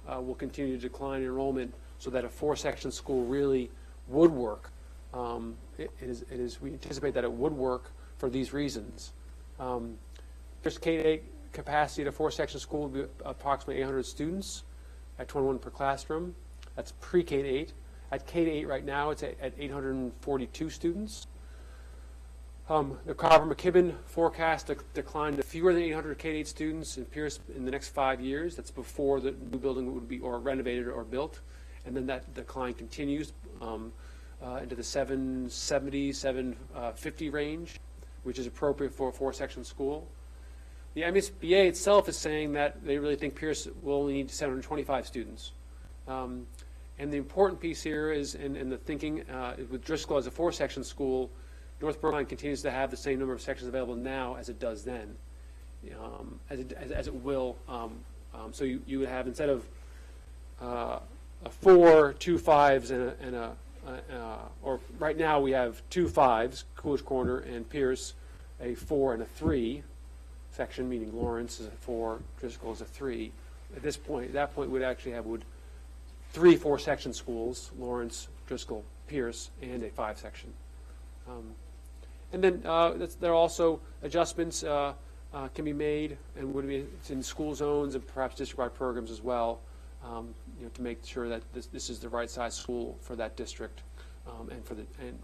will continue to decline in enrollment, so that a 4-section school really would work. We anticipate that it would work for these reasons. Pierce K-8 capacity at a 4-section school would be approximately 800 students at 21 per classroom. That's pre-K-8. At K-8 right now, it's at 842 students. The Cropper-McKibben forecast declined to fewer than 800 K-8 students in Pierce in the next 5 years. That's before the new building would be or renovated or built. And then that decline continues into the 770, 750 range, which is appropriate for a 4-section school. The MSBA itself is saying that they really think Pierce will only need 725 students. And the important piece here is, in the thinking, with Driscoll as a 4-section school, North Brookline continues to have the same number of sections available now as it does then, as it will. So you would have, instead of a 4, 2 5s, or right now we have 2 5s, Coolidge Corner and Pierce, a 4 and a 3 section, meaning Lawrence is a 4, Driscoll is a 3. At that point, we'd actually have 3 4-section schools: Lawrence, Driscoll, Pierce, and a 5-section. And then there are also adjustments can be made, and would be in school zones and perhaps district-wide programs as well, to make sure that this is the right size school for that district, and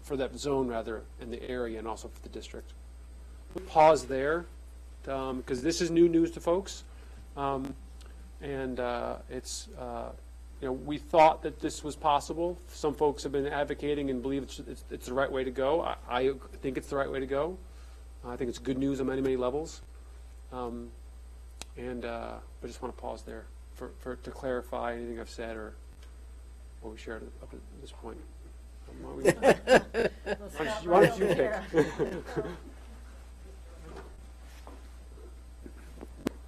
for that zone rather, in the area, and also for the district. We'll pause there because this is new news to folks, and it's. We thought that this was possible. Some folks have been advocating and believe it's the right way to go. I think it's the right way to go. I think it's good news on many, many levels. But I just want to pause there to clarify anything I've said or what we shared up at this point. Why don't you pick?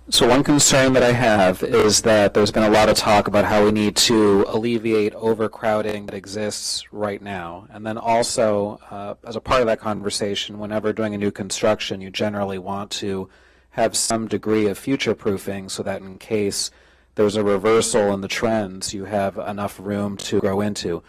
So one concern that I have is that there's been a lot of talk about how we need to alleviate overcrowding that exists right now. And then also, as a part of that conversation, whenever doing a new construction, you generally want to have some degree of future-proofing so that in case there's a reversal in the trends, you have enough room to grow into.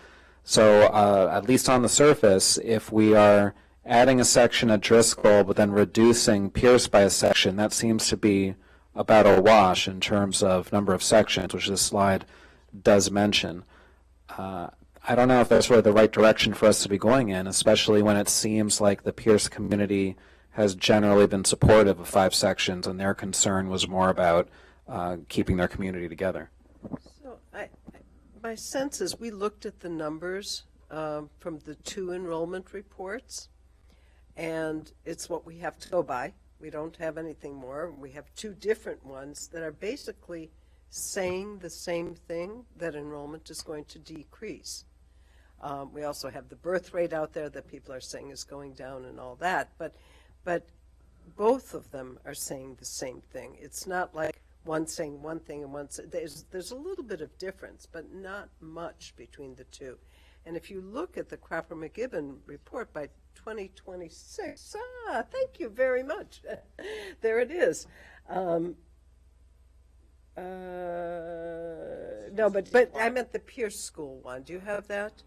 So at least on the surface, if we are adding a section at Driscoll but then reducing Pierce by a section, that seems to be about a wash in terms of number of sections, which this slide does mention. I don't know if that's really the right direction for us to be going in, especially when it seems like the Pierce community has generally been supportive of 5 sections, and their concern was more about keeping their community together. So my sense is we looked at the numbers from the 2 enrollment reports, and it's what we have to go by. We don't have anything more. We have 2 different ones that are basically saying the same thing, that enrollment is going to decrease. We also have the birth rate out there that people are saying is going down and all that, but both of them are saying the same thing. It's not like one saying one thing and one there's a little bit of difference, but not much between the 2. And if you look at the Cropper-McKibben report by 2026, thank you very much. There it is. No, but I meant the Pierce School one. Do you have that?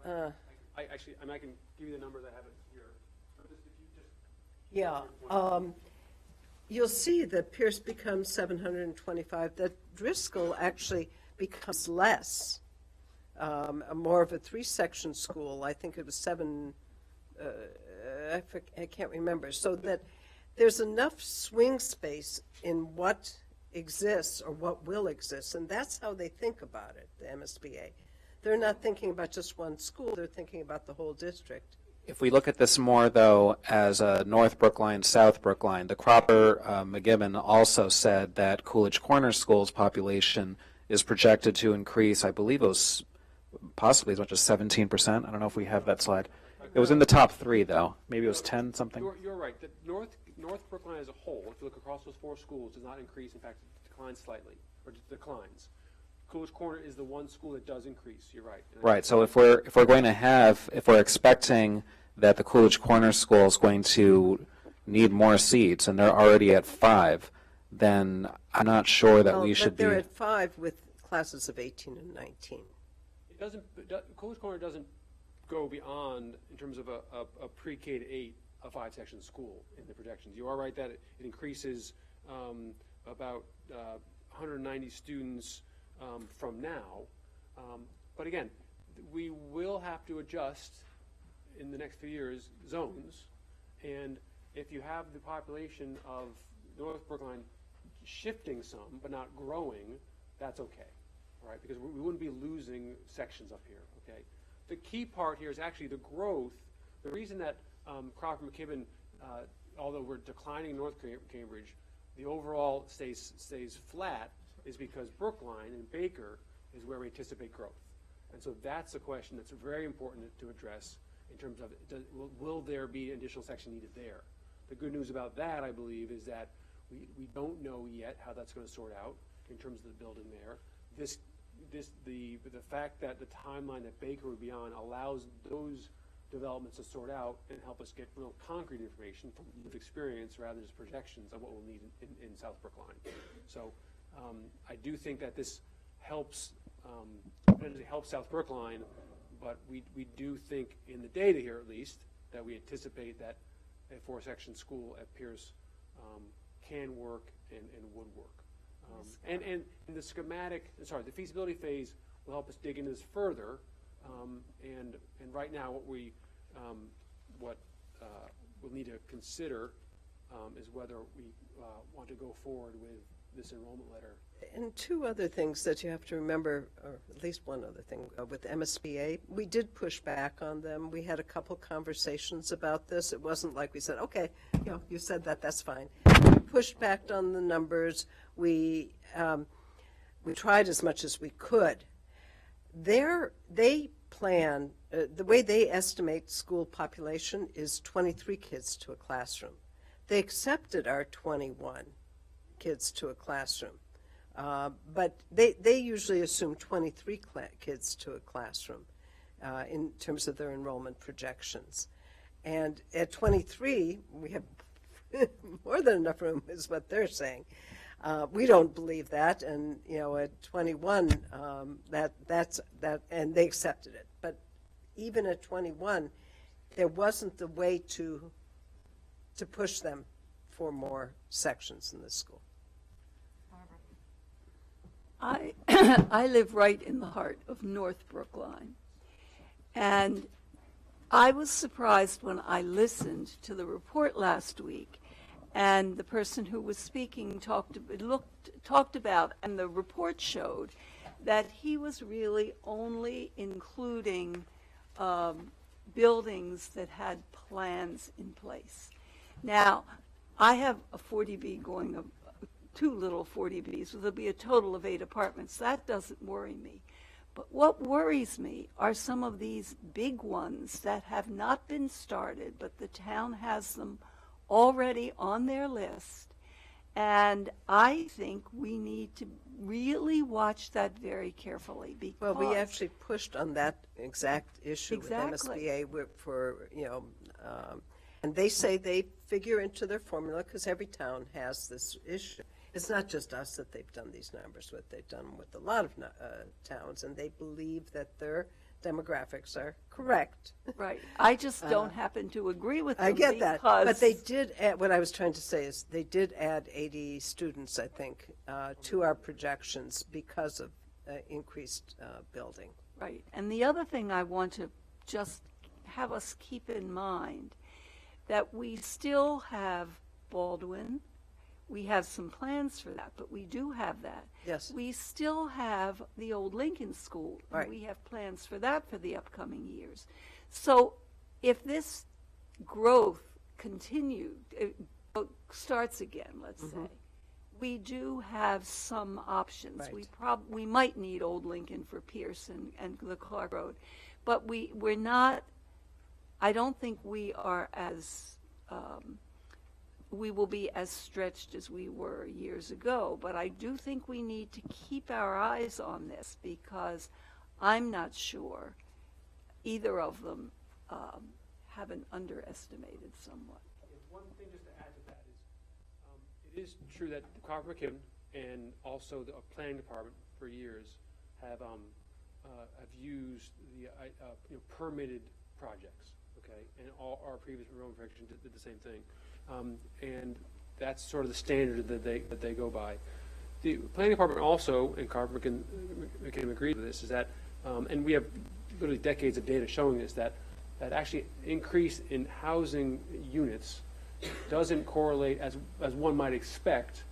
I can give you the numbers. I have it here. Yeah. You'll see that Pierce becomes 725, that Driscoll actually becomes less. More of a 3-section school. I think it was 7, I can't remember. So that there's enough swing space in what exists or what will exist, and that's how they think about it, the MSBA. They're not thinking about just one school, they're thinking about the whole district. If we look at this more, though, as a North Brookline, South Brookline, the Cropper-McKibben also said that Coolidge Corner School's population is projected to increase, I believe it was possibly as much as 17%. I don't know if we have that slide. It was in the top 3, though. Maybe it was 10 something. You're right. The North Brookline as a whole, if you look across those 4 schools, does not increase. In fact, it declines slightly, or declines. Coolidge Corner is the one school that does increase, you're right. Right, so if we're going to have, if we're expecting that the Coolidge Corner School is going to need more seats, and they're already at 5, then I'm not sure that we should But be. they're at 5 with classes of 18 and 19. It doesn't, Coolidge Corner doesn't go beyond, in terms of a pre-K to 8, a 5-section school in the projections. You are right that it increases about 190 students from now. But again, we will have to adjust in the next few years zones. And if you have the population of North Brookline shifting some but not growing, that's okay, right? Because we wouldn't be losing sections up here, okay? The key part here is actually the growth. The reason that Crawford McKibben, although we're declining North Cambridge, the overall stays flat is because Brookline and Baker is where we anticipate growth. And so that's a question that's very important to address in terms of will there be additional section needed there? The good news about that, I believe, is that we don't know yet how that's going to sort out in terms of the building there. The fact that the timeline that Baker would be on allows those developments to sort out and help us get real concrete information from lived experience rather than just projections of what we'll need in South Brookline. So I do think that this helps South Brookline, but we do think in the data here at least that we anticipate that a 4-section school at Pierce can work and would work. And in the the feasibility phase will help us dig into this further. And right now, what we'll need to consider is whether we want to go forward with this enrollment letter. And 2 other things that you have to remember, or at least one other thing, with MSBA, we did push back on them. We had a couple conversations about this. It wasn't like we said, okay, you said that, that's fine. We pushed back on the numbers. We tried as much as we could. They plan, the way they estimate school population is 23 kids to a classroom. They accepted our 21 kids to a classroom. But they usually assume 23 kids to a classroom in terms of their enrollment projections. And at 23, we have more than enough room is what they're saying. We don't believe that, and at 21, that's and they accepted it. But even at 21, there wasn't the way to push them for more sections in the school. I live right in the heart of North Brookline, and I was surprised when I listened to the report last week, and the person who was speaking talked about, and the report showed that he was really only including buildings that had plans in place. Now, I have a 40B going up. 2 little 40Bs, so there'll be a total of 8 apartments. That doesn't worry me. But what worries me are some of these big ones that have not been started, but the town has them already on their list. And I think we need to really watch that very carefully because... Well, we actually pushed on that exact issue Exactly. with MSBA for, and they say they figure into their formula because every town has this issue. It's not just us that they've done these numbers with. They've done with a lot of towns, and they believe that their demographics are correct. Right. I just don't happen to agree with them. I get that. because- But they did add, what I was trying to say is they did add 80 students, I think, to our projections because of increased building. Right. And the other thing I want to just have us keep in mind, that we still have Baldwin. We have some plans for that, but we do have that. Yes. We still have the old Lincoln School. and Right. We have plans for that for the upcoming years. So if this growth starts again, let's say, we do have some options. Right. We might need Old Lincoln for Pierce and the Clark Road, but we're not, I don't think we are as we will be as stretched as we were years ago. But I do think we need to keep our eyes on this, because I'm not sure either of them haven't underestimated somewhat. One thing just to add to that is, it is true that Carver McKibben and also the planning department for years have used the permitted projects, okay, and all our previous enrollment projections did the same thing, and that's sort of the standard that they go by. The planning department also, and Carver McKibben agreed with this, is that, and we have literally decades of data showing this, that actually increase in housing units doesn't correlate as one might expect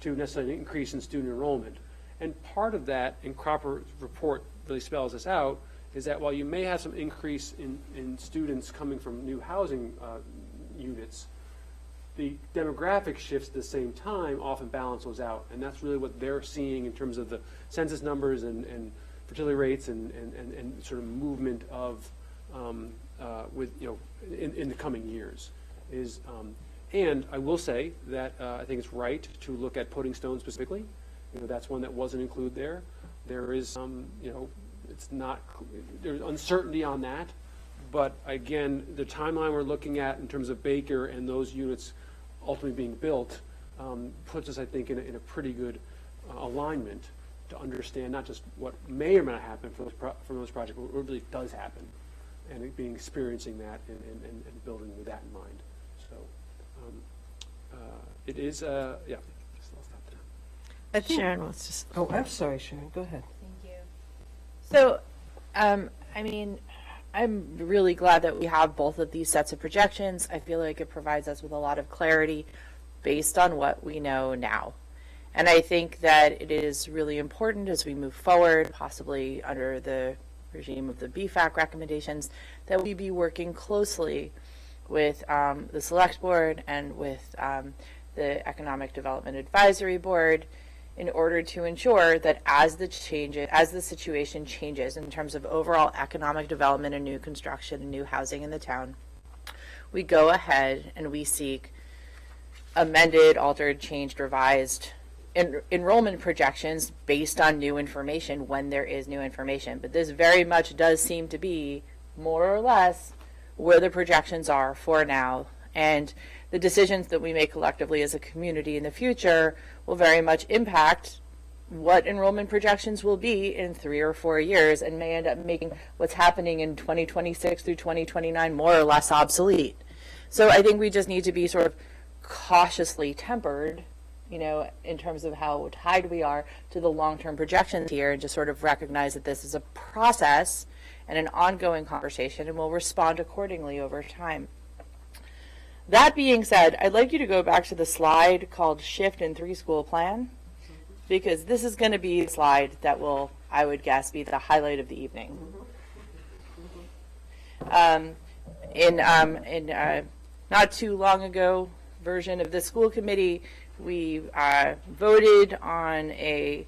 to necessarily an increase in student enrollment. And part of that, and Cropper's report really spells this out, is that while you may have some increase in students coming from new housing units, the demographic shifts at the same time often balance those out. And that's really what they're seeing in terms of the census numbers and fertility rates and sort of movement of in the coming years. And I will say that I think it's right to look at Pudding Stone specifically. That's one that wasn't included there. There is it's not, there's uncertainty on that. But again, the timeline we're looking at in terms of Baker and those units ultimately being built puts us, I think, in a pretty good alignment to understand not just what may or may not happen from those projects, but what really does happen, and experiencing that and building with that in mind. So it is, yeah. I'll stop there. I think, Sharon wants to. oh, I'm sorry, Sharon, go ahead. Thank you. So, I mean, I'm really glad that we have both of these sets of projections. I feel like it provides us with a lot of clarity based on what we know now. And I think that it is really important as we move forward, possibly under the regime of the BFAC recommendations, that we be working closely with the Select Board and with the Economic Development Advisory Board in order to ensure that as the situation changes in terms of overall economic development and new construction and new housing in the town, we go ahead and we seek amended, altered, changed, revised enrollment projections based on new information when there is new information. But this very much does seem to be more or less where the projections are for now, and the decisions that we make collectively as a community in the future will very much impact what enrollment projections will be in 3 or 4 years, and may end up making what's happening in 2026 through 2029 more or less obsolete. So I think we just need to be sort of cautiously tempered, in terms of how tied we are to the long-term projections here, and just sort of recognize that this is a process and an ongoing conversation, and we'll respond accordingly over time. That being said, I'd like you to go back to the slide called Shift in 3-School Plan, because this is going to be a slide that will, I would guess, be the highlight of the evening. In not too long ago version of the school committee, we voted on a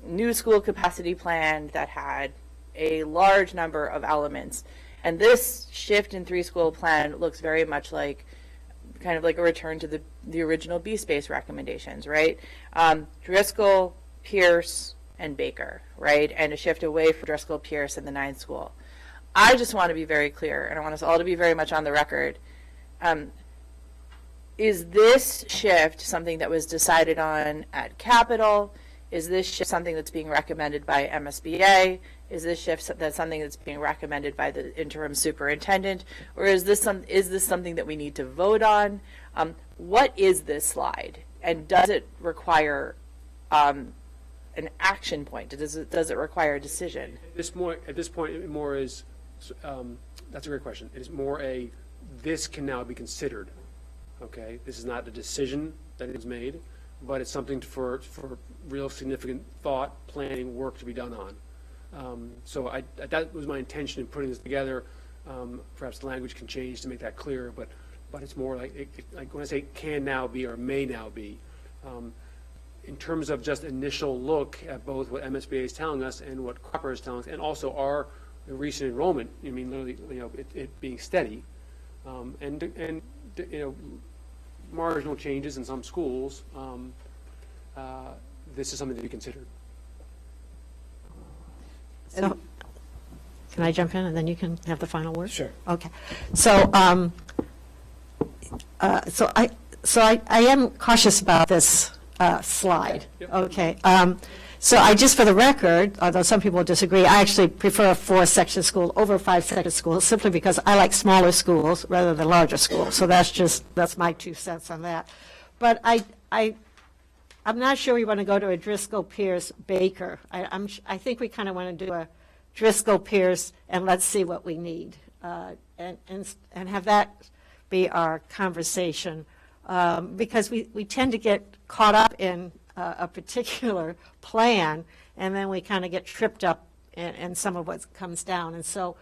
new school capacity plan that had a large number of elements. And this Shift in 3-School Plan looks very much like kind of like a return to the original B-Space recommendations, right? Driscoll, Pierce, and Baker, right? And a shift away from Driscoll, Pierce, and the 9th school. I just want to be very clear, and I want us all to be very much on the record. Is this shift something that was decided on at Capitol? Is this shift something that's being recommended by MSBA? Is this shift something that's being recommended by the interim superintendent? Or is this something that we need to vote on? What is this slide? And does it require an action point? Does it require a decision? At this point, it more is, that's a great question. It is more this can now be considered. Okay, this is not a decision that is made, but it's something for real significant thought, planning, work to be done on. So that was my intention in putting this together. Perhaps the language can change to make that clearer, but it's more like when I say can now be or may now be, in terms of just initial look at both what MSBA is telling us and what Cropper is telling us, and also our recent enrollment. I mean, literally, it being steady, and marginal changes in some schools, this is something to be considered. So, can I jump in and then you can have the final word? Sure. Okay. So, I am cautious about this slide. Okay. So I just, for the record, although some people disagree, I actually prefer a 4-section school over 5-section schools simply because I like smaller schools rather than larger schools. So that's my 2 cents on that. But I'm not sure we want to go to a Driscoll, Pierce, Baker. I think we kind of want to do a Driscoll, Pierce, and let's see what we need, and have that be our conversation, because we tend to get caught up in a particular plan, and then we kind of get tripped up in some of what comes down. And so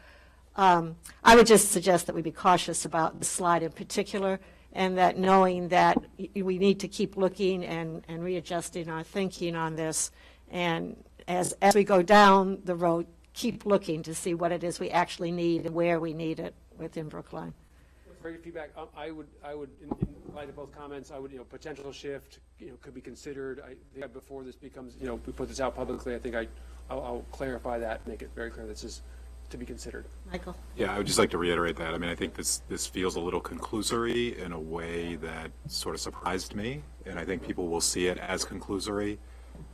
I would just suggest that we be cautious about the slide in particular, and that knowing that we need to keep looking and readjusting our thinking on this, and as we go down the road, keep looking to see what it is we actually need and where we need it within Brookline. Very good feedback. I would, in light of both comments, I would, potential shift, could be considered. I think before this becomes, we put this out publicly, I think I'll clarify that, make it very clear this is to be considered. Michael? Yeah, I would just like to reiterate that. I mean, I think this feels a little conclusory in a way that sort of surprised me, and I think people will see it as conclusory,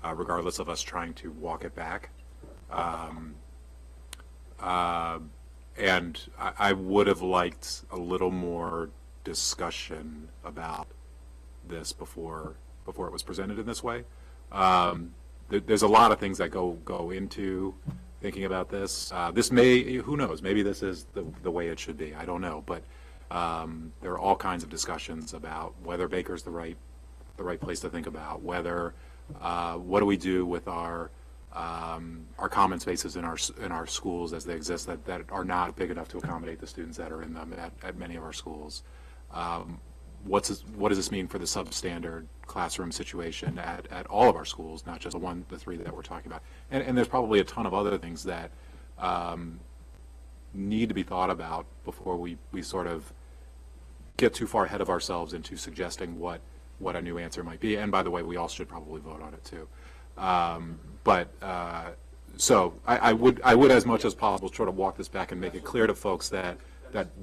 regardless of us trying to walk it back. And I would have liked a little more discussion about this before it was presented in this way. There's a lot of things that go into thinking about this. This may, who knows, maybe this is the way it should be. I don't know, but there are all kinds of discussions about whether Baker's the right place to think about, whether what do we do with our common spaces in our schools as they exist that are not big enough to accommodate the students that are in them at many of our schools. What does this mean for the substandard classroom situation at all of our schools, not just the 3 that we're talking about? And there's probably a ton of other things that need to be thought about before we sort of get too far ahead of ourselves into suggesting what a new answer might be. And by the way, we all should probably vote on it too. So I would, as much as possible, try to walk this back and make it clear to folks that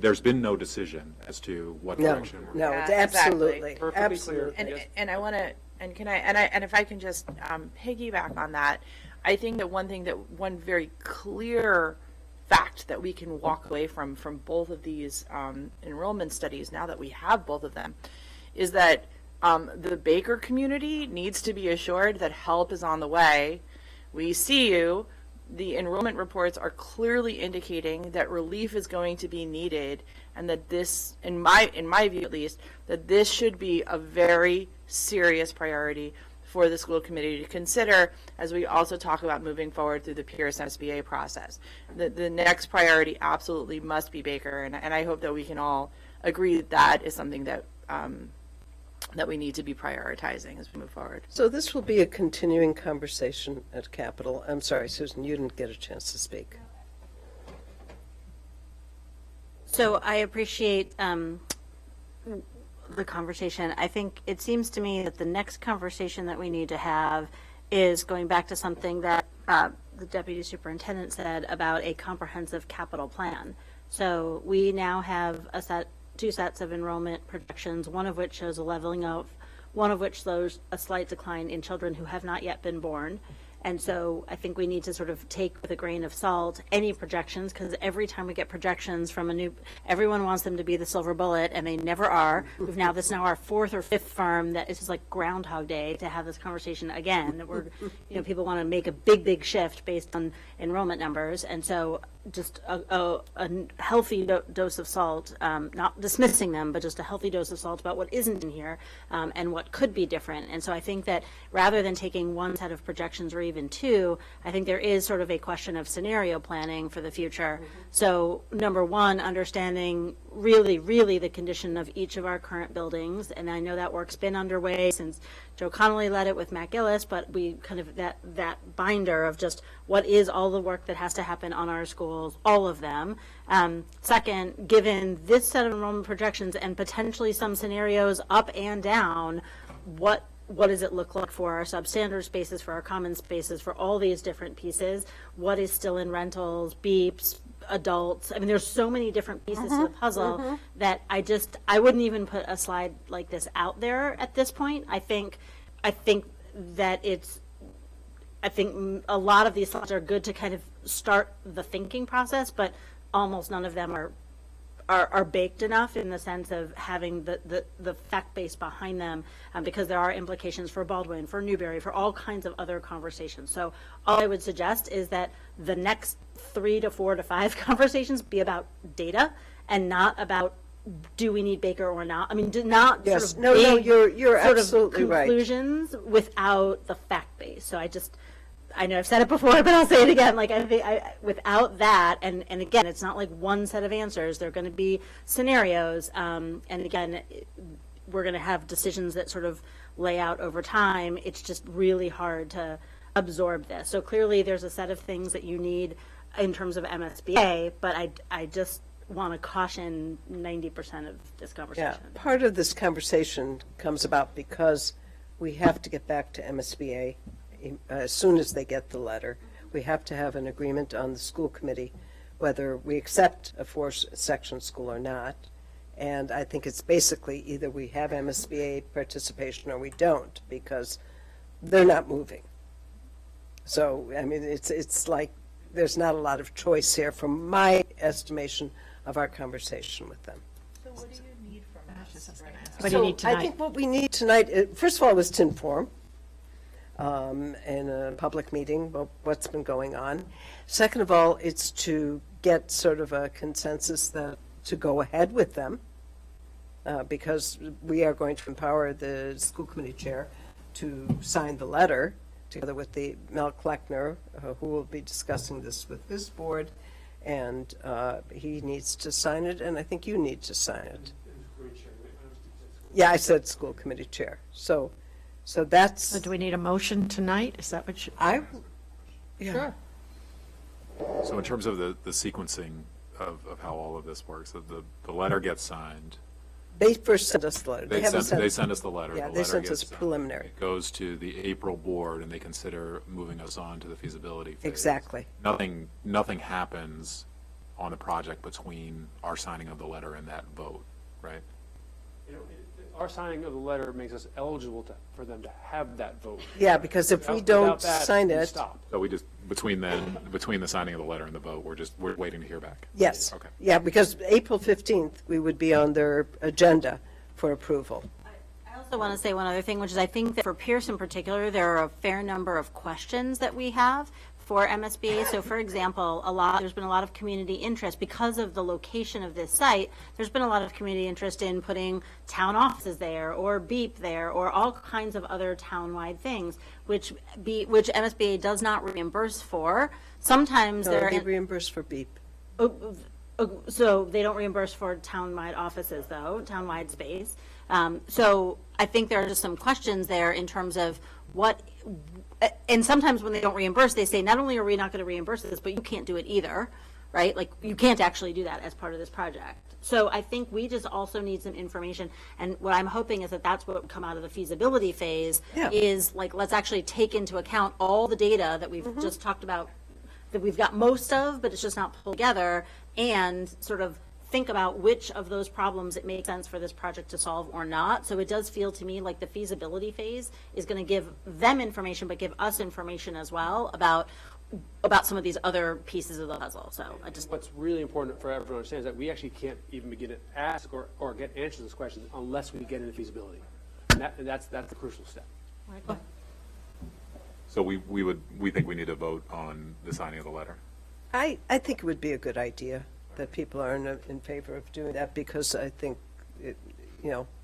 there's been no decision as to what direction we're No, Yeah, absolutely, exactly. absolutely. And I want to, and if I can just piggyback on that, I think that one very clear fact that we can walk away from both of these enrollment studies, now that we have both of them, is that the Baker community needs to be assured that help is on the way. We see you. The enrollment reports are clearly indicating that relief is going to be needed, and that this, in my view at least, that this should be a very serious priority for the school committee to consider as we also talk about moving forward through the Pierce SBA process. The next priority absolutely must be Baker, and I hope that we can all agree that is something that we need to be prioritizing as we move forward. So this will be a continuing conversation at Capitol. I'm sorry, Susan, you didn't get a chance to speak. So I appreciate the conversation. I think it seems to me that the next conversation that we need to have is going back to something that the deputy superintendent said about a comprehensive capital plan. So we now have two sets of enrollment projections, one of which shows a leveling out, one of which shows a slight decline in children who have not yet been born. And so I think we need to sort of take with a grain of salt any projections, because every time we get projections from everyone wants them to be the silver bullet, and they never are. This is now our 4th or 5th firm that it's just like Groundhog Day to have this conversation again. That people want to make a big shift based on enrollment numbers, and so just a healthy dose of salt, not dismissing them, but just a healthy dose of salt about what isn't in here and what could be different. And so I think that rather than taking one set of projections or even 2, I think there is sort of a question of scenario planning for the future. So number 1, understanding really the condition of each of our current buildings. And I know that work's been underway since Joe Connolly led it with Matt Gillis, but we kind of that binder of just what is all the work that has to happen on our schools, schools, all of them. Second, given this set of enrollment projections and potentially some scenarios up and down, what does it look like for our substandard spaces, for our common spaces, for all these different pieces? What is still in rentals, beeps, adults? I mean, there's so many different pieces to the puzzle that I wouldn't even put a slide like this out there at this point. I think that I think a lot of these slides are good to kind of start the thinking process, but almost none of them are baked enough in the sense of having the fact base behind them, because there are implications for Baldwin, for Newberry, for all kinds of other conversations. So all I would suggest is that the next 3 to 4 to 5 conversations be about data and not about do we need Baker or not. I mean, do not Yes, sort of big you're sort absolutely of right. conclusions without the fact base. So I know I've said it before, but I'll say it again. Like, I think without that, and again, it's not like one set of answers. There are going to be scenarios, and again, we're going to have decisions that sort of lay out over time. It's just really hard to absorb this. So clearly, there's a set of things that you need in terms of MSBA, but I just want to caution 90% of this conversation. Yeah, part of this conversation comes about because we have to get back to MSBA as soon as they get the letter. We have to have an agreement on the school committee whether we accept a 4-section school or not. And I think it's basically either we have MSBA participation or we don't, because they're not moving. So, I mean, it's like there's not a lot of choice here from my estimation of our conversation with them. So what do you need from us? What do you need I tonight? think what we need tonight, first of all, was to inform in a public meeting what's been going on. Second of all, it's to get sort of a consensus to go ahead with them, because we are going to empower the school committee chair to sign the letter together with the Mel Kleckner, who will be discussing this with his board, and he needs to sign it, and I think you need to sign it. Yeah, I said school committee chair. So that's. So do we need a motion tonight? Is that what you? Yeah. Sure. So in terms of the sequencing of how all of this works, the letter gets signed. They first sent us the letter. They send us the letter. Yeah, The they letter sent gets us signed. preliminary. It goes to the April board, and they consider moving us on to the feasibility phase. Exactly. Nothing happens on the project between our signing of the letter and that vote, right? Our signing of the letter makes us eligible for them to have that vote. Yeah, because if we Without don't that, sign we it. stop. So we just, between the signing of the letter and the vote, we're waiting to hear back. Yes. Okay. Yeah, because April 15th, we would be on their agenda for approval. I also want to say one other thing, which is I think that for Pierce in particular, there are a fair number of questions that we have for MSBA. So for example, there's been a lot of community interest because of the location of this site. There's been a lot of community interest in putting town offices there or BEEP there or all kinds of other town-wide things, which MSBA does not reimburse for. Sometimes No, they're they reimburse for BEEP. So they don't reimburse for town-wide offices, though, town-wide space. So I think there are just some questions there in terms of and sometimes when they don't reimburse, they say, not only are we not going to reimburse this, but you can't do it either, right? Like, you can't actually do that as part of this project. So I think we just also need some information, and what I'm hoping is that that's what would come out of the feasibility phase, is like, let's actually take into account all the data that we've just talked about, that we've got most of, but it's just not pulled together, and sort of think about which of those problems it makes sense for this project to solve or not. So it does feel to me like the feasibility phase is going to give them information, but give us information as well about some of these other pieces of the puzzle. So What's really important for everyone to understand is that we actually can't even begin to ask or get answers to those questions unless we get into feasibility. And that's the crucial step. So we think we need a vote on the signing of the letter. I think it would be a good idea that people are in favor of doing that, because I think,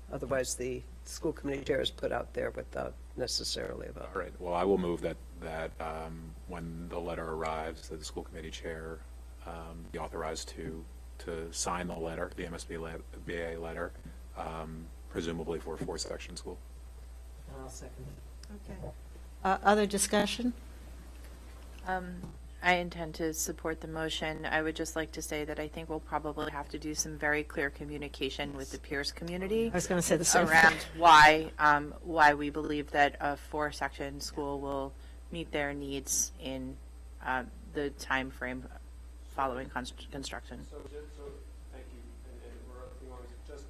otherwise the school committee chair is put out there without necessarily a vote. All right. Well, I will move that when the letter arrives, that the school committee chair be authorized to sign the letter, the MSBA letter, presumably for a 4-section school. I'll second it. Okay. Other discussion? I intend to support the motion. I would just like to say that I think we'll probably have to do some very clear communication with the peers community. I was going to say the same thing. Around why we believe that a 4-section school will meet their needs in the time frame following construction. So, thank you. And we're always just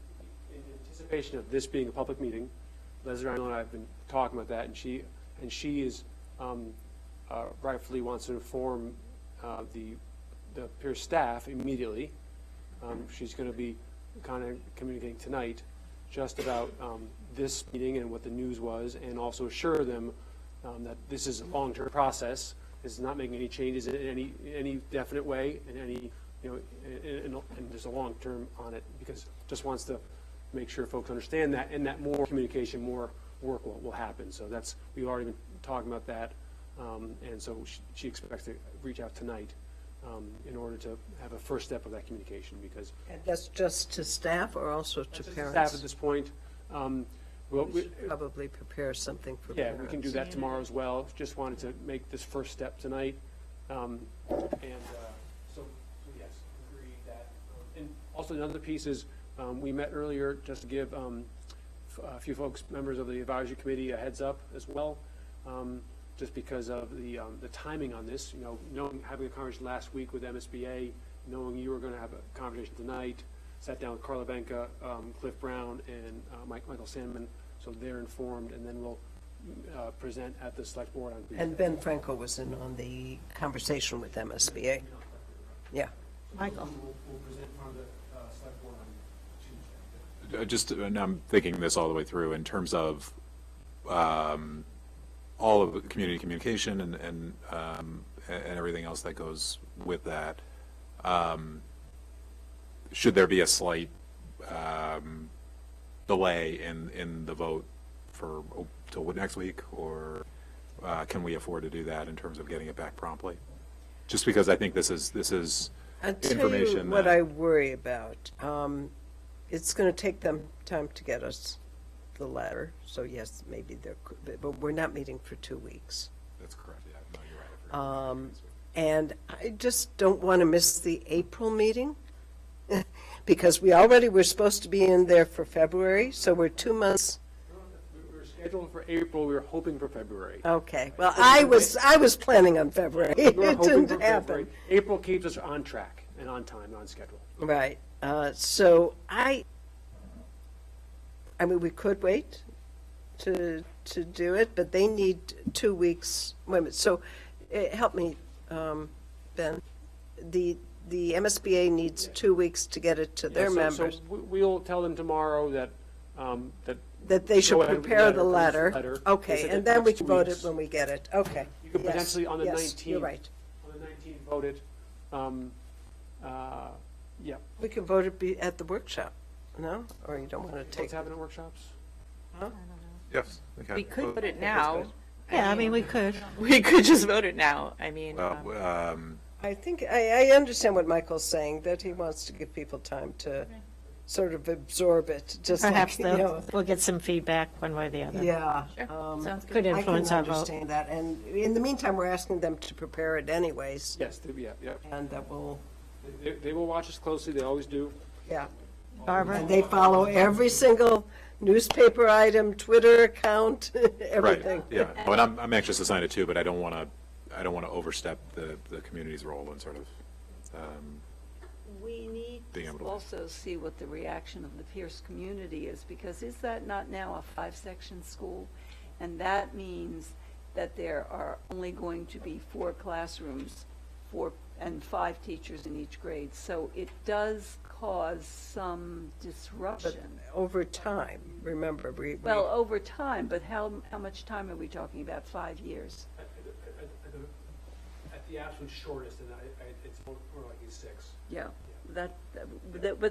in anticipation of this being a public meeting, Leslie Rhino and I have been talking about that, and she is rightfully wants to inform the peer staff immediately. She's going to be kind of communicating tonight just about this meeting and what the news was, and also assure them that this is a long-term process. This is not making any changes in any definite way, in any, and there's a long term on it, because just wants to make sure folks understand that, and that more communication, more work will happen. So we've already been talking about that, and so she expects to reach out tonight in order to have a first step of that communication, because And that's just to staff or also to parents? staff at this point. We should probably prepare something for Yeah, parents. we can do that tomorrow as well. Just wanted to make this first step tonight. So yes, agreed that. And also another piece is, we met earlier just to give a few folks, members of the advisory committee, a heads up as well, just because of the timing on this. Having a conversation last week with MSBA, knowing you were going to have a conversation tonight, sat down with Carla Benka, Cliff Brown, and Michael Sandman, so they're informed, and then we'll present at the select board on Tuesday. And Ben Franco was in on the conversation with MSBA. Yeah. Michael. We'll present on the select board on Tuesday. And I'm thinking this all the way through in terms of all of the community communication and everything else that goes with that. Should there be a slight delay in the vote till next week, or can we afford to do that in terms of getting it back promptly? Just because I think this is I'll tell information you what that- I worry about. It's going to take them time to get us the letter, so yes, maybe there could be, but we're not meeting for 2 weeks. That's correct, yeah, no, you're right. And I just don't want to miss the April meeting, because we already were supposed to be in there for February, so we're 2 months. We were scheduled for April. We were hoping for February. Okay, well, I was planning on February. We were It hoping didn't for February. happen. April keeps us on track and on time, on schedule. Right, so I mean, we could wait to do it, but they need 2 weeks. Wait a minute, so help me, Ben. The MSBA needs 2 weeks to get it to their members. So we'll tell them tomorrow that That they should go ahead with prepare the produce letter. Okay, They said and that then we next can vote it week's- when we get it. Okay. You could Yes, potentially on the 19th. Yes, you're right. On the 19th, vote it. Yeah. We can vote it at the workshop, no? Or you don't want to take? What's happening at workshops? Yes. We could put it now. Yeah, I mean, we could. We could just vote it now. I mean, I think, I understand what Michael's saying, that he wants to give people time to sort of absorb it, just like, Perhaps you know. we'll get some feedback one way or the other. Yeah. Sounds good. Could influence I our can vote. understand that, and in the meantime, we're asking them to prepare it anyways, Yes, yeah. and that will, They will watch us closely. They always do. yeah. Barbara? And they follow every single newspaper item, Twitter account, everything. Right, yeah. Oh, and I'm anxious to sign it too, but I don't want to overstep the community's role in sort of We need being able to to- also see what the reaction of the Pierce community is, because is that not now a 5-section school? And that means that there are only going to be 4 classrooms, 5 teachers in each grade. So it does cause some But disruption. over time, remember, we. Well, over time, but how much time are we talking about? 5 years? At the absolute shortest, and it's more like a 6. Yeah, but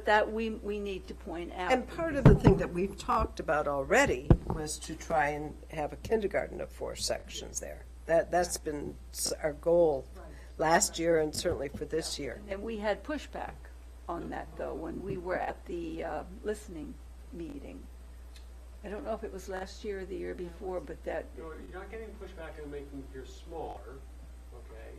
that we need to point out. And part of the thing that we've talked about already was to try and have a kindergarten of 4 sections there. That's been our goal last year and certainly for this year. And we had pushback on that, though, when we were at the listening meeting. I don't know if it was last year or the year before, but that, You're not getting pushback on making here smaller, okay?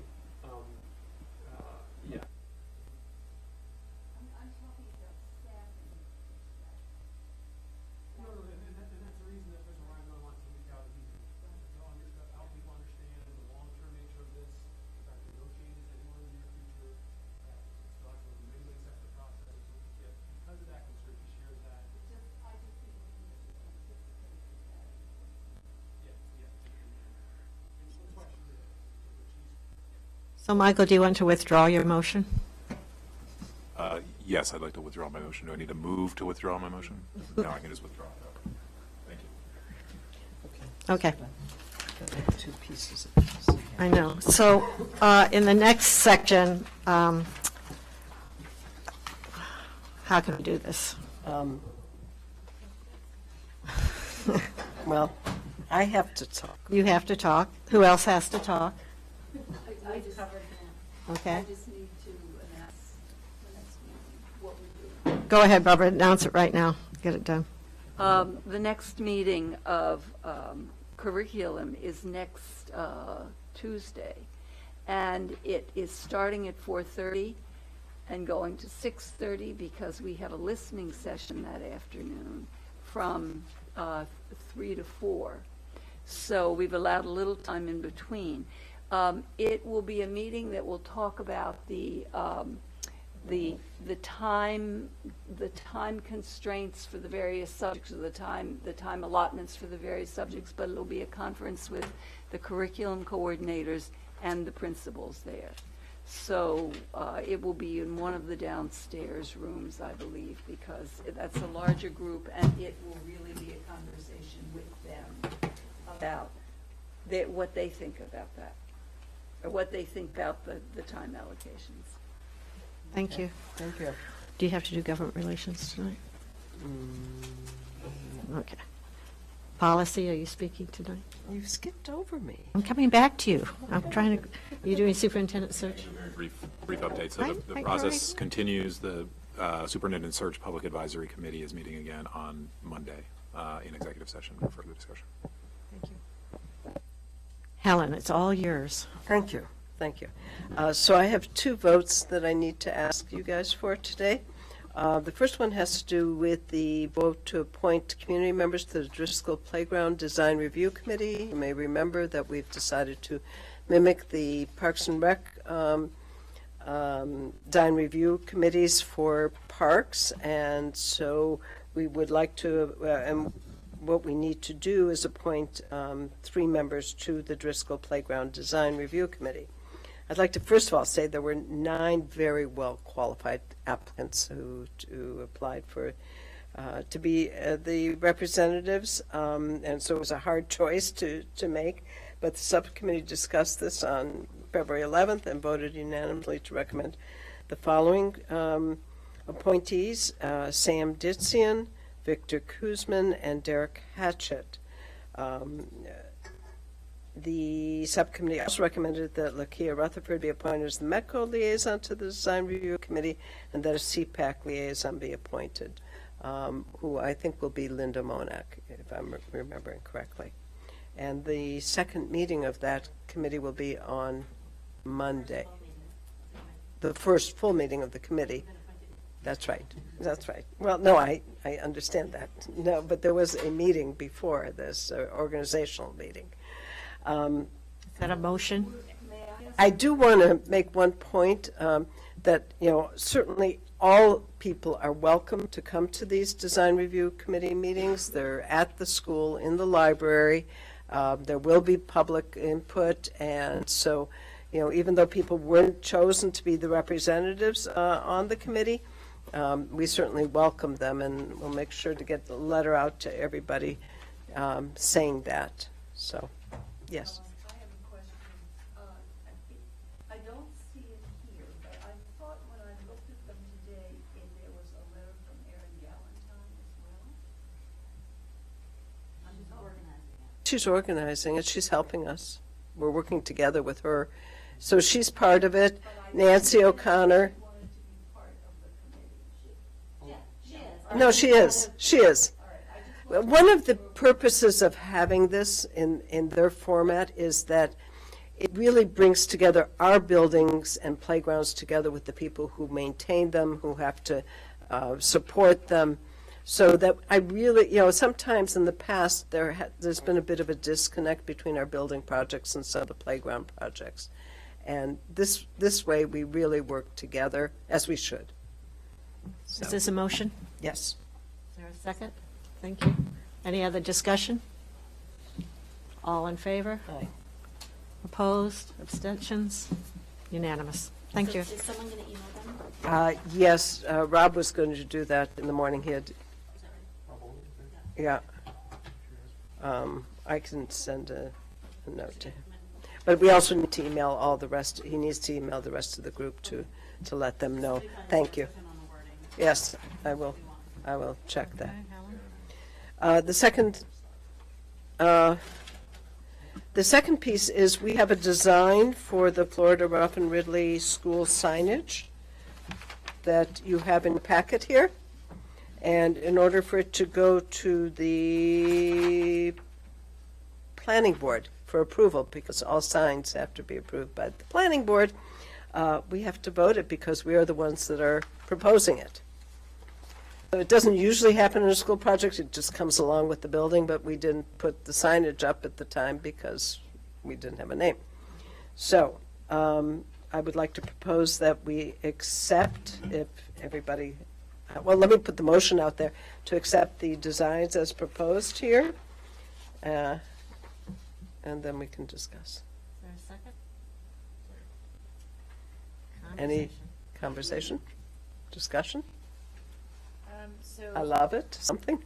So Michael, do you want to withdraw your motion? Yes, I'd like to withdraw my motion. Do I need to move to withdraw my motion? No, I can just withdraw. Thank you. Okay. Two pieces of this. I know. So in the next section, how can we do this? Well, I have to talk. You have to talk. Who else has to talk? I just Okay. just need to announce the next meeting, what we're doing. Go ahead, Barbara, announce it right now. Get it done. The next meeting of curriculum is next Tuesday, and it is starting at 4:30 and going to 6:30 because we have a listening session that afternoon from 3 to 4. So we've allowed a little time in between. It will be a meeting that will talk about the time constraints for the various subjects, or the time allotments for the various subjects, but it'll be a conference with the curriculum coordinators and the principals there. So it will be in one of the downstairs rooms, I believe, because that's a larger group, and it will really be a conversation with them about what they think about that, or what they think about the time allocations. Thank you. Thank you. Do you have to do government relations tonight? Okay. Policy, are you speaking tonight? You've skipped over me. I'm coming back to you. I'm trying to, are you doing superintendent search? Brief update. So Right, the right, process continues. The Superintendent Search Public Advisory Committee is meeting again on Monday in executive session for further discussion. Thank you. Helen, it's all yours. Thank you. Thank you. So I have two votes that I need to ask you guys for today. The first one has to do with the vote to appoint community members to the Driscoll Playground Design Review Committee. You may remember that we've decided to mimic the Parks and Rec design review committees for parks, and so we would like to, and what we need to do is appoint 3 members to the Driscoll Playground Design Review Committee. I'd like to first of all say there were 9 very well qualified applicants who applied for to be the representatives, and so it was a hard choice to make. But the subcommittee discussed this on February 11th and voted unanimously to recommend the following appointees: Sam Ditzian, Victor Kuzman, and Derek Hatchett. The subcommittee also recommended that Lakia Rutherford be appointed as the METCO liaison to the Design Review Committee, and that a CPAC liaison be appointed, who I think will be Linda Monak, if I'm remembering correctly. And the second meeting of that committee will be on Monday. The first full meeting of the committee. That's right. That's right. Well, no, I understand that. No, but there was a meeting before this, organizational meeting. Is that a motion? I do want to make one point that, certainly all people are welcome to come to these design review committee meetings. They're at the school, in the library. There will be public input, and so, even though people weren't chosen to be the representatives on the committee, we certainly welcome them, and we'll make sure to get the letter out to everybody saying that. So, yes. I have a question. I don't see it here, but I thought when I looked at them today, there was a letter from Erin Galentine as well. She's organizing it. She's helping us. We're working together with her. So she's part of it. Nancy O'Connor. No, she is. She is. One of the purposes of having this in their format is that it really brings together our buildings and playgrounds together with the people who maintain them, who have to support them. So that I really, sometimes in the past there's been a bit of a disconnect between our building projects and some of the playground projects. And this way we really work together, as we should. Is this a motion? Yes. Is there a second? Thank you. Any other discussion? All in favor? Aye. Opposed? Abstentions? Unanimous. Thank you. Is someone going to email them? Yes, Rob was going to do that in the morning. He had, yeah. I can send a note to him. But we also need to email all the rest, he needs to email the rest of the group to let them know. Thank you. Yes, I will check that. The second piece is we have a design for the Florida Ruffin Ridley School signage that you have in the packet here. And in order for it to go to the planning board for approval, because all signs have to be approved by the planning board, we have to vote it because we are the ones that are proposing it. So it doesn't usually happen in a school project, it just comes along with the building, but we didn't put the signage up at the time because we didn't have a name. So I would like to propose that we accept, if everybody, well, let me put the motion out there, to accept the designs as proposed here, and then we can discuss. Is there a second? Any conversation? Discussion? So I love it. Something?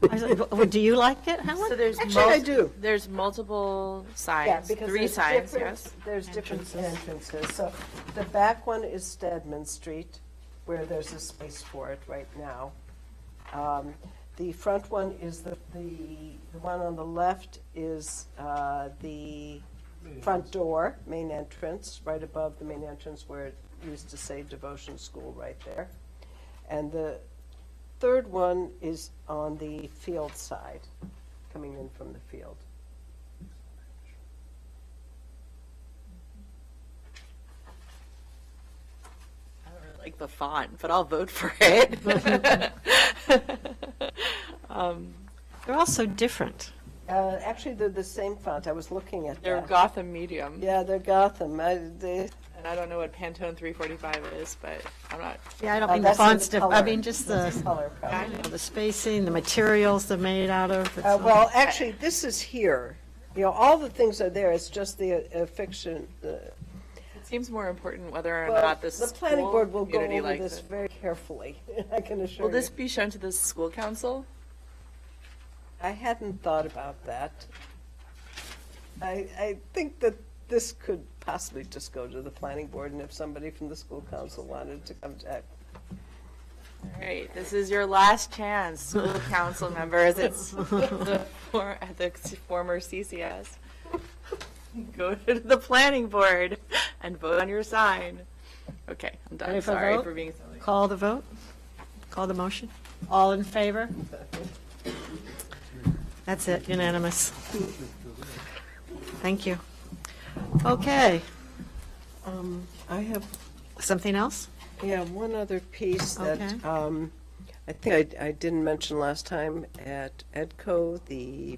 Do you like it, Helen? So there's Actually, I do. There's multiple signs, Yeah, because 3 there's signs, different- yes. There's different entrances. So the back one is Stedman Street, where there's a space for it right now. The front one is the one on the left is the front door, main entrance, right above the main entrance where it used to say Devotion School right there. And the third one is on the field side, coming in from the field. I don't really like the font, but I'll vote for it. They're all so different. Actually, they're the same font. I was looking at They're that. Gotham medium. Yeah, they're Gotham. And I don't know what Pantone 345 is, but I'm not. Yeah, I don't mean the that's in fonts, the I color. mean just That's the, the color, probably. the spacing, the materials they're made out of. It's all- Well, actually, this is here. You know, all the things are there. It's just the fiction. It seems more important whether or Well, not this the planning school board will go community over likes this it. very carefully. I can assure Will you. this be shown to the school council? I hadn't thought about that. I think that this could possibly just go to the planning board, and if somebody from the school council wanted to come to. All right, this is your last chance, school council members. It's the former CCS. Go to the planning board and vote on your sign. Okay, I'm done. Ready for a Sorry vote? for being silly. Call the vote? Call the motion? All in favor? That's it, unanimous. Thank you. Okay, I have, something else? yeah, one other piece that Okay. I think I didn't mention last time at EDCO, the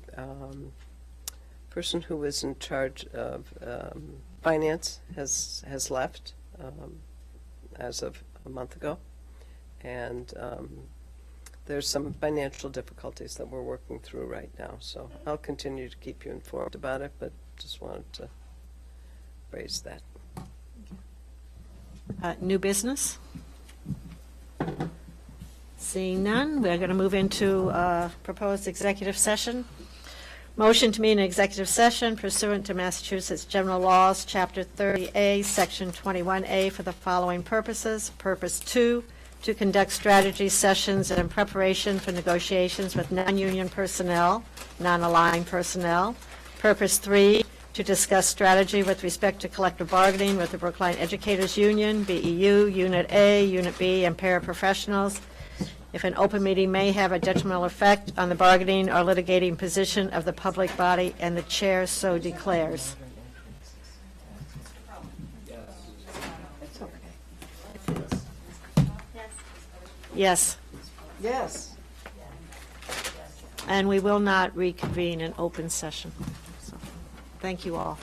person who was in charge of finance has left as of a month ago. And there's some financial difficulties that we're working through right now. So I'll continue to keep you informed about it, but just wanted to raise that. New business? Seeing none, we're going to move into proposed executive session. Motion to meet an executive session pursuant to Massachusetts General Laws, Chapter 30A, Section 21A, for the following purposes. Purpose 2, to conduct strategy sessions in preparation for negotiations with non-union personnel, non-aligned personnel. Purpose 3, to discuss strategy with respect to collective bargaining with the Brookline Educators Union, BEU, Unit A, Unit B, and paraprofessionals. If an open meeting may have a detrimental effect on the bargaining or litigating position of the public body, and the chair so declares. Yes, Yes. and we will not reconvene in open session. So, thank you all.